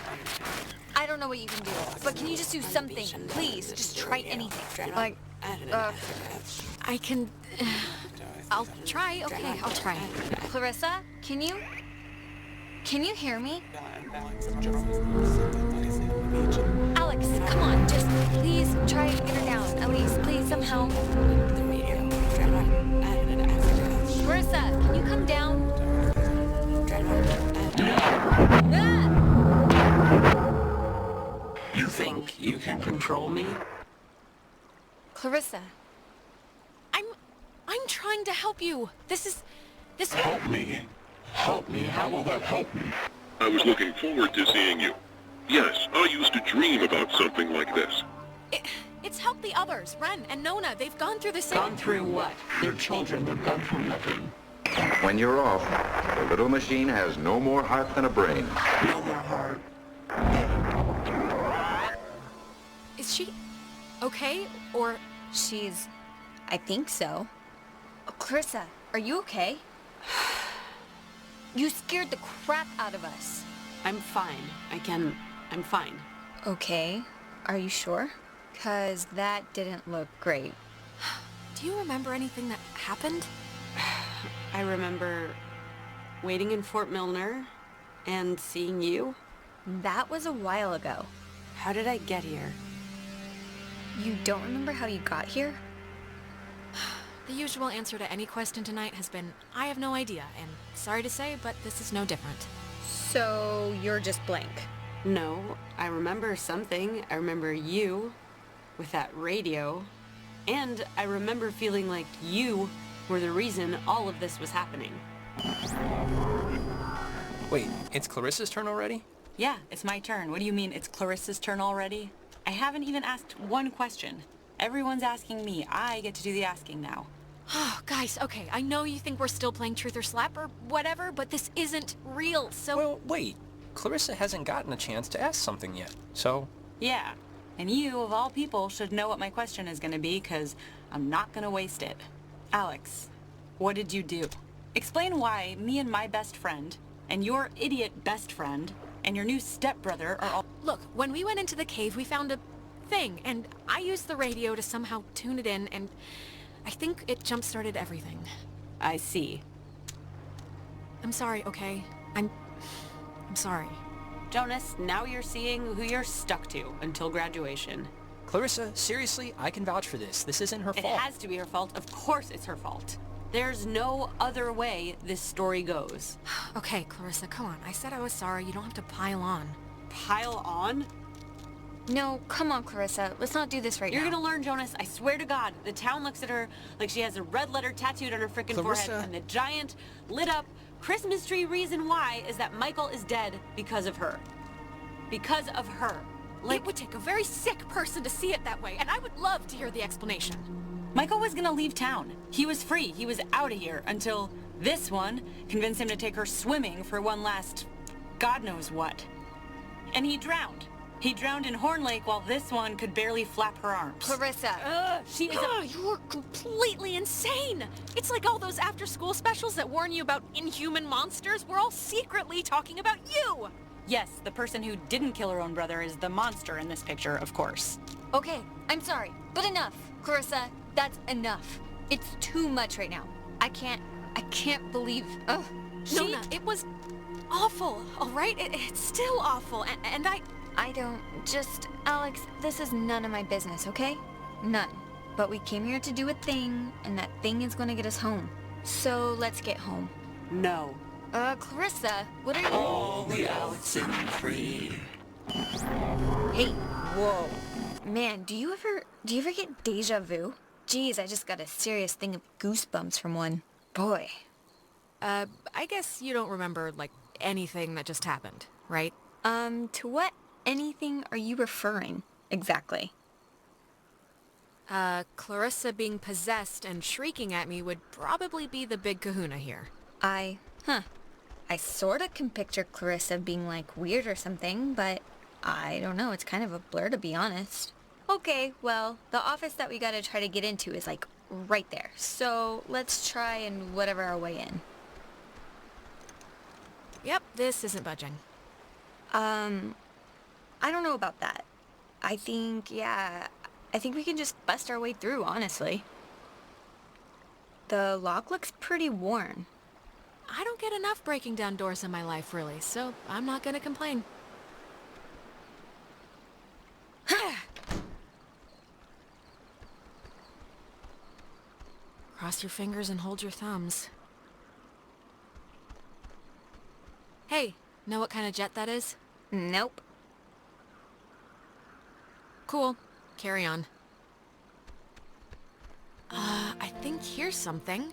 H: I don't know what you can do, but can you just do something? Please, just try anything. Like,
C: I can... I'll try. Okay, I'll try.
H: Clarissa, can you hear me? Alex, come on, just please try and get her down. At least, please, somehow. Clarissa, can you come down?
O: You think you can control me?
H: Clarissa.
C: I'm trying to help you. This...
O: Help me. Help me. How will that help me?
D: I was looking forward to seeing you. Yes, I used to dream about something like this.
C: It's helped the others. Ren and Nona, they've gone through the same...
O: Gone through what? They're children. They've gone through nothing.
P: When you're off, the little machine has no more heart than a brain.
O: No more heart.
C: Is she okay? Or...
H: I think so. Oh, Clarissa, are you okay? You scared the crap out of us.
F: I'm fine. I'm fine.
H: Okay. Are you sure? 'Cause that didn't look great.
C: Do you remember anything that happened?
F: I remember waiting in Fort Milner and seeing you.
H: That was a while ago.
F: How did I get here?
H: You don't remember how you got here?
C: The usual answer to any question tonight has been, I have no idea, and sorry to say, but this is no different.
H: So you're just blank.
F: No, I remember something. I remember you with that radio, and I remember feeling like you were the reason all of this was happening.
A: Wait, it's Clarissa's turn already?
G: Yeah, it's my turn. What do you mean it's Clarissa's turn already? I haven't even asked one question. Everyone's asking me. I get to do the asking now.
C: Oh, guys, okay, I know you think we're still playing Truth or Slap or whatever, but this isn't real, so...
A: Well, wait. Clarissa hasn't gotten a chance to ask something yet, so...
G: Yeah, and you, of all people, should know what my question is going to be, because I'm not going to waste it. Alex, what did you do? Explain why me and my best friend, and your idiot best friend, and your new stepbrother are all...
C: Look, when we went into the cave, we found a thing, and I used the radio to somehow tune it in, and I think it jump-started everything.
F: I see.
C: I'm sorry, okay? I'm sorry.
F: Jonas, now you're seeing who you're stuck to until graduation.
A: Clarissa, seriously, I can vouch for this. This isn't her fault.
F: It has to be her fault. Of course it's her fault. There's no other way this story goes.
C: Okay, Clarissa, come on. I said I was sorry. You don't have to pile on.
F: Pile on?
H: No, come on, Clarissa. Let's not do this right
F: You're
H: now.
F: gonna learn, Jonas. I swear to God. The town looks at her like she has a red letter tattooed on her frickin' forehead. And the giant, lit up Christmas tree reason why is that Michael is dead because of her. Because of her.
C: It would take a very sick person to see it that way, and I would love to hear the explanation.
G: Michael was gonna leave town. He was free. He was out of here until this one convinced him to take her swimming for one last God knows what. And he drowned. He drowned in Horn Lake while this one could barely flap her arms.
H: Clarissa.
C: She is You're completely insane! It's like all those after-school specials that warn you about inhuman monsters. We're all secretly talking about you!
G: Yes, the person who didn't kill her own brother is the monster in this picture, of course.
H: Okay, I'm sorry, but enough. Clarissa, that's enough. It's too much right now. I can't believe... Ugh.
C: Nona, it was awful, all right? It's still awful, and
H: I don't... Just... Alex, this is none of my business, okay? None. But we came here to do a thing, and that thing is gonna get us home. So, let's get home.
F: No.
H: Clarissa, what are you...
O: All the OxenFree.
H: Hey, whoa. Man, do you ever get deja vu? Geez, I just got a serious thing of goosebumps from one. Boy.
C: I guess you don't remember, like, anything that just happened, right?
H: To what anything are you referring, exactly?
C: Clarissa being possessed and shrieking at me would probably be the big kahuna here.
H: I sorta can picture Clarissa being, like, weird or something, but I don't know, it's kind of a blur to be honest. Okay, well, the office that we gotta try to get into is, like, right there. So, let's try and whatever our way in.
C: Yep, this isn't budging.
H: I don't know about that. I think, yeah, I think we can just bust our way through, honestly. The lock looks pretty worn.
C: I don't get enough breaking down doors in my life, really, so I'm not gonna complain. Cross your fingers and hold your thumbs. Hey, know what kind of jet that is?
H: Nope.
C: Cool. Carry on. I think here's something.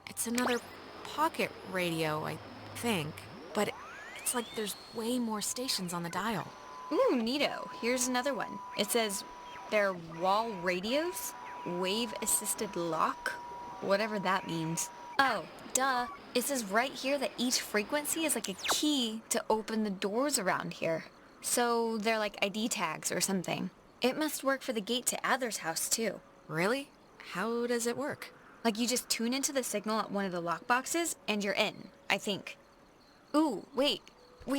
C: It's another pocket radio, I think. But it's like there's way more stations on the dial.
H: Ooh, neato. Here's another one. It says they're wall radios? Wave-assisted lock? Whatever that means. Oh, duh. It says right here that each frequency is like a key to open the doors around here. So they're like ID tags or something. It must work for the gate to Adler's house, too.
C: Really? How does it work?
H: Like you just tune into the signal at one of the lock boxes and you're in, I think. Ooh, wait,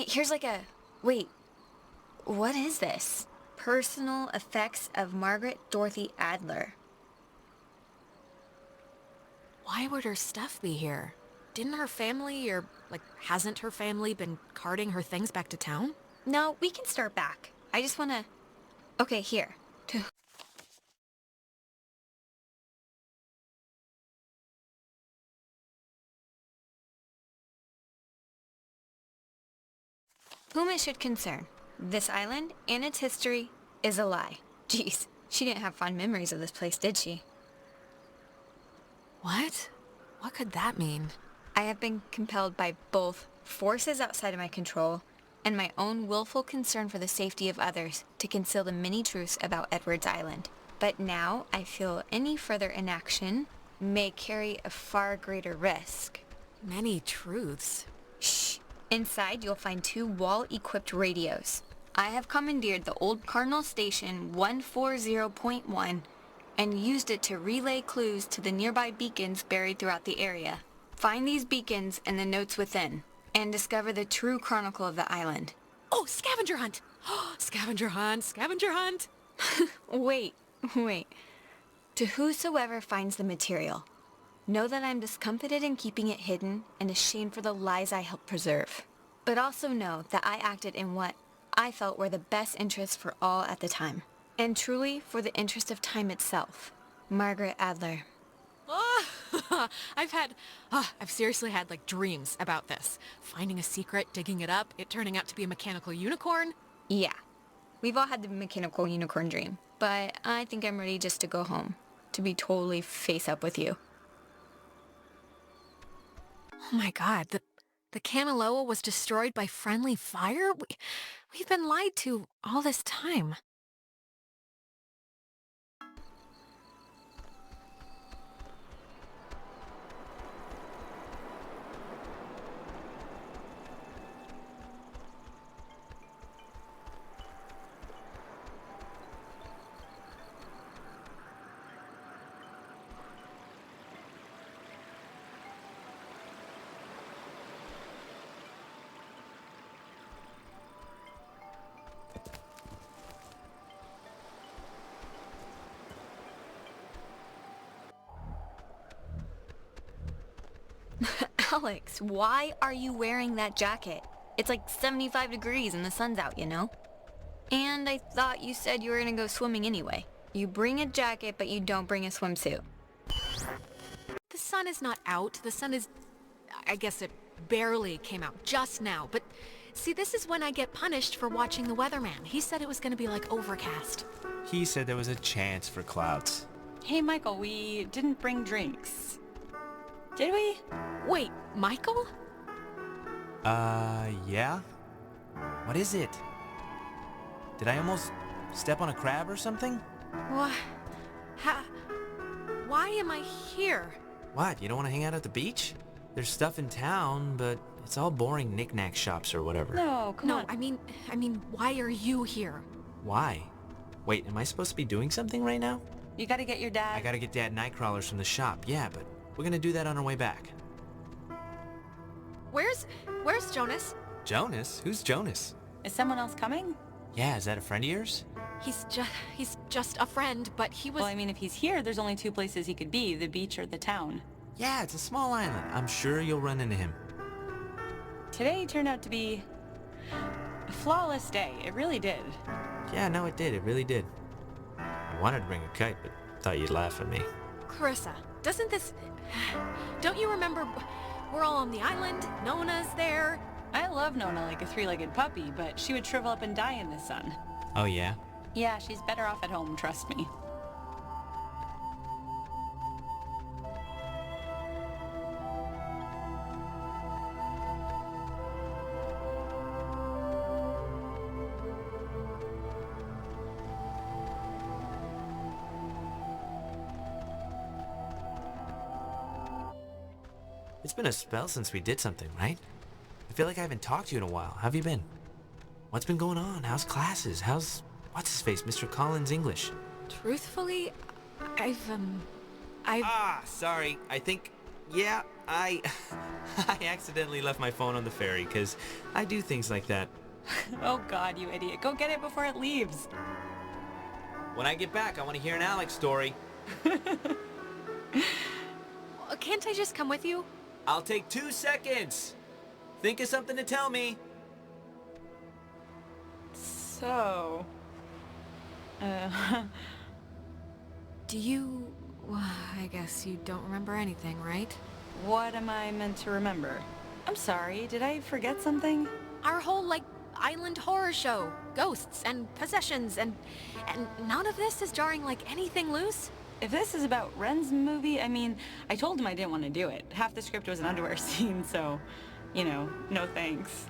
H: here's like a... Wait, what is this? Personal effects of Margaret Dorothy Adler.
C: Why would her stuff be here? Didn't her family, or, like, hasn't her family been carting her things back to town?
H: No, we can start back. I just wanna... Okay, here. To whom it should concern, this island and its history is a lie. Jeez, she didn't have fond memories of this place, did she?
C: What? What could that mean?
H: I have been compelled by both forces outside of my control and my own willful concern for the safety of others to conceal the many truths about Edwards Island. But now I feel any further inaction may carry a far greater risk.
C: Many truths?
H: Shh. Inside, you'll find 2 wall-equipped radios. I have commandeered the old Cardinal Station 140.1 and used it to relay clues to the nearby beacons buried throughout the area. Find these beacons and the notes within, and discover the true chronicle of the island.
C: Oh, scavenger hunt! Scavenger hunt, scavenger hunt!
H: Wait. To whosoever finds the material, know that I'm discomfited in keeping it hidden and ashamed for the lies I helped preserve. But also know that I acted in what I felt were the best interests for all at the time. And truly for the interest of time itself. Margaret Adler.
C: I've seriously had, like, dreams about this. Finding a secret, digging it up, it turning out to be a mechanical unicorn.
H: Yeah. We've all had the mechanical unicorn dream. But I think I'm ready just to go home. To be totally face up with you.
C: Oh my god, the Kamiloa was destroyed by friendly fire? We've been lied to all this time.
H: Alex, why are you wearing that jacket? It's like 75 degrees and the sun's out, you know? And I thought you said you were gonna go swimming anyway. You bring a jacket, but you don't bring a swimsuit.
C: The sun is not out. The sun is... I guess it barely came out just now. But see, this is when I get punished for watching the weatherman. He said it was gonna be like overcast.
B: He said there was a chance for clouds.
F: Hey, Michael, we didn't bring drinks. Did we?
C: Wait, Michael?
B: Yeah? What is it? Did I almost step on a crab or something?
C: What? Why am I here?
B: What, you don't want to hang out at the beach? There's stuff in town, but it's all boring knick-knack shops or whatever.
F: No, come on.
C: I mean, why are you here?
B: Why? Wait, am I supposed to be doing something right now?
F: You gotta get your dad...
B: I gotta get Dad nightcrawlers from the shop, yeah, but we're gonna do that on our way back.
C: Where's Jonas?
B: Jonas? Who's Jonas?
F: Is someone else coming?
B: Yeah, is that a friend of yours?
C: He's just a friend, but he was...
F: Well, I mean, if he's here, there's only two places he could be, the beach or the town.
B: Yeah, it's a small island. I'm sure you'll run into him.
F: Today turned out to be a flawless day. It really did.
B: Yeah, no, it did. It really did. I wanted to bring a kite, but thought you'd laugh at me.
C: Clarissa, doesn't this... Don't you remember... We're all on the island, Nona's there.
F: I love Nona like a three-legged puppy, but she would shrivel up and die in the sun.
B: Oh, yeah?
F: Yeah, she's better off at home, trust me.
B: It's been a spell since we did something, right? I feel like I haven't talked to you in a while. How have you been? What's been going on? How's classes? How's... what's-his-face, Mr. Collins' English?
C: Truthfully, I've...
B: Sorry. I think... Yeah, I accidentally left my phone on the ferry, because I do things like that.
F: Oh God, you idiot. Go get it before it leaves.
B: When I get back, I want to hear an Alex story.
C: Can't I just come with you?
B: I'll take 2 seconds. Think of something to tell me.
F: So...
C: Do you... Well, I guess you don't remember anything, right?
F: What am I meant to remember? I'm sorry, did I forget something?
C: Our whole, island horror show. Ghosts and possessions and none of this is jarring like anything loose?
F: If this is about Ren's movie, I mean, I told him I didn't want to do it. Half the script was an underwear scene, so, you know, no thanks.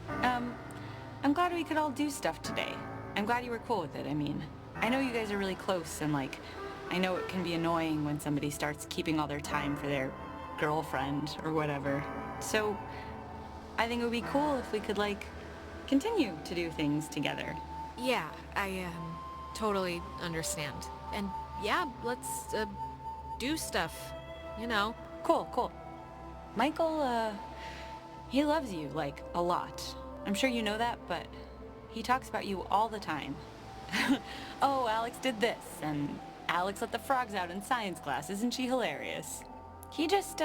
F: I'm glad we could all do stuff today. I'm glad you were cool with it, I mean. I know you guys are really close, and I know it can be annoying when somebody starts keeping all their time for their girlfriend or whatever. So, I think it would be cool if we could, continue to do things together.
C: Yeah, I, totally understand. And yeah, let's, do stuff, you know.
F: Cool. Michael, he loves you, a lot. I'm sure you know that, but he talks about you all the time. Oh, Alex did this, and Alex let the frogs out in science class. Isn't she hilarious? He just,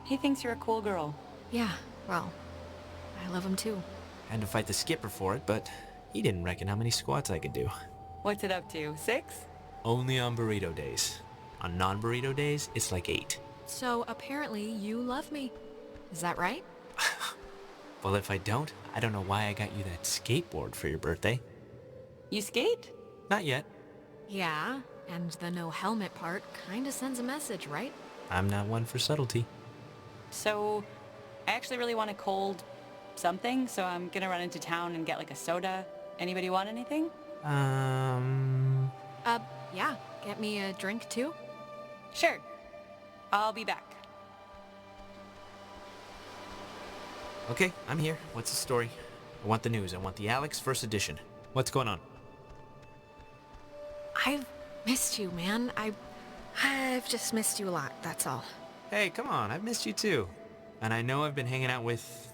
F: he thinks you're a cool girl.
C: Yeah, well, I love him too.
B: Had to fight the skipper for it, but he didn't reckon how many squats I could do.
F: What's it up to, 6?
B: Only on burrito days. On non-burrito days, it's 8.
C: So apparently you love me. Is that right?
B: Well, if I don't know why I got you that skateboard for your birthday.
F: You skate?
B: Not yet.
C: Yeah, and the no helmet part kinda sends a message, right?
B: I'm not one for subtlety.
F: So, I actually really want a cold something, so I'm gonna run into town and get a soda. Anybody want anything?
C: Yeah, get me a drink too?
F: Sure. I'll be back.
B: Okay, I'm here. What's the story? I want the news. I want the Alex first edition. What's going on?
C: I've missed you, man. I've just missed you a lot, that's all.
B: Hey, come on. I've missed you too. And I know I've been hanging out with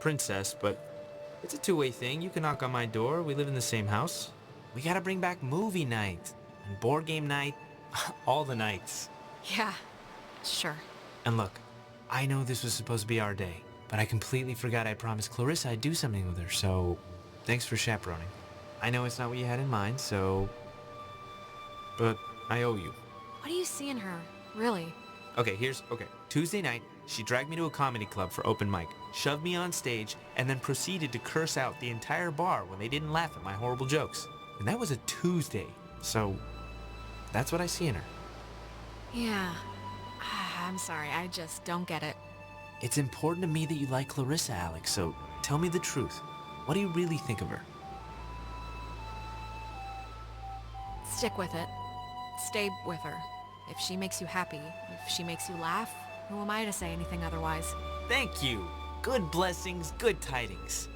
B: Princess, but it's a two-way thing. You can knock on my door. We live in the same house. We gotta bring back movie night and board game night. All the nights.
C: Yeah, sure.
B: And look, I know this was supposed to be our day, but I completely forgot I promised Clarissa I'd do something with her, so thanks for chaperoning. I know it's not what you had in mind, so... but I owe you.
C: What do you see in her, really?
B: Okay, Tuesday night, she dragged me to a comedy club for open mic, shoved me on stage, and then proceeded to curse out the entire bar when they didn't laugh at my horrible jokes. And that was a Tuesday, so that's what I see in her.
C: Yeah. I'm sorry, I just don't get it.
B: It's important to me that you like Clarissa, Alex, so tell me the truth. What do you really think of her?
C: Stick with it. Stay with her. If she makes you happy, if she makes you laugh, who am I to say anything otherwise?
B: Thank you. Good blessings, good tidings.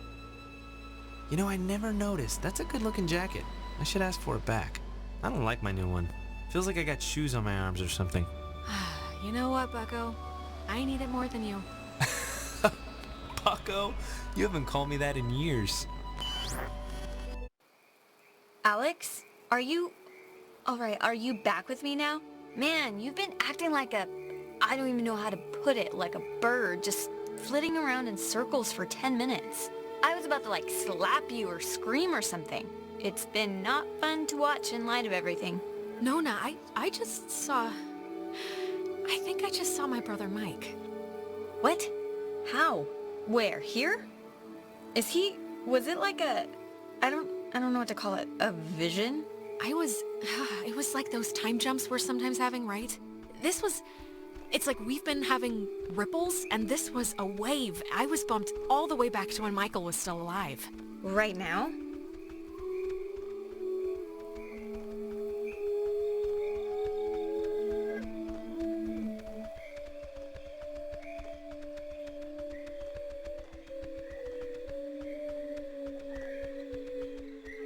B: You know, I never noticed. That's a good-looking jacket. I should ask for it back. I don't like my new one. Feels like I got shoes on my arms or something.
C: You know what, Bucko? I need it more than you.
B: Bucko? You haven't called me that in years.
H: Alex? Are you... Alright, are you back with me now? Man, you've been acting like a... I don't even know how to put it, like a bird, just flitting around in circles for 10 minutes. I was about to, like, slap you or scream or something. It's been not fun to watch in light of everything.
C: Nona, I just saw... I think I just saw my brother Mike.
H: What? How? Where? Here? Is he... Was it like a... I don't know what to call it. A vision?
C: It was like those time jumps we're sometimes having, right? It's like we've been having ripples, and this was a wave. I was bumped all the way back to when Michael was still alive.
H: Right now?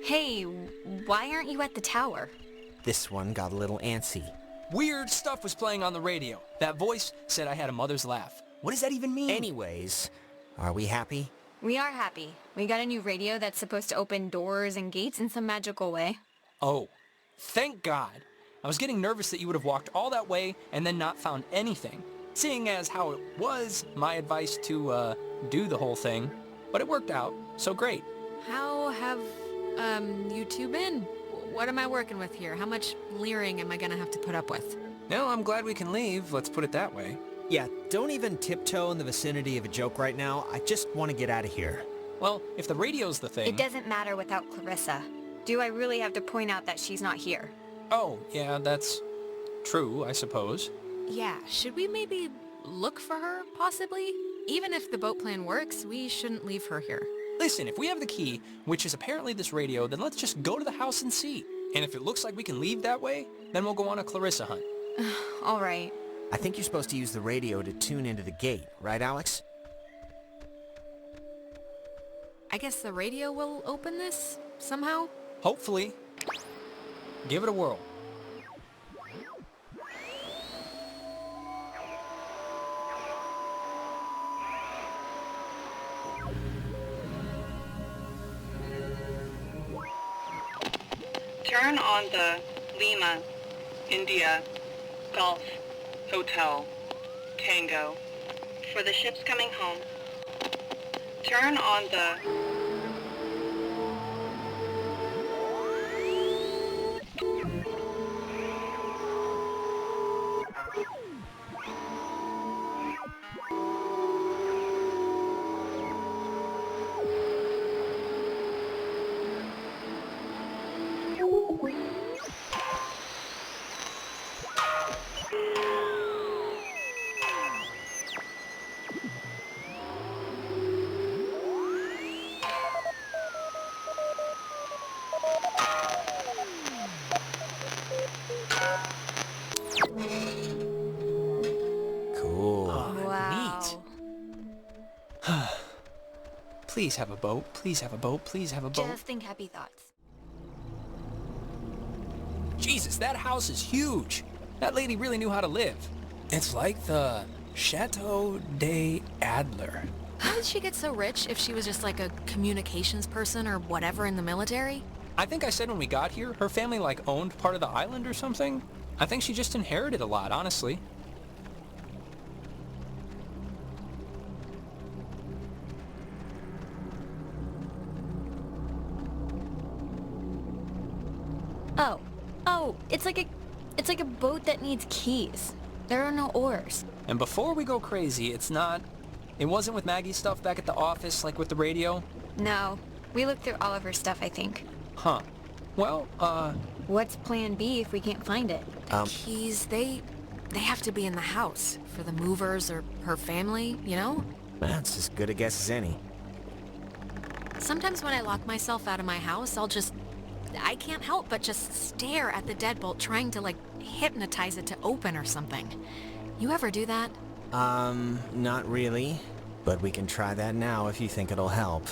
H: Hey, why aren't you at the tower?
B: This one got a little antsy.
A: Weird stuff was playing on the radio. That voice said I had a mother's laugh. What does that even mean?
B: Anyways, are we happy?
H: We are happy. We got a new radio that's supposed to open doors and gates in some magical way.
A: Oh, thank God. I was getting nervous that you would have walked all that way and then not found anything, seeing as how it was my advice to, do the whole thing. But it worked out, so great.
C: How have, you two been? What am I working with here? How much leering am I gonna have to put up with?
A: No, I'm glad we can leave, let's put it that way.
B: Yeah, don't even tiptoe in the vicinity of a joke right now. I just want to get out of here.
A: Well, if the radio's the thing...
H: It doesn't matter without Clarissa. Do I really have to point out that she's not here?
A: Oh, yeah, that's true, I suppose.
C: Yeah, should we maybe look for her, possibly? Even if the boat plan works, we shouldn't leave her here.
A: Listen, if we have the key, which is apparently this radio, then let's just go to the house and see. And if it looks like we can leave that way, then we'll go on a Clarissa hunt.
H: All right.
B: I think you're supposed to use the radio to tune into the gate, right, Alex?
C: I guess the radio will open this, somehow?
A: Hopefully. Give it a whirl.
L: Turn on the Lima, India, Golf, Hotel, Tango. For the ships coming home. Turn on the...
A: Please have a boat. Please have a boat. Please have a boat.
H: Just think happy thoughts.
A: Jesus, that house is huge. That lady really knew how to live. It's like the Chateau de Adler.
C: How did she get so rich if she was just like a communications person or whatever in the military?
A: I think I said when we got here, her family like owned part of the island or something. I think she just inherited a lot, honestly.
H: Oh, it's like a boat that needs keys. There are no oars.
A: And before we go crazy, it wasn't with Maggie's stuff back at the office, like with the radio?
H: No, we looked through all of her stuff, I think.
A: Huh. Well,
H: What's plan B if we can't find it?
C: Keys, they have to be in the house for the movers or her family, you know?
B: That's as good a guess as any.
C: Sometimes when I lock myself out of my house, I can't help but just stare at the deadbolt trying to, like, hypnotize it to open or something. You ever do that?
B: Not really. But we can try that now if you think it'll help.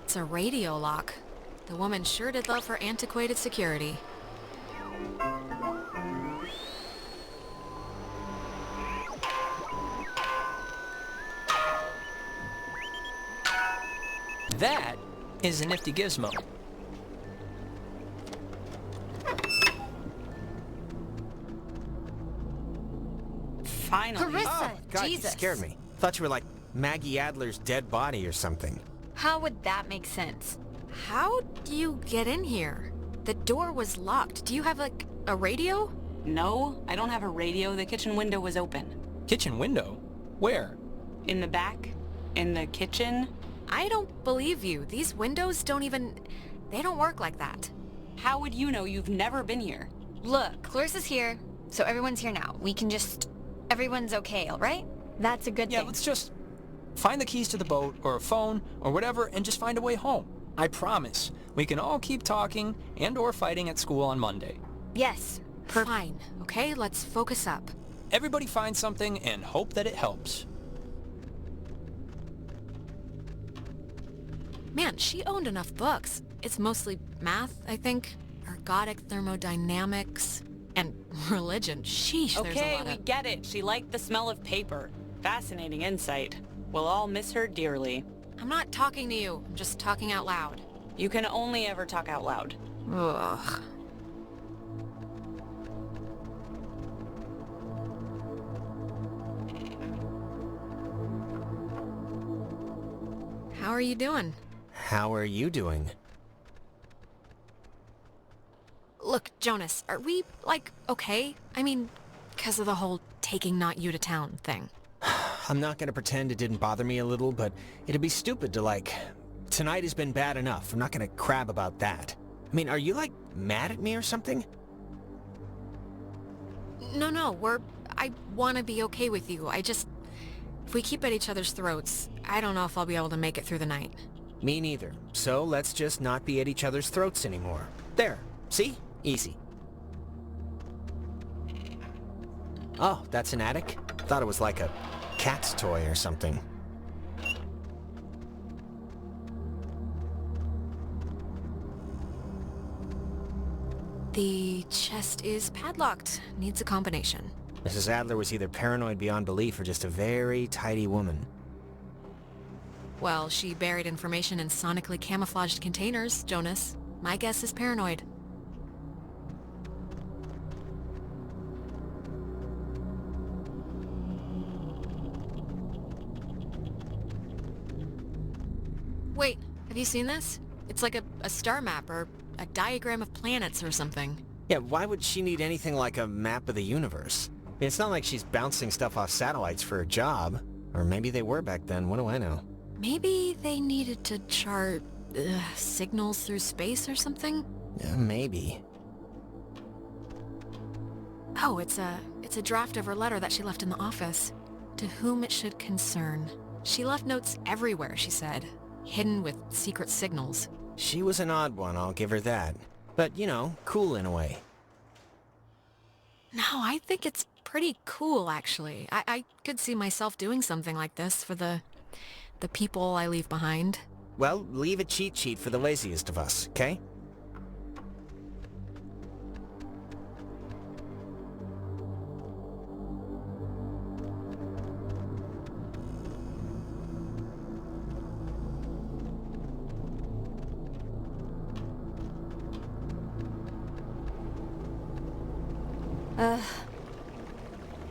C: It's a radio lock. The woman sure did love her antiquated security.
A: that is a nifty gizmo.
G: Finally.
H: Clarissa,
B: Oh, God,
H: Jesus.
B: you scared me. Thought you were like Maggie Adler's dead body or something.
H: How would that make sense?
C: How do you get in here? The door was locked. Do you have, like, a radio?
F: No, I don't have a radio. The kitchen window was open.
A: Kitchen window? Where?
F: In the back? In the kitchen?
C: I don't believe you. These windows don't even... They don't work like that.
F: How would you know? You've never been here.
H: Look, Clarissa's here, so everyone's here now. We can just... Everyone's okay, alright? That's a good
A: Yeah,
H: thing.
A: let's just find the keys to the boat or a phone or whatever and just find a way home. I promise. We can all keep talking and or fighting at school on Monday.
H: Yes.
C: Fine, okay? Let's focus up.
A: Everybody find something and hope that it helps.
C: Man, she owned enough books. It's mostly math, I think. Ergodic thermodynamics. And religion. Sheesh, there's a
F: Okay,
C: lot
F: we
C: of...
F: get it. She liked the smell of paper. Fascinating insight. We'll all miss her dearly.
C: I'm not talking to you. I'm just talking out loud.
F: You can only ever talk out loud.
C: Ugh. How are you doing?
B: How are you doing?
C: Look, Jonas, are we, like, okay? I mean, because of the whole taking not you to town thing.
B: I'm not gonna pretend it didn't bother me a little, but it'd be stupid to like... Tonight has been bad enough. I'm not gonna crab about that. I mean, are you like mad at me or something?
C: No, I want to be okay with you. If we keep at each other's throats, I don't know if I'll be able to make it through the night.
B: Me neither. So let's just not be at each other's throats anymore. There. See? Easy. Oh, that's an attic? Thought it was like a cat's toy or something.
C: The chest is padlocked. Needs a combination.
B: Mrs. Adler was either paranoid beyond belief or just a very tidy woman.
C: Well, she buried information in sonically camouflaged containers, Jonas. My guess is paranoid. Wait, have you seen this? It's like a star map or a diagram of planets or something.
B: Yeah, why would she need anything like a map of the universe? I mean, it's not like she's bouncing stuff off satellites for a job. Or maybe they were back then, what do I know?
C: Maybe they needed to chart signals through space or something?
B: Yeah, maybe.
C: Oh, it's a draft of her letter that she left in the office. To whom it should concern. She left notes everywhere, she said. Hidden with secret signals.
B: She was an odd one, I'll give her that. But, you know, cool in a way.
C: No, I think it's pretty cool, actually. I could see myself doing something like this for the people I leave behind.
B: Well, leave a cheat sheet for the laziest of us, okay?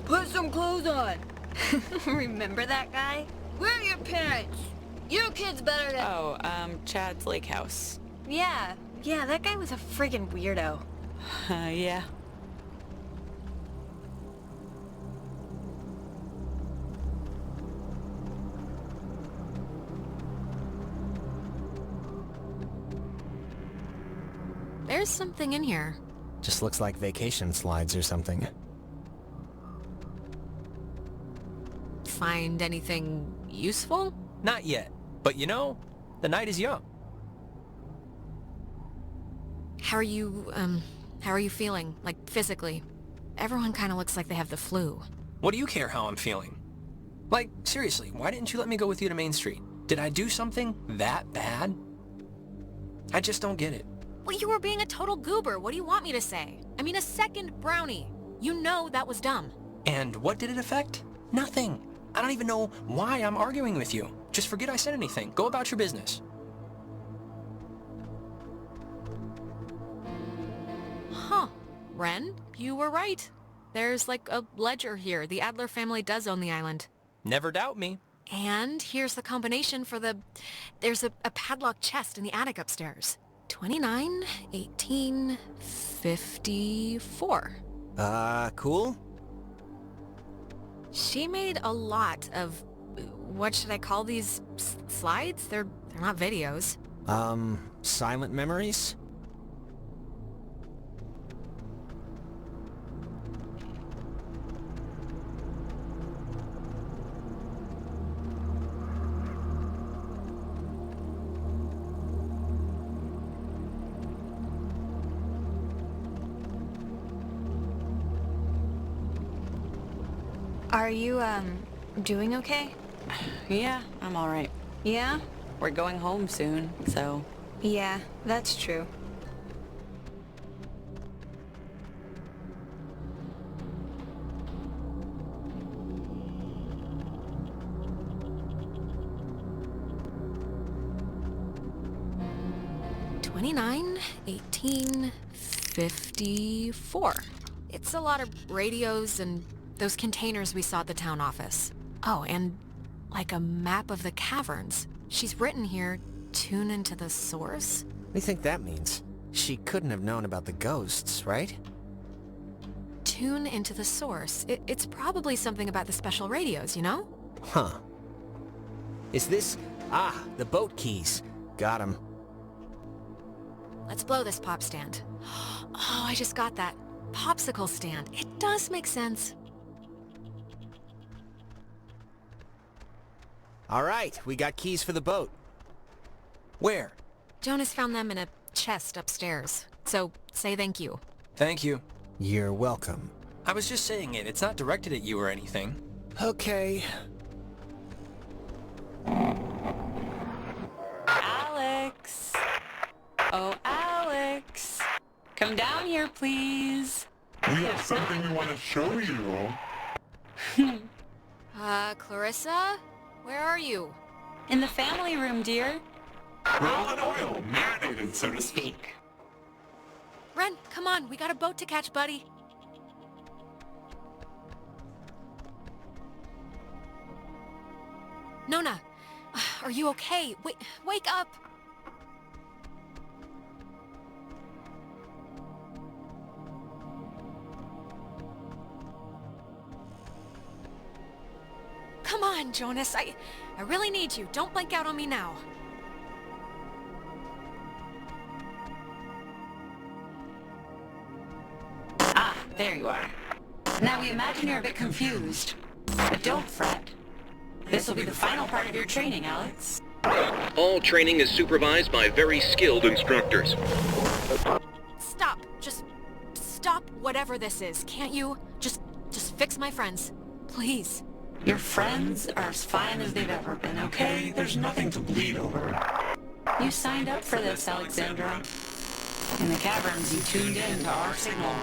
H: Put some clothes on. Remember that guy? Where are your parents? Your kid's better than...
F: Oh, Chad's Lake House.
H: Yeah, that guy was a friggin' weirdo.
F: Yeah.
C: There's something in here.
B: Just looks like vacation slides or something.
C: Find anything useful?
A: Not yet. But you know, the night is young.
C: How are you feeling? Like, physically? Everyone kind of looks like they have the flu.
A: What do you care how I'm feeling? Like, seriously, why didn't you let me go with you to Main Street? Did I do something that bad? I just don't get it.
C: Well, you were being a total goober. What do you want me to say? I mean, a second brownie. You know that was dumb.
A: And what did it affect? Nothing. I don't even know why I'm arguing with you. Just forget I said anything. Go about your business.
C: Huh. Ren, you were right. There's like a ledger here. The Adler family does own the island.
A: Never doubt me.
C: And here's the combination for the... There's a padlocked chest in the attic upstairs. 29, 18, 54.
B: Cool?
C: She made a lot of... What should I call these? Slides? They're not videos.
B: Silent memories?
H: Are you, doing okay?
F: Yeah, I'm alright.
H: Yeah?
F: We're going home soon, so...
H: Yeah, that's true.
C: $29, 18, 54. It's a lot of radios and those containers we saw at the town office. Oh, and like a map of the caverns. She's written here, tune into the source?
B: What do you think that means? She couldn't have known about the ghosts, right?
C: Tune into the source. It's probably something about the special radios, you know?
B: Huh. Is this... Ah, the boat keys. Got 'em.
C: Let's blow this pop stand. Oh, I just got that. Popsicle stand. It does make sense.
B: All right, we got keys for the boat.
A: Where?
C: Jonas found them in a chest upstairs. So, say thank you.
A: Thank you.
B: You're welcome.
A: I was just saying it. It's not directed at you or anything.
B: Okay.
F: Alex! Oh, Alex! Come down here, please.
O: We have something we want to show you.
C: Clarissa? Where are you?
F: In the family room, dear.
O: Roll in oil, marinated, so to speak.
C: Ren, come on. We got a boat to catch, buddy. Nona, are you okay? Wake up! Come on, Jonas. I really need you. Don't blank out on me now.
F: Ah, there you are. Now we imagine you're a bit confused. But don't fret. This will be the final part of your training, Alex.
D: All training is supervised by very skilled instructors.
C: Stop. Just stop whatever this is, can't you? Just fix my friends. Please.
F: Your friends are as fine as they've ever been, okay?
O: There's nothing to bleed over.
F: You signed up for this, Alexandra. In the caverns, you tuned in to our signal.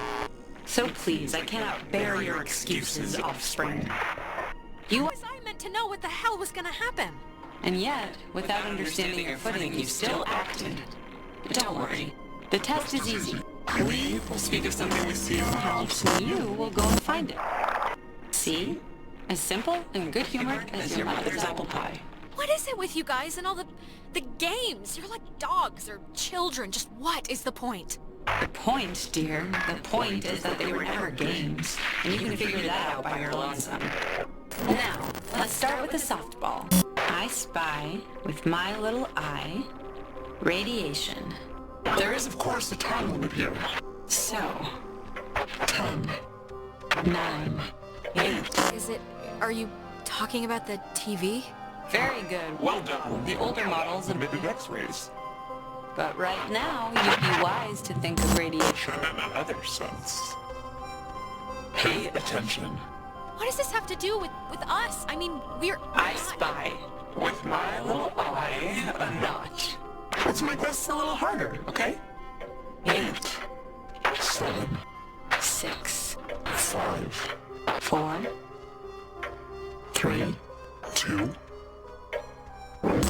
F: So please, I cannot bear your excuses, offspring.
C: I meant to know what the hell was gonna happen.
F: And yet, without understanding your footing, you still acted. Don't worry. The test is easy.
O: We will speak of something we see in the house.
F: And you will go and find it. See? As simple and good-humored as your mother's apple pie.
C: What is it with you guys and all the games? You're like dogs or children. Just what is the point?
F: The point, dear, the point is that they were never games. And you can figure that out by your lonesome. Now, let's start with the softball. I spy, with my little eye, radiation.
O: There is, of course, a time limit here.
F: So, 10, 9, 8.
C: Is it... Are you talking about the TV?
F: Very good.
O: Well done.
F: The older models
O: emitted X-rays.
F: But right now, you'd be wise to think of radiation.
O: In another sense. Pay attention.
C: What does this have to do with us? I mean, we're...
F: I spy.
O: With my little eye, a notch. Let's make this a little harder, okay?
F: 8,
O: 7,
F: 6,
O: 5,
F: 4,
O: 3, 2.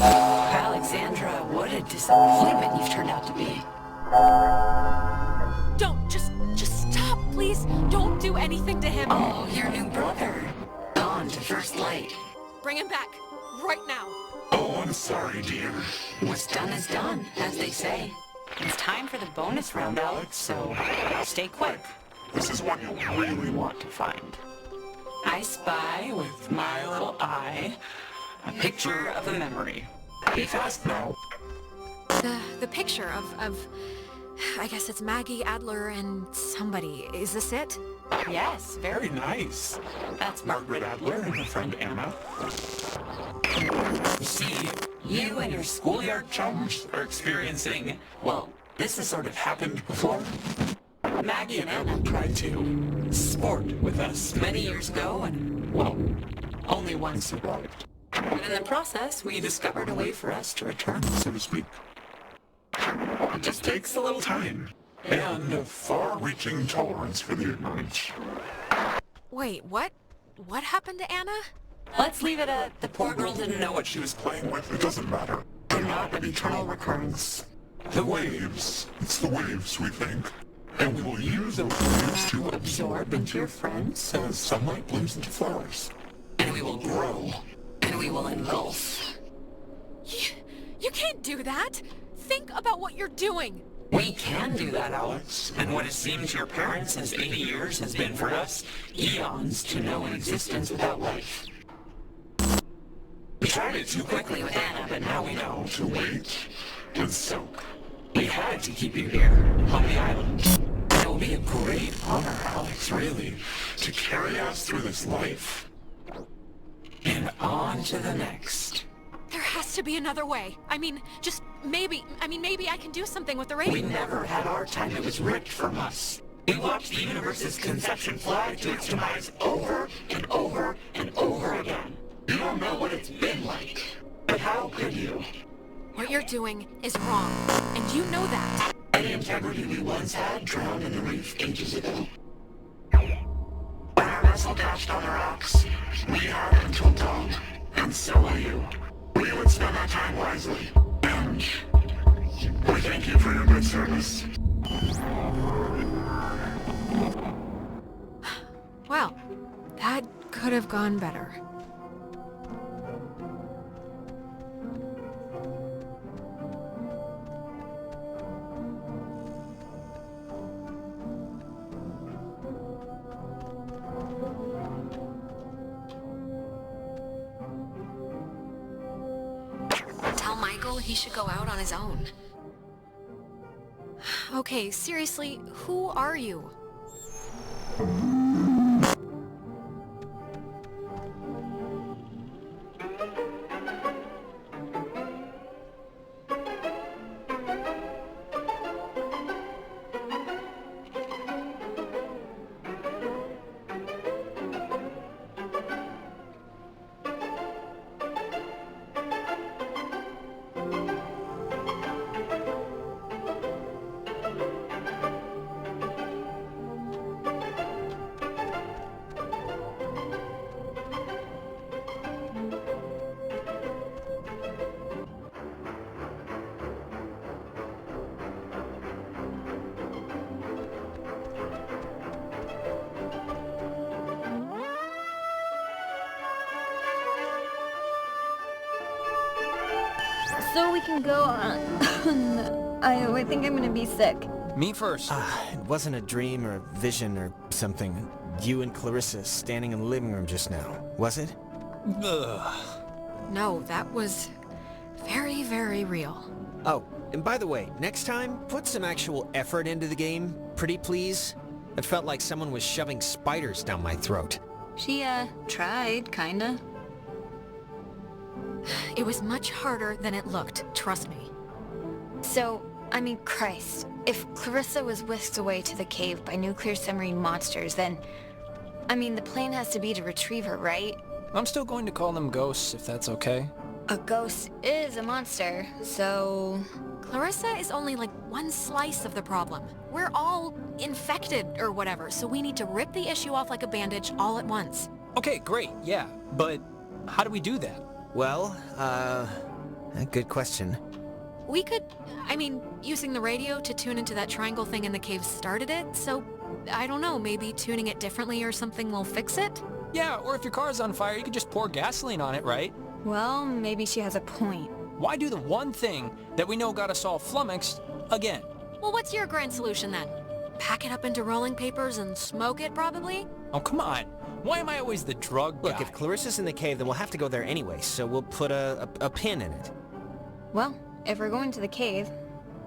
F: Alexandra, what a disappointment you've turned out to be.
C: Don't, just please don't do anything to him.
O: Oh, your new brother. Gone to first light.
C: Bring him back, right now.
O: Oh, I'm sorry, dear. What's done is done, as they say.
F: It's time for the bonus round, Alex, so stay quick.
O: This is what you really want to find. I spy with my little eye a picture of a memory. Be fast now.
C: The picture of I guess it's Maggie, Adler, and somebody. Is this it?
F: Yes,
O: Very nice. That's Margaret Adler and her friend Anna. You see, you and your schoolyard chums are experiencing, well, this has sort of happened before. Maggie and Anna tried to sport with us many years ago, and, well, only one survived. And in the process, we discovered a way for us to return, so to speak. It just takes a little time, and a far-reaching tolerance for the ignorance.
C: Wait, what? What happened to Anna?
O: Let's leave it at the poor girl didn't know what she was playing with. It doesn't matter. They're not an eternal recurrence. The waves. It's the waves, we think. And we will use those waves to absorb into your friends as sunlight blooms into flowers. And we will grow. And we will engulf.
C: You can't do that. Think about what you're doing.
O: We can do that, Alex. And what it seems to your parents as 80 years has been for us, eons to know an existence without life. We tried it too quickly with Anna, but now we know to wait and soak. We had to keep you here, on the island. It will be a great honor, Alex, really, to carry us through this life. And on to the next.
C: There has to be another way. I mean, maybe I can do something with the radio.
O: We never had our time that was ripped from us. We watched the universe's conception fly to its demise over and over and over again. You don't know what it's been like. But how could you?
C: What you're doing is wrong, and you know that.
O: Any integrity we once had drowned in the reef ages ago. When our vessel dashed on the rocks, we had until dawn, and so will you. We would spend our time wisely, and we thank you for your good service.
C: Well, that could have gone better. Tell Michael he should go out on his own. Okay, seriously, who are you?
H: So we can go on. I think I'm gonna be sick.
A: Me first.
B: It wasn't a dream or a vision or something. You and Clarissa standing in the living room just now, was it?
A: Ugh.
C: No, that was very, very real.
B: Oh, and by the way, next time, put some actual effort into the game, pretty please. It felt like someone was shoving spiders down my throat.
H: She, tried, kinda.
C: It was much harder than it looked, trust me.
H: So, I mean, Christ, if Clarissa was whisked away to the cave by nuclear submarine monsters, then... I mean, the plan has to be to retrieve her, right?
A: I'm still going to call them ghosts, if that's okay.
H: A ghost is a monster, so...
C: Clarissa is only like one slice of the problem. We're all infected or whatever, so we need to rip the issue off like a bandage all at once.
A: Okay, great, yeah, but how do we do that?
B: Well, a good question.
C: We could, using the radio to tune into that triangle thing in the cave started it, so I don't know, maybe tuning it differently or something will fix it?
A: Yeah, or if your car's on fire, you could just pour gasoline on it, right?
H: Well, maybe she has a point.
A: Why do the one thing that we know got us all flummoxed again?
C: Well, what's your grand solution then? Pack it up into rolling papers and smoke it, probably?
A: Oh, come on. Why am I always the drug guy?
B: Look, if Clarissa's in the cave, then we'll have to go there anyway, so we'll put a pin in it.
H: Well, if we're going to the cave...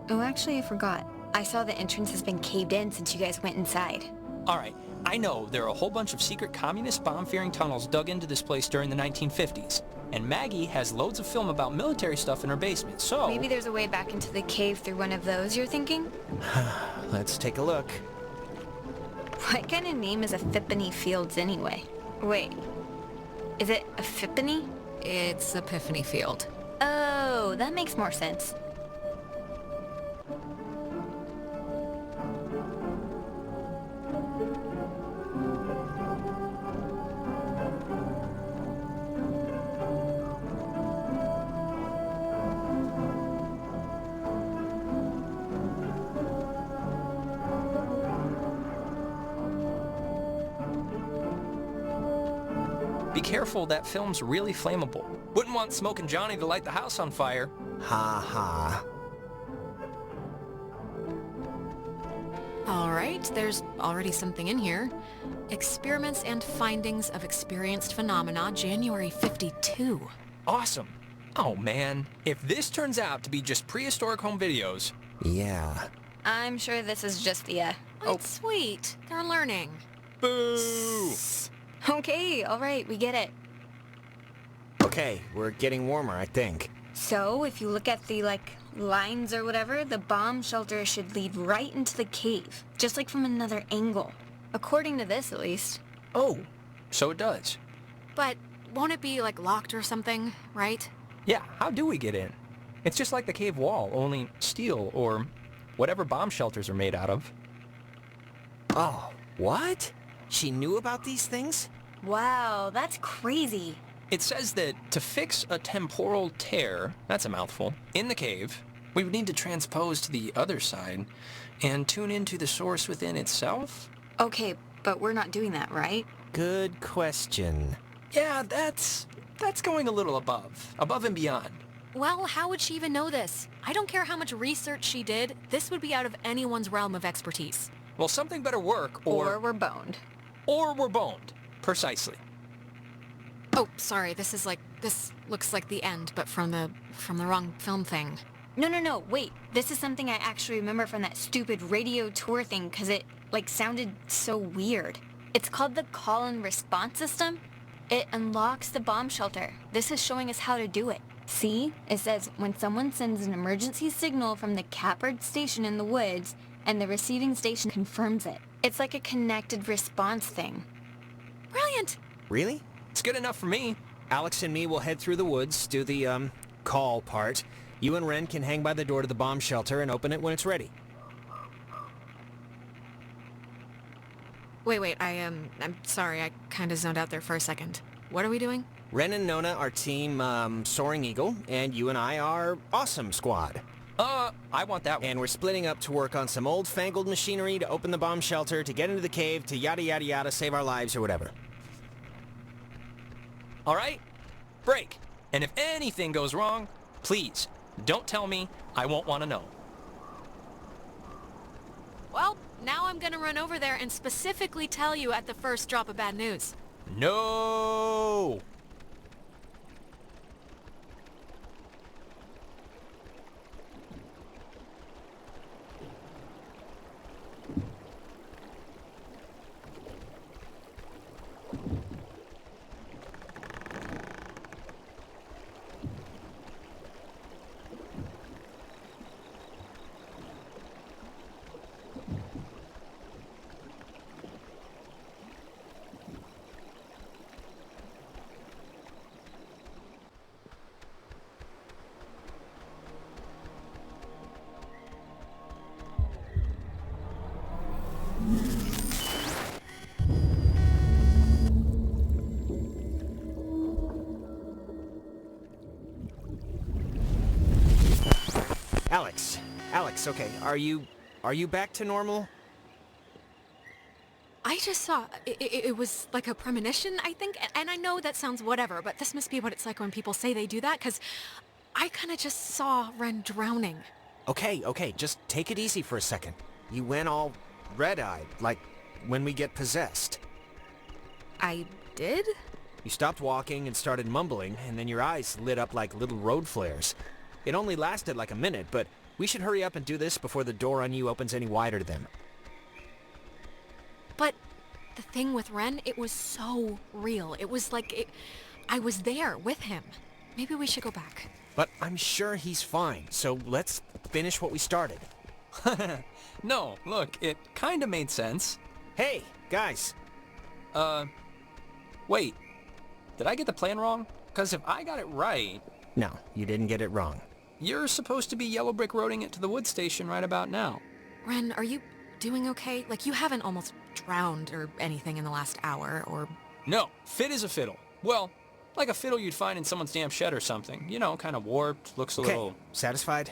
H: Oh, actually, I forgot. I saw the entrance has been caved in since you guys went inside.
A: All right, I know there are a whole bunch of secret communist bomb-fearing tunnels dug into this place during the 1950s. And Maggie has loads of film about military stuff in her basement, so...
H: Maybe there's a way back into the cave through one of those, you're thinking?
B: Let's take a look.
H: What kind of name is Epiphany Fields anyway? Wait, is it Epiphany?
C: It's Epiphany Field.
H: Oh, that makes more sense.
A: Be careful, that film's really flammable. Wouldn't want Smokin' Johnny to light the house on fire.
B: Ha ha.
C: Alright, there's already something in here. Experiments and Findings of Experienced Phenomena, January 52.
A: Awesome. Oh man, if this turns out to be just prehistoric home videos...
B: Yeah.
H: I'm sure this is just the,
C: It's sweet. They're learning.
A: Boo!
H: Okay, alright, we get it.
B: Okay, we're getting warmer, I think.
H: So, if you look at the, lines or whatever, the bomb shelter should lead right into the cave. Just like from another angle. According to this, at least.
A: Oh, so it does.
C: But won't it be, locked or something, right?
A: Yeah, how do we get in? It's just like the cave wall, only steel or whatever bomb shelters are made out of.
B: Oh, what? She knew about these things?
H: Wow, that's crazy.
A: It says that to fix a temporal tear, that's a mouthful, in the cave, we would need to transpose to the other side and tune into the source within itself?
H: Okay, but we're not doing that, right?
B: Good question.
A: Yeah, that's going a little above and beyond.
C: Well, how would she even know this? I don't care how much research she did, this would be out of anyone's realm of expertise.
A: Well, something better work,
H: Or we're boned.
A: Or we're boned. Precisely.
C: Oh, sorry, this looks like the end, but from the wrong film thing.
H: No, wait. This is something I actually remember from that stupid radio tour thing, because it, sounded so weird. It's called the call and response system. It unlocks the bomb shelter. This is showing us how to do it. See? It says, when someone sends an emergency signal from the Catbird station in the woods, and the receiving station confirms it. It's like a connected response thing.
C: Brilliant!
B: Really?
A: It's good enough for me.
B: Alex and me will head through the woods, do the, call part. You and Ren can hang by the door to the bomb shelter and open it when it's ready.
C: Wait, I'm sorry, I kinda zoned out there for a second. What are we doing?
B: Ren and Nona are team, Soaring Eagle, and you and I are Awesome Squad.
A: I want that one.
B: And we're splitting up to work on some old-fangled machinery to open the bomb shelter, to get into the cave, to yada yada yada, save our lives or whatever.
A: All right? Break. And if anything goes wrong, please, don't tell me. I won't want to know.
C: Well, now I'm gonna run over there and specifically tell you at the first drop of bad news.
A: No!
B: Alex, okay, are you back to normal?
C: I just saw, it was like a premonition, I think, and I know that sounds whatever, but this must be what it's like when people say they do that, because I kind of just saw Ren drowning.
B: Okay, just take it easy for a second. You went all red-eyed, like when we get possessed.
C: I did?
B: You stopped walking and started mumbling, and then your eyes lit up like little road flares. It only lasted like a minute, but we should hurry up and do this before the door on you opens any wider to them.
C: But the thing with Ren, it was so real. It was like, I was there with him. Maybe we should go back.
B: But I'm sure he's fine, so let's finish what we started.
A: No, look, it kinda made sense.
B: Hey, guys.
A: Wait. Did I get the plan wrong? Because if I got it right...
B: No, you didn't get it wrong.
A: You're supposed to be yellow brick roading it to the wood station right about now.
C: Ren, are you doing okay? Like, you haven't almost drowned or anything in the last hour, or...
A: No, fit as a fiddle. Well, like a fiddle you'd find in someone's damn shed or something. You know, kind of warped, looks a little...
B: Satisfied?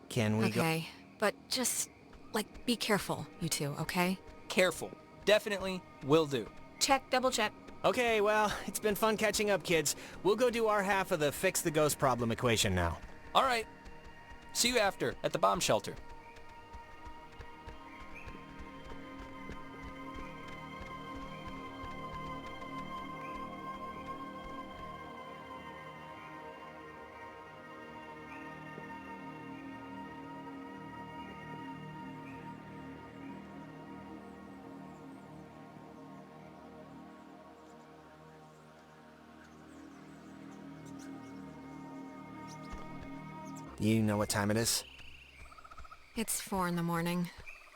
B: Can we go...
C: Okay, but just, like, be careful, you two, okay?
A: Careful. Definitely will do.
H: Check, double check.
B: Okay, well, it's been fun catching up, kids. We'll go do our half of the fix the ghost problem equation now.
A: All right. See you after, at the bomb shelter.
B: You know what time it is?
C: It's 4 in the morning,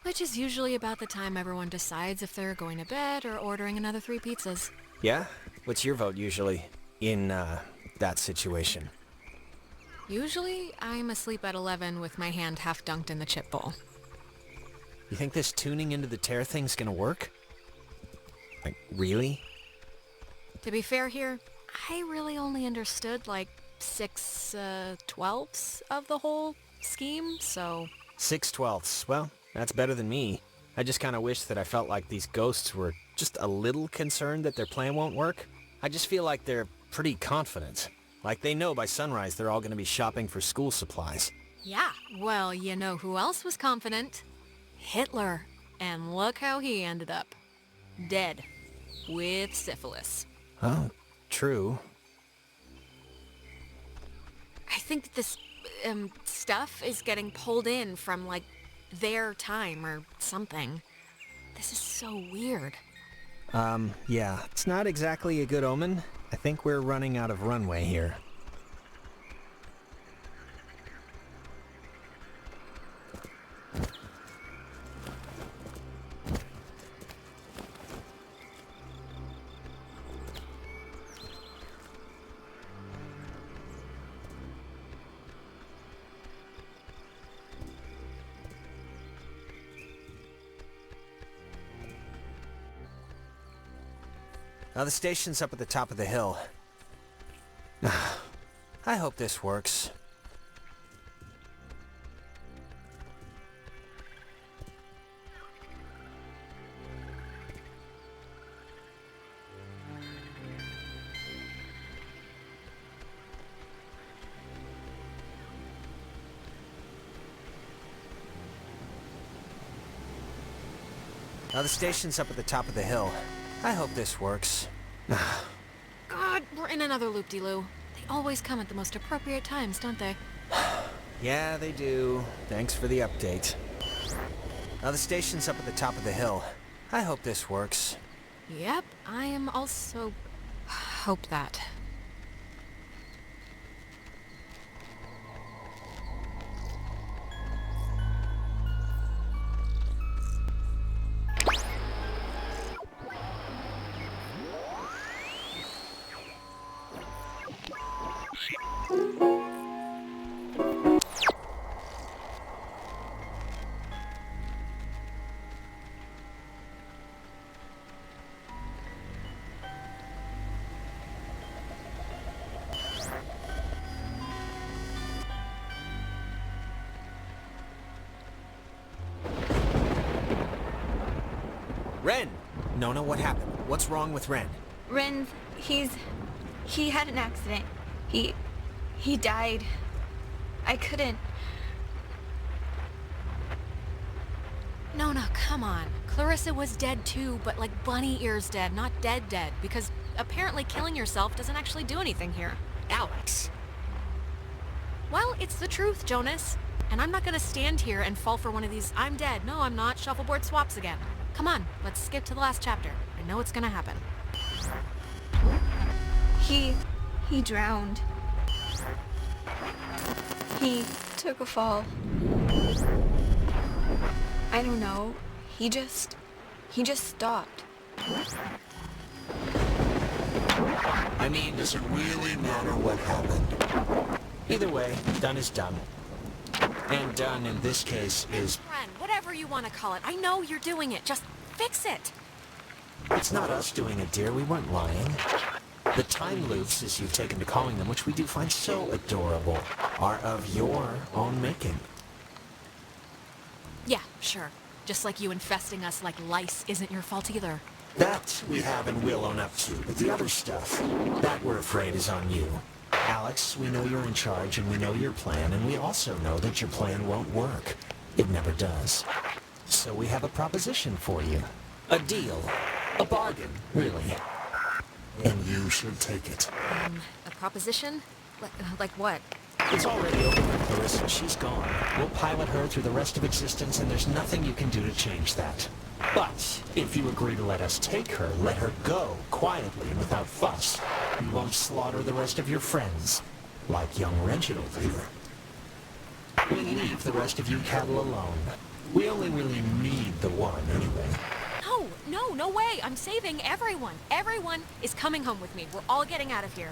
C: which is usually about the time everyone decides if they're going to bed or ordering another 3 pizzas.
B: Yeah? What's your vote usually in, that situation?
C: Usually, I'm asleep at 11 with my hand half dunked in the chip bowl.
B: You think this tuning into the tear thing's gonna work? Like, really?
C: To be fair here, I really only understood, like, 6/12 of the whole scheme, so...
B: 6/12. Well, that's better than me. I just kind of wish that I felt like these ghosts were just a little concerned that their plan won't work. I just feel like they're pretty confident. Like they know by sunrise they're all going to be shopping for school supplies.
C: Yeah, well, you know who else was confident? Hitler. And look how he ended up. Dead. With syphilis.
B: Oh, true.
C: I think this, stuff is getting pulled in from, like, their time or something. This is so weird.
B: Yeah, it's not exactly a good omen. I think we're running out of runway here. Now the station's up at the top of the hill. I hope this works. Now the station's up at the top of the hill. I hope this works.
C: God, we're in another loop-de-loo. They always come at the most appropriate times, don't they?
B: Yeah, they do. Thanks for the update. Now the station's up at the top of the hill. I hope this works.
C: Yep, I am also... hope that.
B: Ren! Nona, what happened? What's wrong with Ren?
H: Ren, he had an accident. He died. I couldn't.
C: Nona, come on. Clarissa was dead too, but like bunny ears dead, not dead, because apparently killing yourself doesn't actually do anything here.
B: Alex!
C: Well, it's the truth, Jonas. And I'm not gonna stand here and fall for one of these I'm dead, no I'm not, shuffleboard swaps again. Come on, let's skip to the last chapter. I know it's gonna happen.
H: He drowned. He took a fall. I don't know. He just stopped.
O: I mean, does it really matter what happened?
B: Either way, done is done. And done in this case is...
C: Friend, whatever you want to call it, I know you're doing it. Just fix it.
B: It's not us doing it, dear. We weren't lying. The time loops, as you've taken to calling them, which we do find so adorable, are of your own making.
C: Yeah, sure. Just like you infesting us like lice isn't your fault either.
B: That we have and will own up to, but the other stuff, that we're afraid is on you. Alex, we know you're in charge and we know your plan, and we also know that your plan won't work. It never does. So we have a proposition for you. A deal. A bargain, really. And you should take it.
C: A proposition? Like what?
B: It's already over with Clarissa. She's gone. We'll pilot her through the rest of existence, and there's nothing you can do to change that. But if you agree to let us take her, let her go, quietly and without fuss. You won't slaughter the rest of your friends, like young Reginald here. We'll leave the rest of you cattle alone. We only really need the one, anyway.
C: No way. I'm saving everyone. Everyone is coming home with me. We're all getting out of here.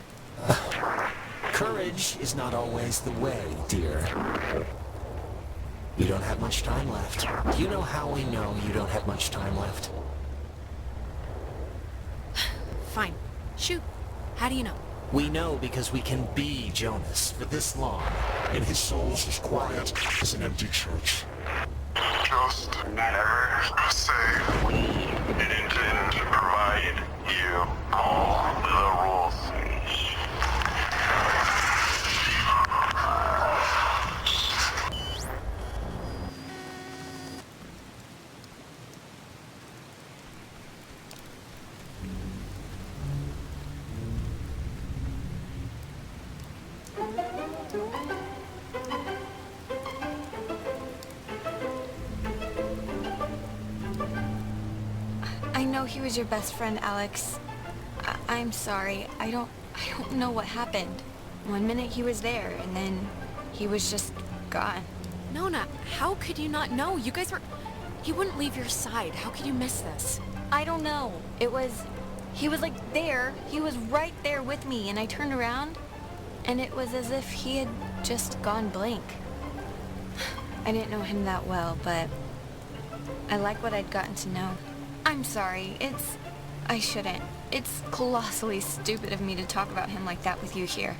B: Courage is not always the way, dear. You don't have much time left. Do you know how we know you don't have much time left?
C: Fine. Shoot. How do you know?
B: We know because we can be Jonas for this long, and his soul's as quiet as an empty church.
I: Just never say we didn't provide you all the rules.
H: I know he was your best friend, Alex. I'm sorry. I don't know what happened. One minute he was there, and then he was just gone.
C: Nona, how could you not know? You guys were... He wouldn't leave your side. How could you miss this?
H: I don't know. He was like there. He was right there with me, and I turned around, and it was as if he had just gone blank. I didn't know him that well, but I like what I'd gotten to know. I'm sorry. I shouldn't. It's colossally stupid of me to talk about him like that with you here.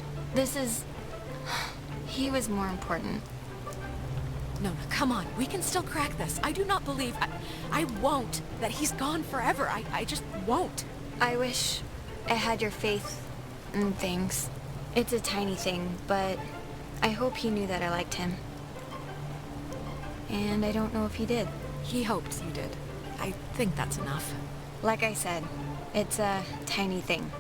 H: He was more important.
C: Nona, come on. We can still crack this. I do not believe... I won't. That he's gone forever. I just won't.
H: I wish I had your faith in things. It's a tiny thing, but I hope he knew that I liked him. And I don't know if he did.
C: He hoped you did. I think that's enough.
H: Like I said, it's a tiny thing.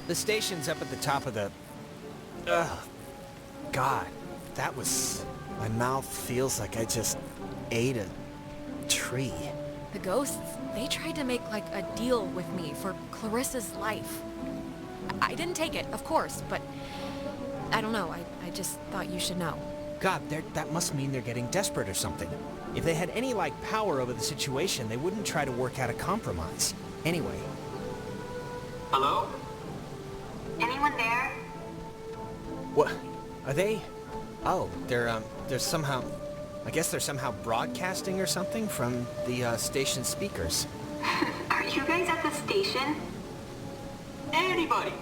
B: The station's up at the top of the... Ugh. God, that was... My mouth feels like I just ate a tree.
C: The ghosts, they tried to make like a deal with me for Clarissa's life. I didn't take it, of course, but I don't know. I just thought you should know.
B: God, that must mean they're getting desperate or something. If they had any, like, power over the situation, they wouldn't try to work out a compromise. Anyway.
L: Hello? Anyone there?
B: What? Are they... Oh, they're somehow... I guess they're somehow broadcasting or something from the station speakers.
K: Are you guys at the station?
L: Anybody?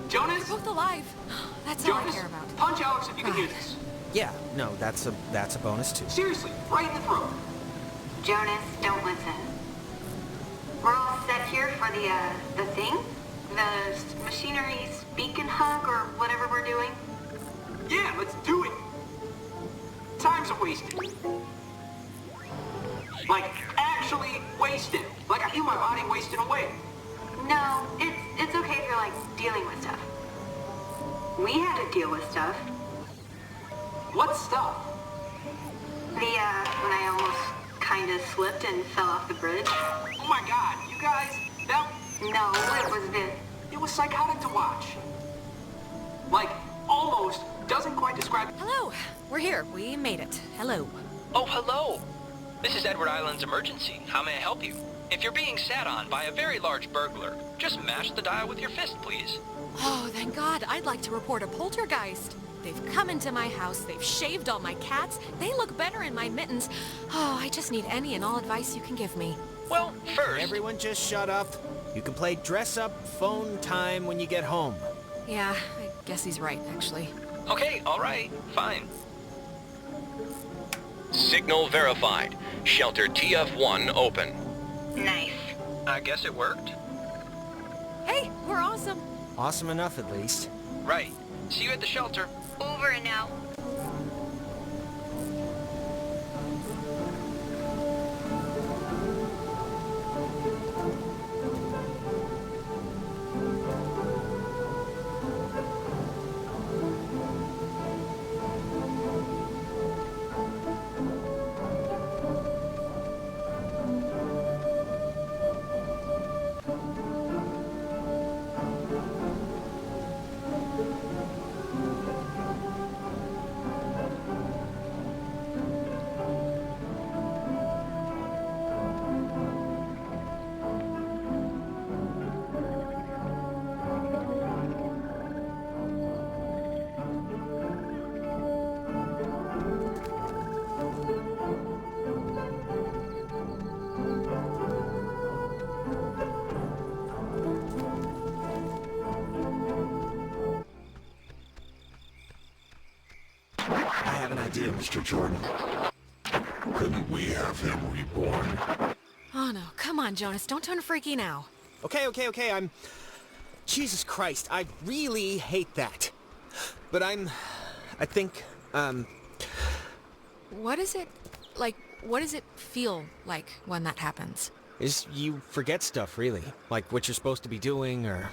L: Jonas?
C: We're both alive. That's all I
L: Jonas,
C: care about.
L: punch Alex if you can hear this.
B: Yeah, no, that's a bonus too.
L: Seriously, right in the throat.
K: Jonas, don't listen. We're all set here for the thing? The machinery speak and hug or whatever we're doing?
L: Yeah, let's do it. Time's a wasted. Like, actually wasted. Like I feel my body wasting away.
K: No, it's okay if you're like dealing with stuff. We had to deal with stuff.
L: What stuff?
K: When I almost kinda slipped and fell off the bridge.
L: Oh my god, you guys, that...
K: No, it was this.
L: It was psychotic to watch. Like, almost doesn't quite describe...
C: Hello. We're here. We made it. Hello.
J: Oh, hello. This is Edward Island's emergency. How may I help you? If you're being sat on by a very large burglar, just mash the dial with your fist, please.
C: Oh, thank God. I'd like to report a poltergeist. They've come into my house. They've shaved all my cats. They look better in my mittens. Oh, I just need any and all advice you can give me.
J: Well, first...
B: Everyone just shut up. You can play dress-up phone time when you get home.
C: Yeah, I guess he's right, actually.
J: Okay, all right, fine.
D: Signal verified. Shelter TF1 open.
K: Nice.
J: I guess it worked.
C: Hey, we're awesome.
B: Awesome enough, at least.
J: Right. See you at the shelter.
E: Over and out.
M: Idea, Mr. Jordan. Couldn't we have him reborn?
C: Oh, no. Come on, Jonas. Don't turn freaky now.
B: Okay, I'm... Jesus Christ, I really hate that. But I think,
C: What is it, like, what does it feel like when that happens?
B: is you forget stuff, really. Like what you're supposed to be doing, or...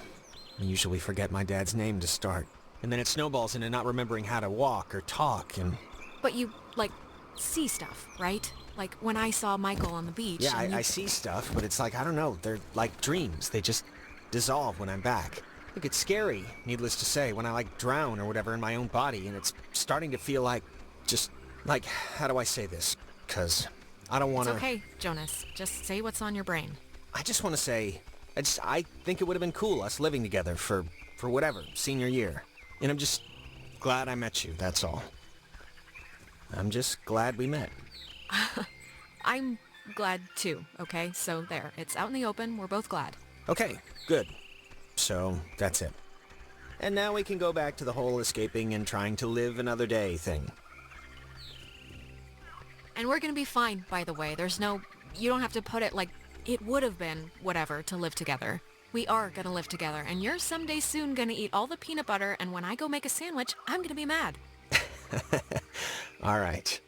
B: I usually forget my dad's name to start. And then it snowballs into not remembering how to walk or talk, and...
C: But you, like, see stuff, right? Like when I saw Michael on the beach.
B: Yeah,
C: and
B: I see stuff, but it's like, I don't know, they're like dreams. They just dissolve when I'm back. Look, it's scary, needless to say, when I like drown or whatever in my own body, and it's starting to feel like, just, like, how do I say this? 'Cause I don't want to...
C: It's okay, Jonas. Just say what's on your brain.
B: I just want to say, I think it would have been cool, us living together for whatever, senior year. And I'm just glad I met you, that's all. I'm just glad we met.
C: I'm glad too, okay? So there, it's out in the open. We're both glad.
B: Okay, good. So, that's it. And now we can go back to the whole escaping and trying to live another day thing.
C: And we're gonna be fine, by the way. There's no... You don't have to put it like it would have been whatever to live together. We are gonna live together, and you're someday soon gonna eat all the peanut butter, and when I go make a sandwich, I'm gonna be mad.
B: All right.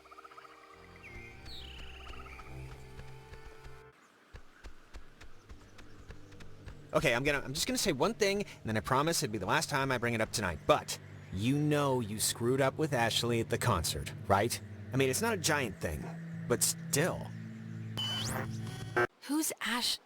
B: Okay, I'm just gonna say one thing, and then I promise it'd be the last time I bring it up tonight. But you know you screwed up with Ashley at the concert, right? I mean, it's not a giant thing, but still.
C: Who's Ash?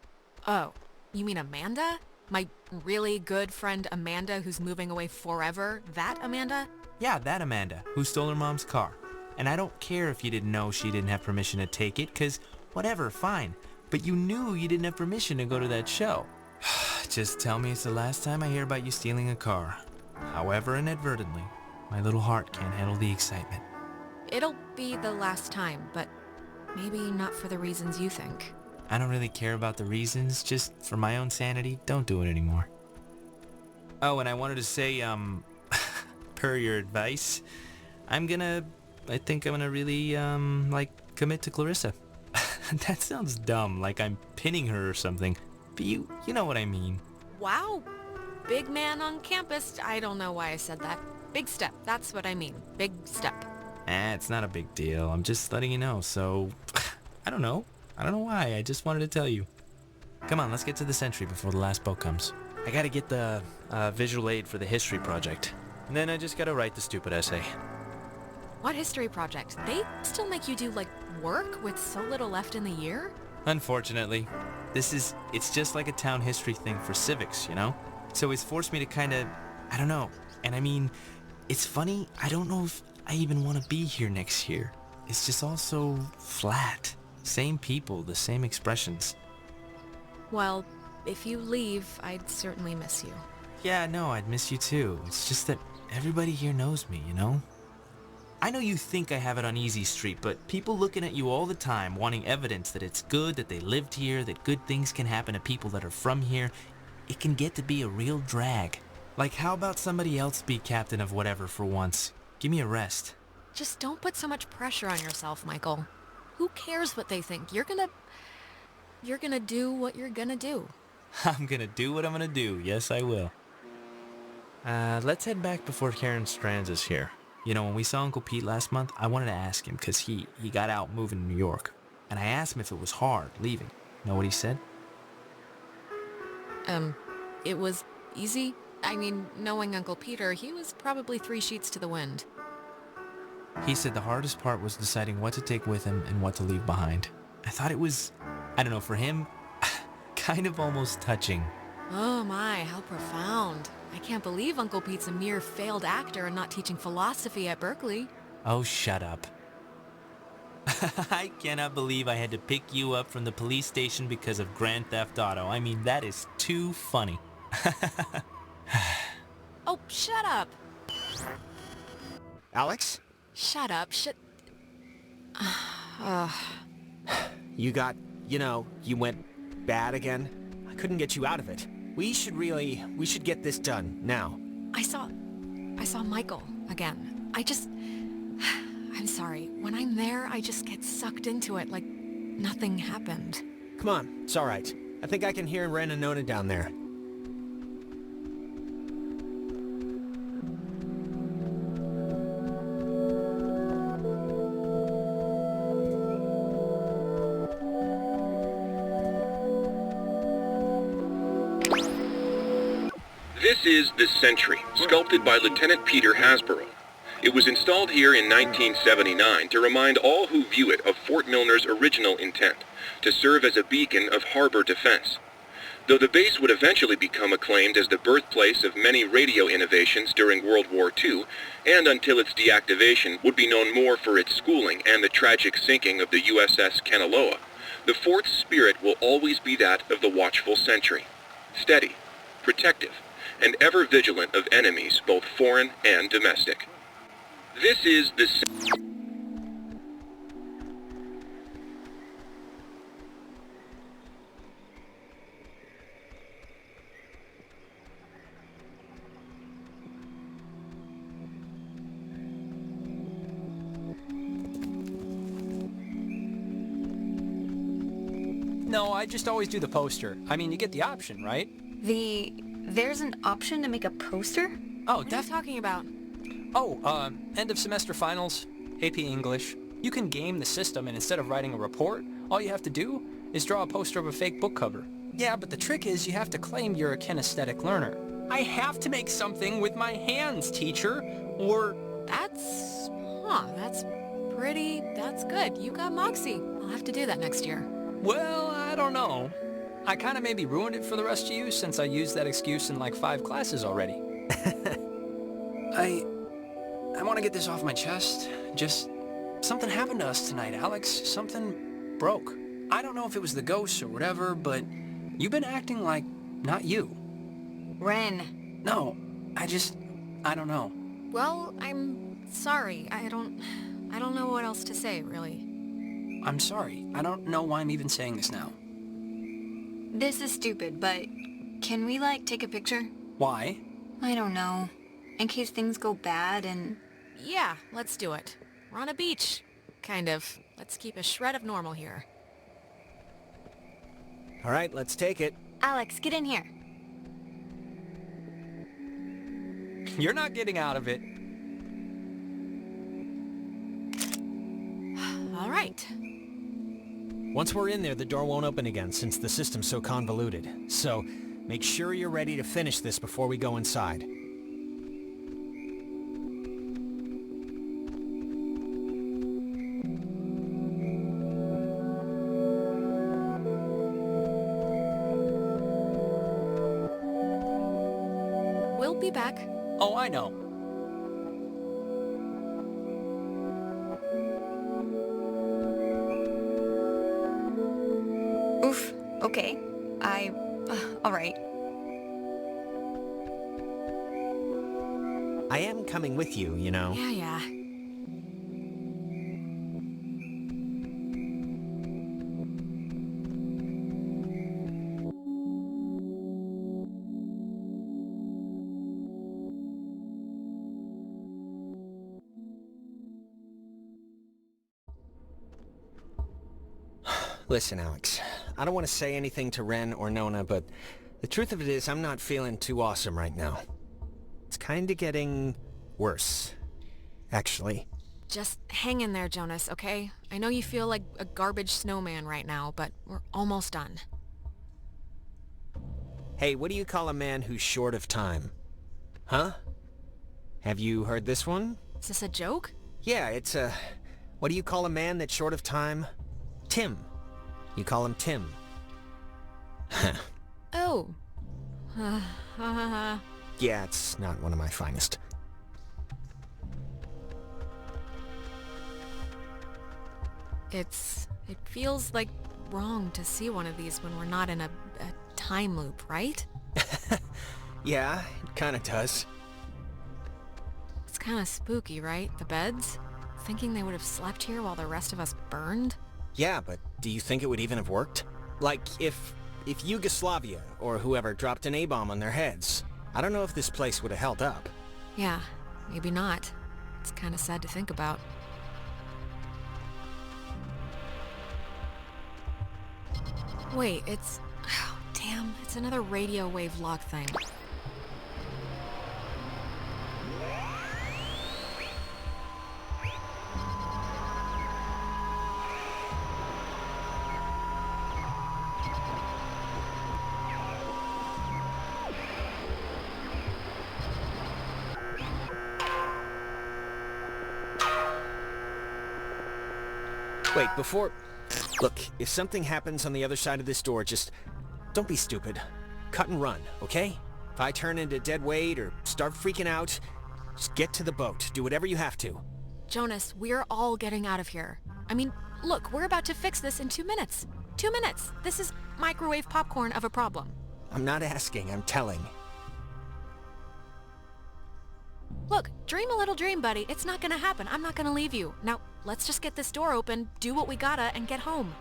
C: Oh, you mean Amanda? My really good friend Amanda who's moving away forever? That Amanda?
Q: Yeah, that Amanda, who stole her mom's car. And I don't care if you didn't know she didn't have permission to take it, 'cause whatever, fine. But you knew you didn't have permission to go to that show. Just tell me it's the last time I hear about you stealing a car. However inadvertently, my little heart can't handle the excitement.
C: It'll be the last time, but maybe not for the reasons you think.
Q: I don't really care about the reasons, just for my own sanity, don't do it anymore. Oh, and I wanted to say, per your advice, I think I'm gonna really, commit to Clarissa. That sounds dumb, like I'm pinning her or something, but you know what I mean.
C: Wow, big man on campus. I don't know why I said that. Big step, that's what I mean. Big step.
Q: It's not a big deal, I'm just letting you know, so, I don't know why, I just wanted to tell you. Come on, let's get to the Sentry before the last boat comes. I gotta get the visual aid for the history project. And then I just gotta write the stupid essay.
C: What history project? They still make you do, work with so little left in the year?
Q: Unfortunately. It's just like a town history thing for civics, you know? So it's forced me to kinda, I don't know. And I mean, it's funny, I don't know if I even want to be here next year. It's just all so flat. Same people, the same expressions.
C: Well, if you leave, I'd certainly miss you.
Q: Yeah, no, I'd miss you too. It's just that everybody here knows me, you know? I know you think I have it on easy street, but people looking at you all the time, wanting evidence that it's good, that they lived here, that good things can happen to people that are from here, it can get to be a real drag. Like, how about somebody else be captain of whatever for once? Give me a rest.
C: Just don't put so much pressure on yourself, Michael. Who cares what they think? You're gonna do what you're gonna do.
Q: I'm gonna do what I'm gonna do. Yes, I will. Let's head back before Karen Strands is here. You know, when we saw Uncle Pete last month, I wanted to ask him, because he got out moving to New York. And I asked him if it was hard leaving. Know what he said?
C: It was easy. I mean, knowing Uncle Peter, he was probably 3 sheets to the wind.
Q: He said the hardest part was deciding what to take with him and what to leave behind. I thought it was, I don't know, for him, kind of almost touching.
C: Oh my, how profound. I can't believe Uncle Pete's a mere failed actor and not teaching philosophy at Berkeley.
Q: Oh, shut up. I cannot believe I had to pick you up from the police station because of Grand Theft Auto. I mean, that is too funny.
C: Oh, shut up.
B: Alex?
C: Shut up,
B: You went bad again? I couldn't get you out of it. We should get this done, now.
C: I saw Michael again. I'm sorry. When I'm there, I just get sucked into it like nothing happened.
B: Come on, it's all right. I think I can hear Ren and Nona down there.
D: This is the Sentry, sculpted by Lieutenant Peter Hasborough. It was installed here in 1979 to remind all who view it of Fort Milner's original intent, to serve as a beacon of harbor defense. Though the base would eventually become acclaimed as the birthplace of many radio innovations during World War II, and until its deactivation would be known more for its schooling and the tragic sinking of the USS Kanaloa, the fort's spirit will always be that of the watchful sentry, steady, protective, and ever vigilant of enemies both foreign and domestic. This is the
A: No, I just always do the poster. I mean, you get the option, right?
H: There's an option to make a poster?
A: Oh,
C: what are you talking about?
A: Oh, end of semester finals, AP English. You can game the system, and instead of writing a report, all you have to do is draw a poster of a fake book cover. Yeah, but the trick is you have to claim you're a kinesthetic learner. I have to make something with my hands, teacher, or...
C: That's good. You got moxie. I'll have to do that next year.
A: Well, I don't know. I kind of maybe ruined it for the rest of you since I used that excuse in like 5 classes already. I want to get this off my chest. Just something happened to us tonight, Alex. Something broke. I don't know if it was the ghosts or whatever, but you've been acting like not you.
H: Ren.
A: No, I don't know.
C: Well, I'm sorry. I don't I don't know what else to say, really.
A: I'm sorry. I don't know why I'm even saying this now.
H: This is stupid, but can we, like, take a picture?
A: Why?
H: I don't know. In case things go bad and...
C: Yeah, let's do it. We're on a beach. Kind of. Let's keep a shred of normal here.
B: All right, let's take it.
H: Alex, get in here.
A: You're not getting out of it.
C: All right.
B: Once we're in there, the door won't open again since the system's so convoluted. So, make sure you're ready to finish this before we go inside.
C: We'll be back.
A: Oh, I know.
H: Oof. Okay. All right.
B: I am coming with you, you know.
C: Yeah.
B: Listen, Alex, I don't want to say anything to Ren or Nona, but the truth of it is I'm not feeling too awesome right now. It's kind of getting worse, actually.
C: Just hang in there, Jonas, okay? I know you feel like a garbage snowman right now, but we're almost done.
B: Hey, what do you call a man who's short of time? Huh? Have you heard this one?
C: Is this a joke?
B: Yeah, it's a... What do you call a man that's short of time? Tim. You call him Tim.
C: Oh.
B: Yeah, it's not one of my finest.
C: It feels like wrong to see one of these when we're not in a time loop, right?
B: Yeah, it kinda does.
C: It's kinda spooky, right? The beds? Thinking they would have slept here while the rest of us burned?
B: Yeah, but do you think it would even have worked? Like, if Yugoslavia or whoever dropped an A-bomb on their heads, I don't know if this place would have held up.
C: Yeah, maybe not. It's kinda sad to think about. Wait, it's... Oh, damn, it's another radio wave lock thing.
B: Wait, before... Look, if something happens on the other side of this door, just... Don't be stupid. Cut and run, okay? If I turn into dead weight or start freaking out, just get to the boat. Do whatever you have to.
C: Jonas, we're all getting out of here. I mean, look, we're about to fix this in 2 minutes. 2 minutes. This is microwave popcorn of a problem.
B: I'm not asking, I'm telling.
C: Look, dream a little dream, buddy. It's not gonna happen. I'm not gonna leave you. Now, let's just get this door open, do what we gotta, and get home.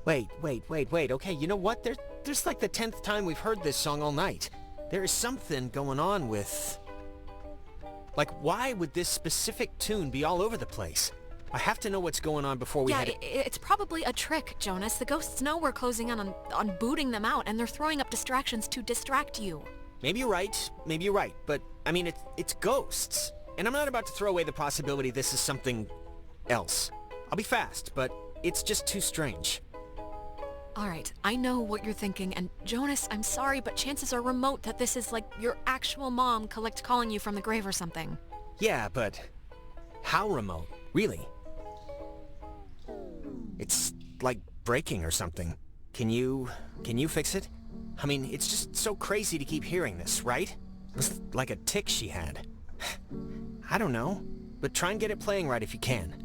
B: Wait. Okay, you know what? There's like the 10th time we've heard this song all night. There is something going on with... Like, why would this specific tune be all over the place? I have to know what's going on before we head...
C: It's probably a trick, Jonas. The ghosts know we're closing in on booting them out, and they're throwing up distractions to distract you.
B: Maybe you're right, but, I mean, it's ghosts. And I'm not about to throw away the possibility this is something else. I'll be fast, but it's just too strange.
C: Alright, I know what you're thinking, and Jonas, I'm sorry, but chances are remote that this is like your actual mom calling you from the grave or something.
B: Yeah, but how remote? Really? It's like breaking or something. Can you fix it? I mean, it's just so crazy to keep hearing this, right? It's like a tick she had. I don't know, but try and get it playing right if you can.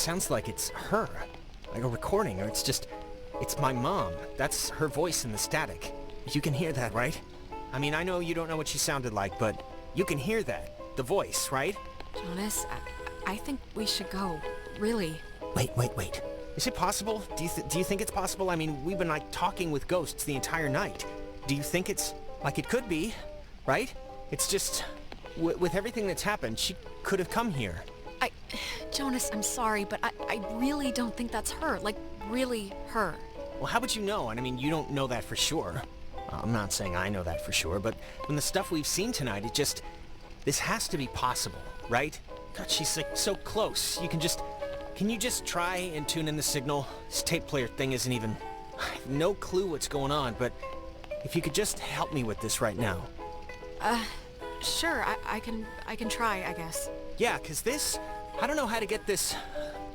B: sounds like it's her. Like a recording, or it's my mom. That's her voice in the static. You can hear that, right? I mean, I know you don't know what she sounded like, but you can hear that. The voice, right?
C: Jonas, I think we should go. Really.
B: Wait. Is it possible? Do you think it's possible? I mean, we've been like talking with ghosts the entire night. Do you think it's like it could be, right? It's just with everything that's happened, she could have come here.
C: Jonas, I'm sorry, but I really don't think that's her. Like, really her.
B: Well, how would you know? And I mean, you don't know that for sure. I'm not saying I know that for sure, but from the stuff we've seen tonight, this has to be possible, right? God, she's like so close. Can you just try and tune in the signal? This tape player thing isn't even, I have no clue what's going on, but if you could just help me with this right now.
C: Sure, I can try, I guess.
B: Yeah, 'cause I don't know how to get this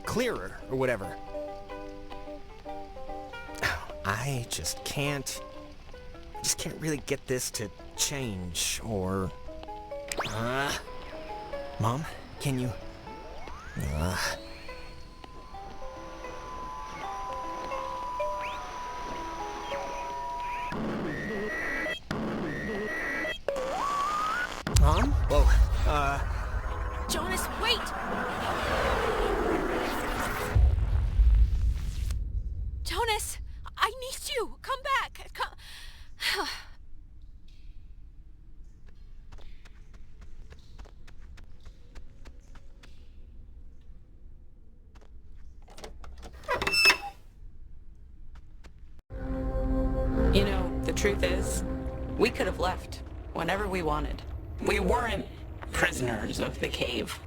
B: clearer or whatever. I just can't really get this to change, or... Mom, can you... Mom? Whoa,
C: Jonas, wait! Jonas, I need you! Come back! Come...
F: You know, the truth is, we could have left whenever we wanted.
O: We weren't prisoners of the cave.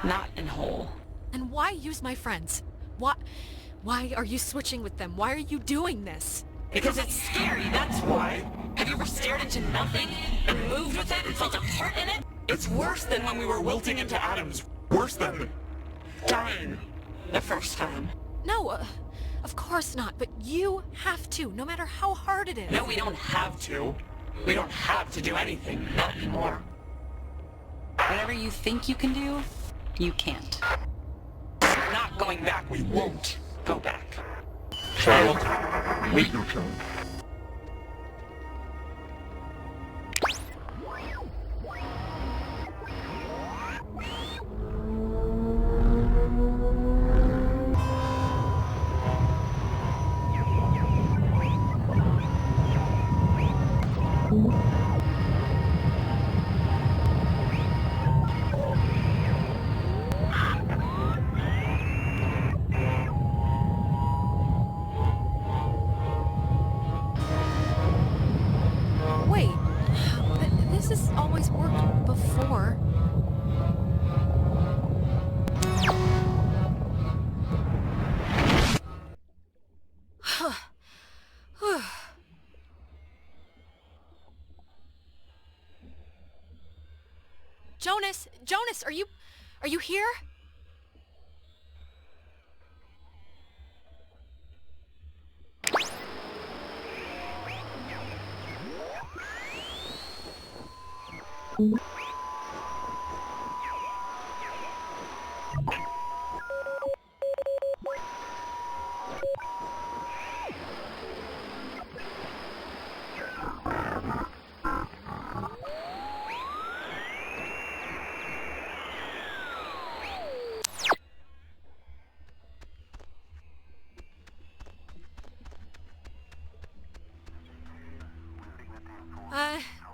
O: Not in whole.
C: And why use my friends? Why are you switching with them? Why are you doing this?
O: Because it's scary, that's why. Have you ever stared into nothing and moved with it and felt a part in it? It's worse than when we were wilting into atoms. Worse than dying the first time.
C: No, of course not, but you have to, no matter how hard it is.
O: No, we don't have to. We don't have to do anything, not anymore.
F: Whatever you think you can do, you can't.
O: We're not going back. We won't go back. Child, wait your turn.
C: Wait, but this has always worked before. Jonas, are you here?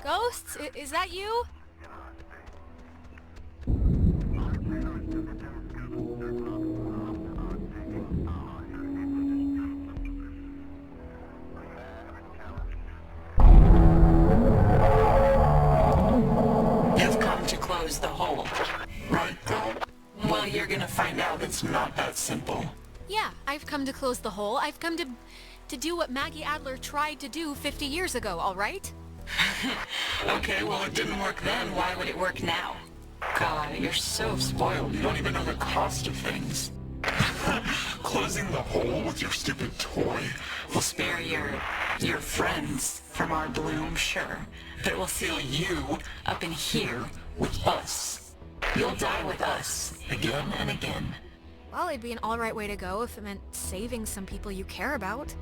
C: Ghosts? Is that you?
O: You've come to close the hole, right, Dad? Well, you're gonna find out it's not that simple.
C: Yeah, I've come to close the hole. I've come to do what Maggie Adler tried to do 50 years ago, all right?
O: Okay, well, it didn't work then. Why would it work now? God, you're so spoiled. You don't even know the cost of things. Closing the hole with your stupid toy will spare your friends from our bloom, sure. But it will seal you up in here with us. You'll die with us again and again.
C: Well, it'd be an alright way to go if it meant saving some people you care about.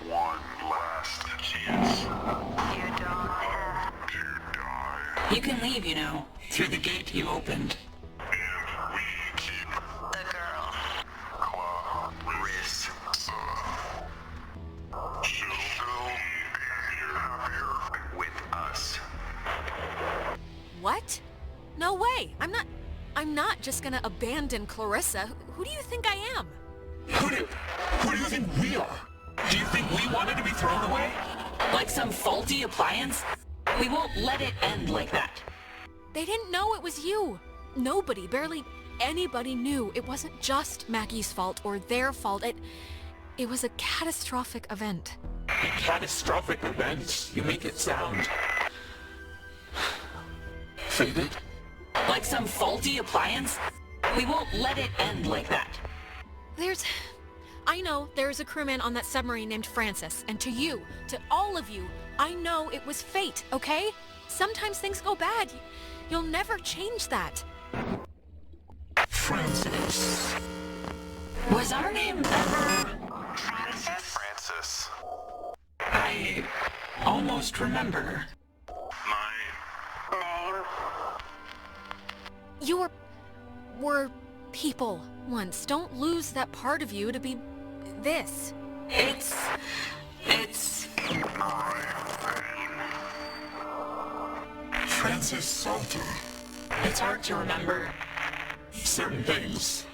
I: One last chance. You don't have to die.
O: You can leave, you know, through the gate you opened.
I: And we keep the girl. Clarissa. She'll still be happier with us.
C: What? No way! I'm not just gonna abandon Clarissa. Who do you think I am?
O: Who do you think we are? Do you think we wanted to be thrown away? Like some faulty appliance? We won't let it end like that.
C: They didn't know it was you. Nobody, barely anybody knew it wasn't just Maggie's fault or their fault. It was a catastrophic event.
O: A catastrophic event? You make it sound... faded? Like some faulty appliance? We won't let it end like that.
C: I know there's a crewman on that submarine named Francis, and to you, to all of you, I know it was fate, okay? Sometimes things go bad. You'll never change that.
O: Francis. Was our name ever...
I: Francis.
O: I almost remember.
I: My name?
C: You were people once. Don't lose that part of you to be this.
O: It's...
I: My name.
O: Francis Salter. It's hard to remember certain things.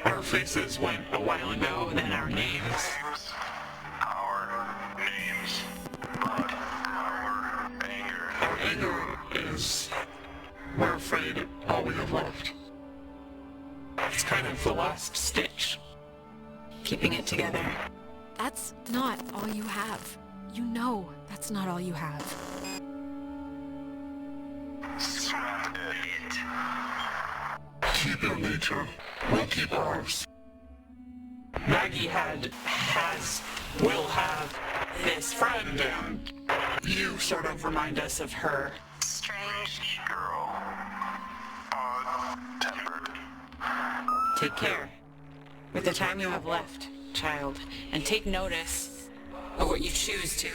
O: Our faces went a while ago, then our names.
I: Our names. But our anger.
O: Our anger is... we're afraid all we have left. It's kind of the last stitch. Keeping it together.
C: That's not all you have. You know that's not all you have.
I: Scrap it.
O: Keep your nature. We'll keep ours. Maggie has, will have this friend, and you sort of remind us of her.
I: Strange girl. Odd-tempered.
F: Take care with the time you have left, child, and take notice of what you choose to.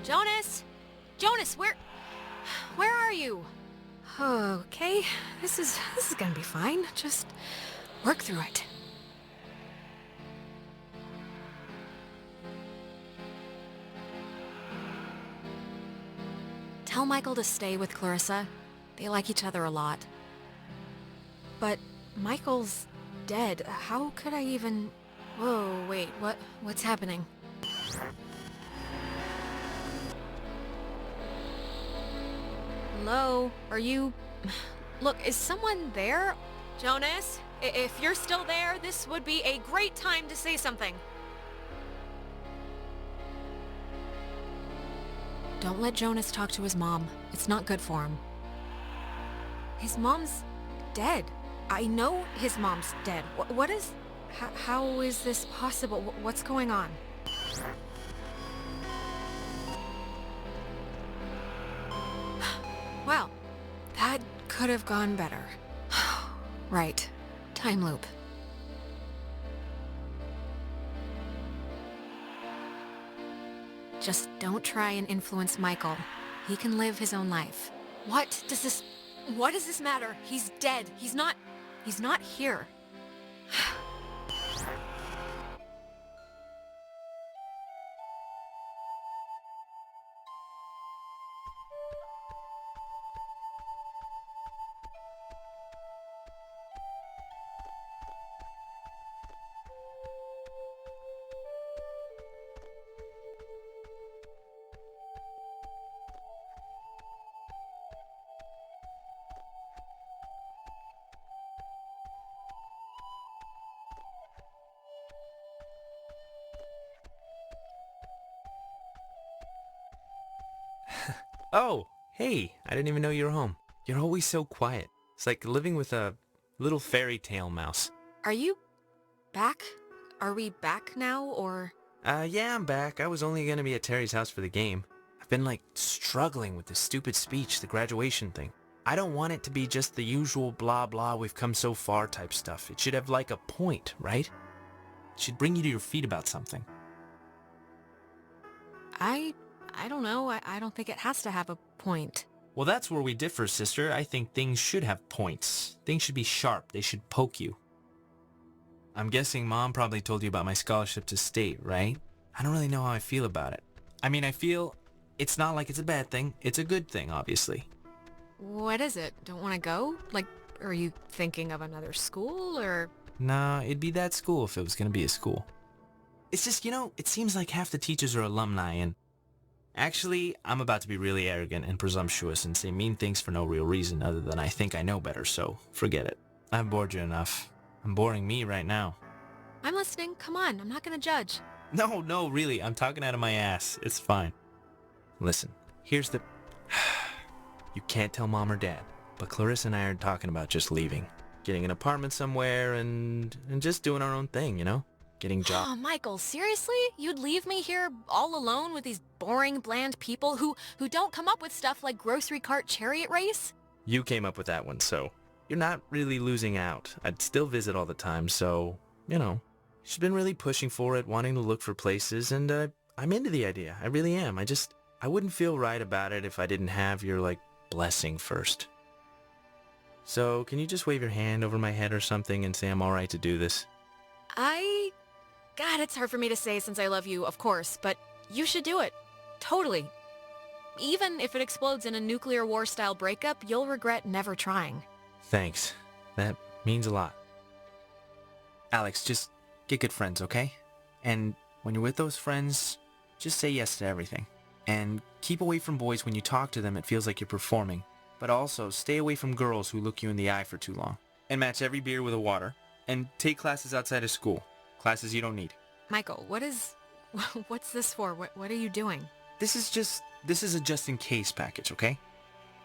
C: Jonas! Jonas, where are you? Okay, this is gonna be fine. Just work through it. Tell Michael to stay with Clarissa. They like each other a lot. But Michael's dead. How could I even... Whoa, wait, what's happening? Hello? Are you... Look, is someone there? Jonas, if you're still there, this would be a great time to say something. Don't let Jonas talk to his mom. It's not good for him. His mom's dead. I know his mom's dead. What is... How is this possible? What's going on? Well, that could have gone better. Right. Time loop. Just don't try and influence Michael. He can live his own life. What does this matter? He's dead. He's not here.
Q: Oh, hey, I didn't even know you were home. You're always so quiet. It's like living with a little fairy tale mouse.
C: Are you back? Are we back now, or?
Q: Yeah, I'm back. I was only gonna be at Terry's house for the game. I've been, like, struggling with this stupid speech, the graduation thing. I don't want it to be just the usual blah blah we've come so far type stuff. It should have, like, a point, right? It should bring you to your feet about something.
C: I don't know. I don't think it has to have a point.
Q: Well, that's where we differ, sister. I think things should have points. Things should be sharp. They should poke you. I'm guessing Mom probably told you about my scholarship to state, right? I don't really know how I feel about it. I mean, I feel it's not like it's a bad thing. It's a good thing, obviously.
C: What is it? Don't want to go? Like, are you thinking of another school, or?
Q: Nah, it'd be that school if it was gonna be a school. It's just, it seems like half the teachers are alumni, and actually, I'm about to be really arrogant and presumptuous and say mean things for no real reason other than I think I know better, so forget it. I've bored you enough. I'm boring me right now.
C: I'm listening. Come on. I'm not gonna judge.
Q: No, really. I'm talking out of my ass. It's fine. Listen, here's the... You can't tell Mom or Dad, but Clarissa and I are talking about just leaving. Getting an apartment somewhere and just doing our own thing, Getting jobs.
C: Oh, Michael, seriously? You'd leave me here all alone with these boring, bland people who don't come up with stuff like grocery cart chariot race?
Q: You came up with that one, so you're not really losing out. I'd still visit all the time, so, She's been really pushing for it, wanting to look for places, and I'm into the idea. I really am. I wouldn't feel right about it if I didn't have your, blessing first. So, can you just wave your hand over my head or something and say I'm alright to do this?
C: God, it's hard for me to say since I love you, of course, but you should do it. Totally. Even if it explodes in a nuclear war-style breakup, you'll regret never trying.
Q: Thanks. That means a lot. Alex, just get good friends, okay? And when you're with those friends, just say yes to everything. And keep away from boys when you talk to them it feels like you're performing. But also, stay away from girls who look you in the eye for too long. And match every beer with a water. And take classes outside of school. Classes you don't need.
C: Michael, what's this for? What are you doing?
Q: This is a just-in-case package, okay?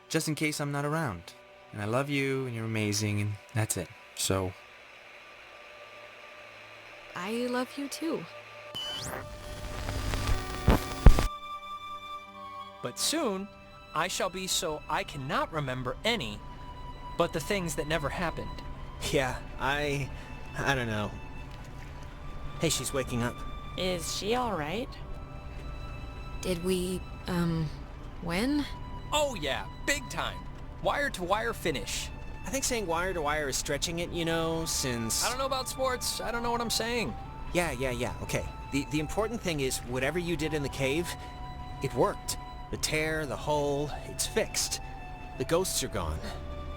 Q: Just in case I'm not around. And I love you, and you're amazing, and that's it. So...
C: I love you too.
A: But soon, I shall be so I cannot remember any but the things that never happened.
B: Yeah, I don't know. Hey, she's waking up.
G: Is she alright?
C: Did we, win?
A: Oh yeah, big time. Wire-to-wire finish.
B: I think saying wire-to-wire is stretching it, since...
A: I don't know about sports. I don't know what I'm saying.
B: Yeah, okay. The important thing is, whatever you did in the cave, it worked. The tear, the hole, it's fixed. The ghosts are gone.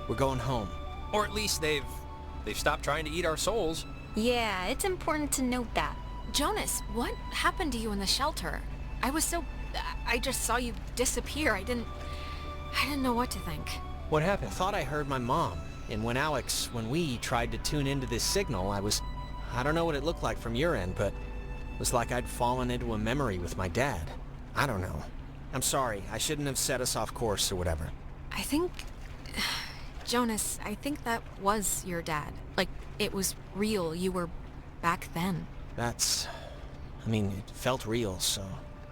B: We're going home.
A: Or at least they've stopped trying to eat our souls.
H: Yeah, it's important to note that.
C: Jonas, what happened to you in the shelter? I just saw you disappear. I didn't know what to think.
A: What happened?
B: I thought I heard my mom. And when we tried to tune into this signal, I don't know what it looked like from your end, but it was like I'd fallen into a memory with my dad. I don't know. I'm sorry. I shouldn't have set us off course or whatever.
C: I think... Jonas, I think that was your dad. Like, it was real. You were back then.
B: It felt real, so...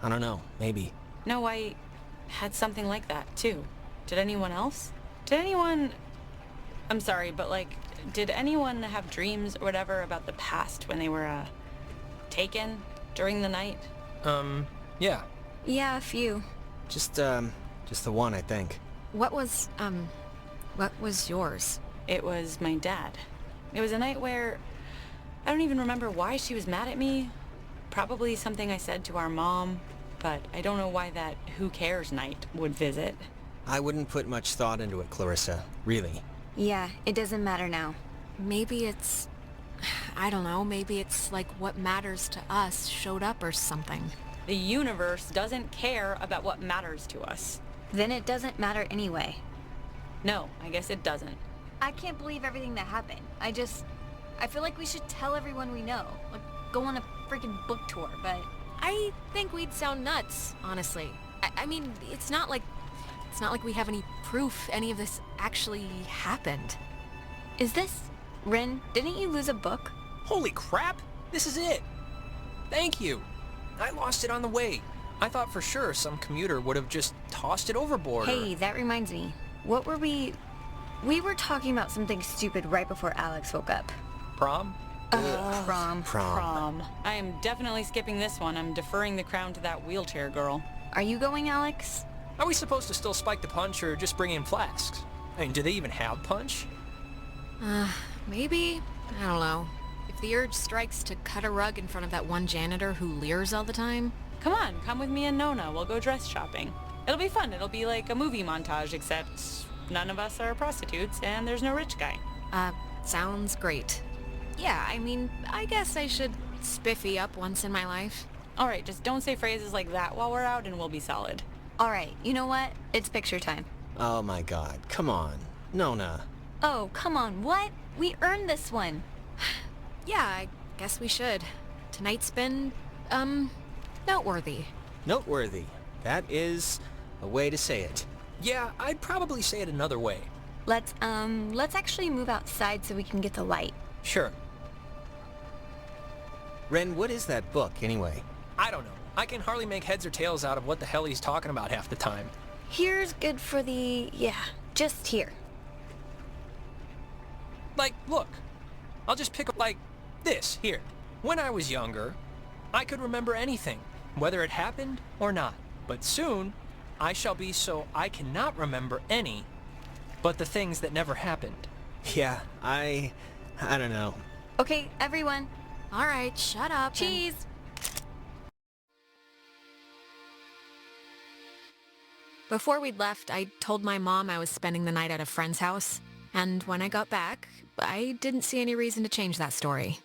B: I don't know. Maybe.
G: No, I had something like that, too. Did anyone else? I'm sorry, but, did anyone have dreams or whatever about the past when they were, taken during the night?
A: Yeah.
H: Yeah, a few.
B: Just the one, I think.
C: What was yours?
G: It was my dad. It was a night where I don't even remember why she was mad at me. Probably something I said to our mom, but I don't know why that who cares night would visit.
B: I wouldn't put much thought into it, Clarissa. Really.
H: Yeah, it doesn't matter now.
C: Maybe it's... I don't know, maybe it's like what matters to us showed up or something.
G: The universe doesn't care about what matters to us.
H: Then it doesn't matter anyway.
G: No, I guess it doesn't.
H: I can't believe everything that happened. I feel like we should tell everyone we know. Like, go on a freaking book tour, but...
C: I think we'd sound nuts, honestly. I mean, it's not like we have any proof any of this actually happened.
H: Is this... Rin, didn't you lose a book?
A: Holy crap! This is it. Thank you. I lost it on the way. I thought for sure some commuter would have just tossed it overboard.
H: Hey, that reminds me. What were we were talking about something stupid right before Alex woke up.
A: Prom?
H: Prom.
G: I am definitely skipping this one. I'm deferring the crown to that wheelchair girl.
H: Are you going, Alex?
A: Are we supposed to still spike the punch or just bring in flasks? I mean, do they even have punch?
C: Maybe? I don't know. If the urge strikes to cut a rug in front of that one janitor who leers all the time.
G: Come with me and Nona. We'll go dress shopping. It'll be fun. It'll be like a movie montage, except none of us are prostitutes and there's no rich guy.
C: Sounds great. Yeah, I mean, I guess I should spiffy up once in my life.
G: All right, just don't say phrases like that while we're out and we'll be solid.
H: All right, you know what? It's picture time.
B: Oh my god, come on. Nona.
H: Oh, come on, what? We earned this one.
C: Yeah, I guess we should. Tonight's been, noteworthy.
B: Noteworthy. That is a way to say it.
A: Yeah, I'd probably say it another way.
H: Let's actually move outside so we can get the light.
A: Sure.
B: Ren, what is that book, anyway?
A: I don't know. I can hardly make heads or tails out of what the hell he's talking about half the time.
H: Here's good for the... yeah, just here.
A: Like, look. I'll just pick up, like, this, here. When I was younger, I could remember anything, whether it happened or not. But soon, I shall be so I cannot remember any, but the things that never happened.
B: Yeah, I don't know.
H: Okay, everyone.
C: All right, shut up.
H: Cheese.
C: Before we'd left, I told my mom I was spending the night at a friend's house. And when I got back, I didn't see any reason to change that story.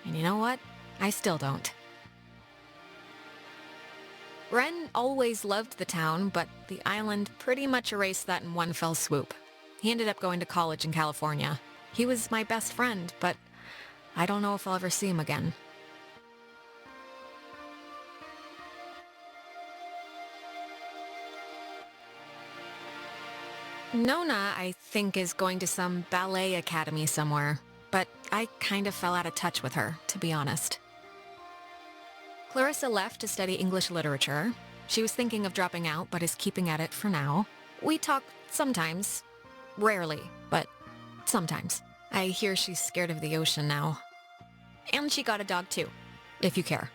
C: And you know what? I still don't. Ren always loved the town, but the island pretty much erased that in one fell swoop. He ended up going to college in California. He was my best friend, but I don't know if I'll ever see him again. Nona, I think, is going to some ballet academy somewhere, but I kind of fell out of touch with her, to be honest. Clarissa left to study English literature. She was thinking of dropping out, but is keeping at it for now. We talk sometimes. Rarely, but sometimes. I hear she's scared of the ocean now. And she got a dog too, if you care.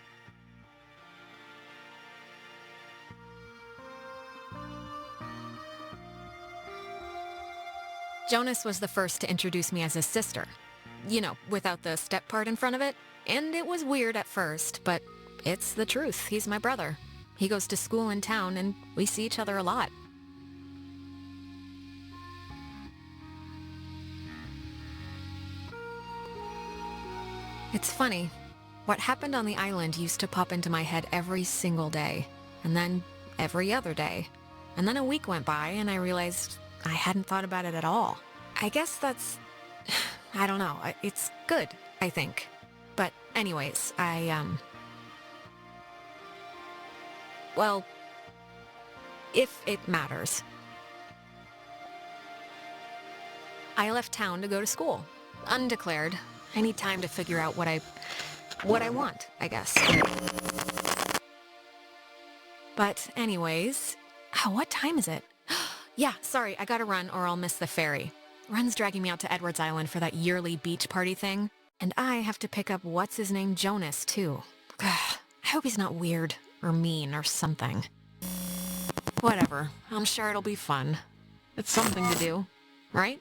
C: Jonas was the first to introduce me as his sister. You know, without the step part in front of it. And it was weird at first, but it's the truth. He's my brother. He goes to school in town, and we see each other a lot. It's funny. What happened on the island used to pop into my head every single day. And then every other day. And then a week went by, and I realized I hadn't thought about it at all. I guess that's... I don't know. It's good, I think. But anyways, well, if it matters. I left town to go to school. Undeclared. I need time to figure out what I want, I guess. But anyways... what time is it? Yeah, sorry, I gotta run or I'll miss the ferry. Ren's dragging me out to Edwards Island for that yearly beach party thing. And I have to pick up what's-his-name Jonas, too. I hope he's not weird or mean or something. Whatever, I'm sure it'll be fun. It's something to do, right?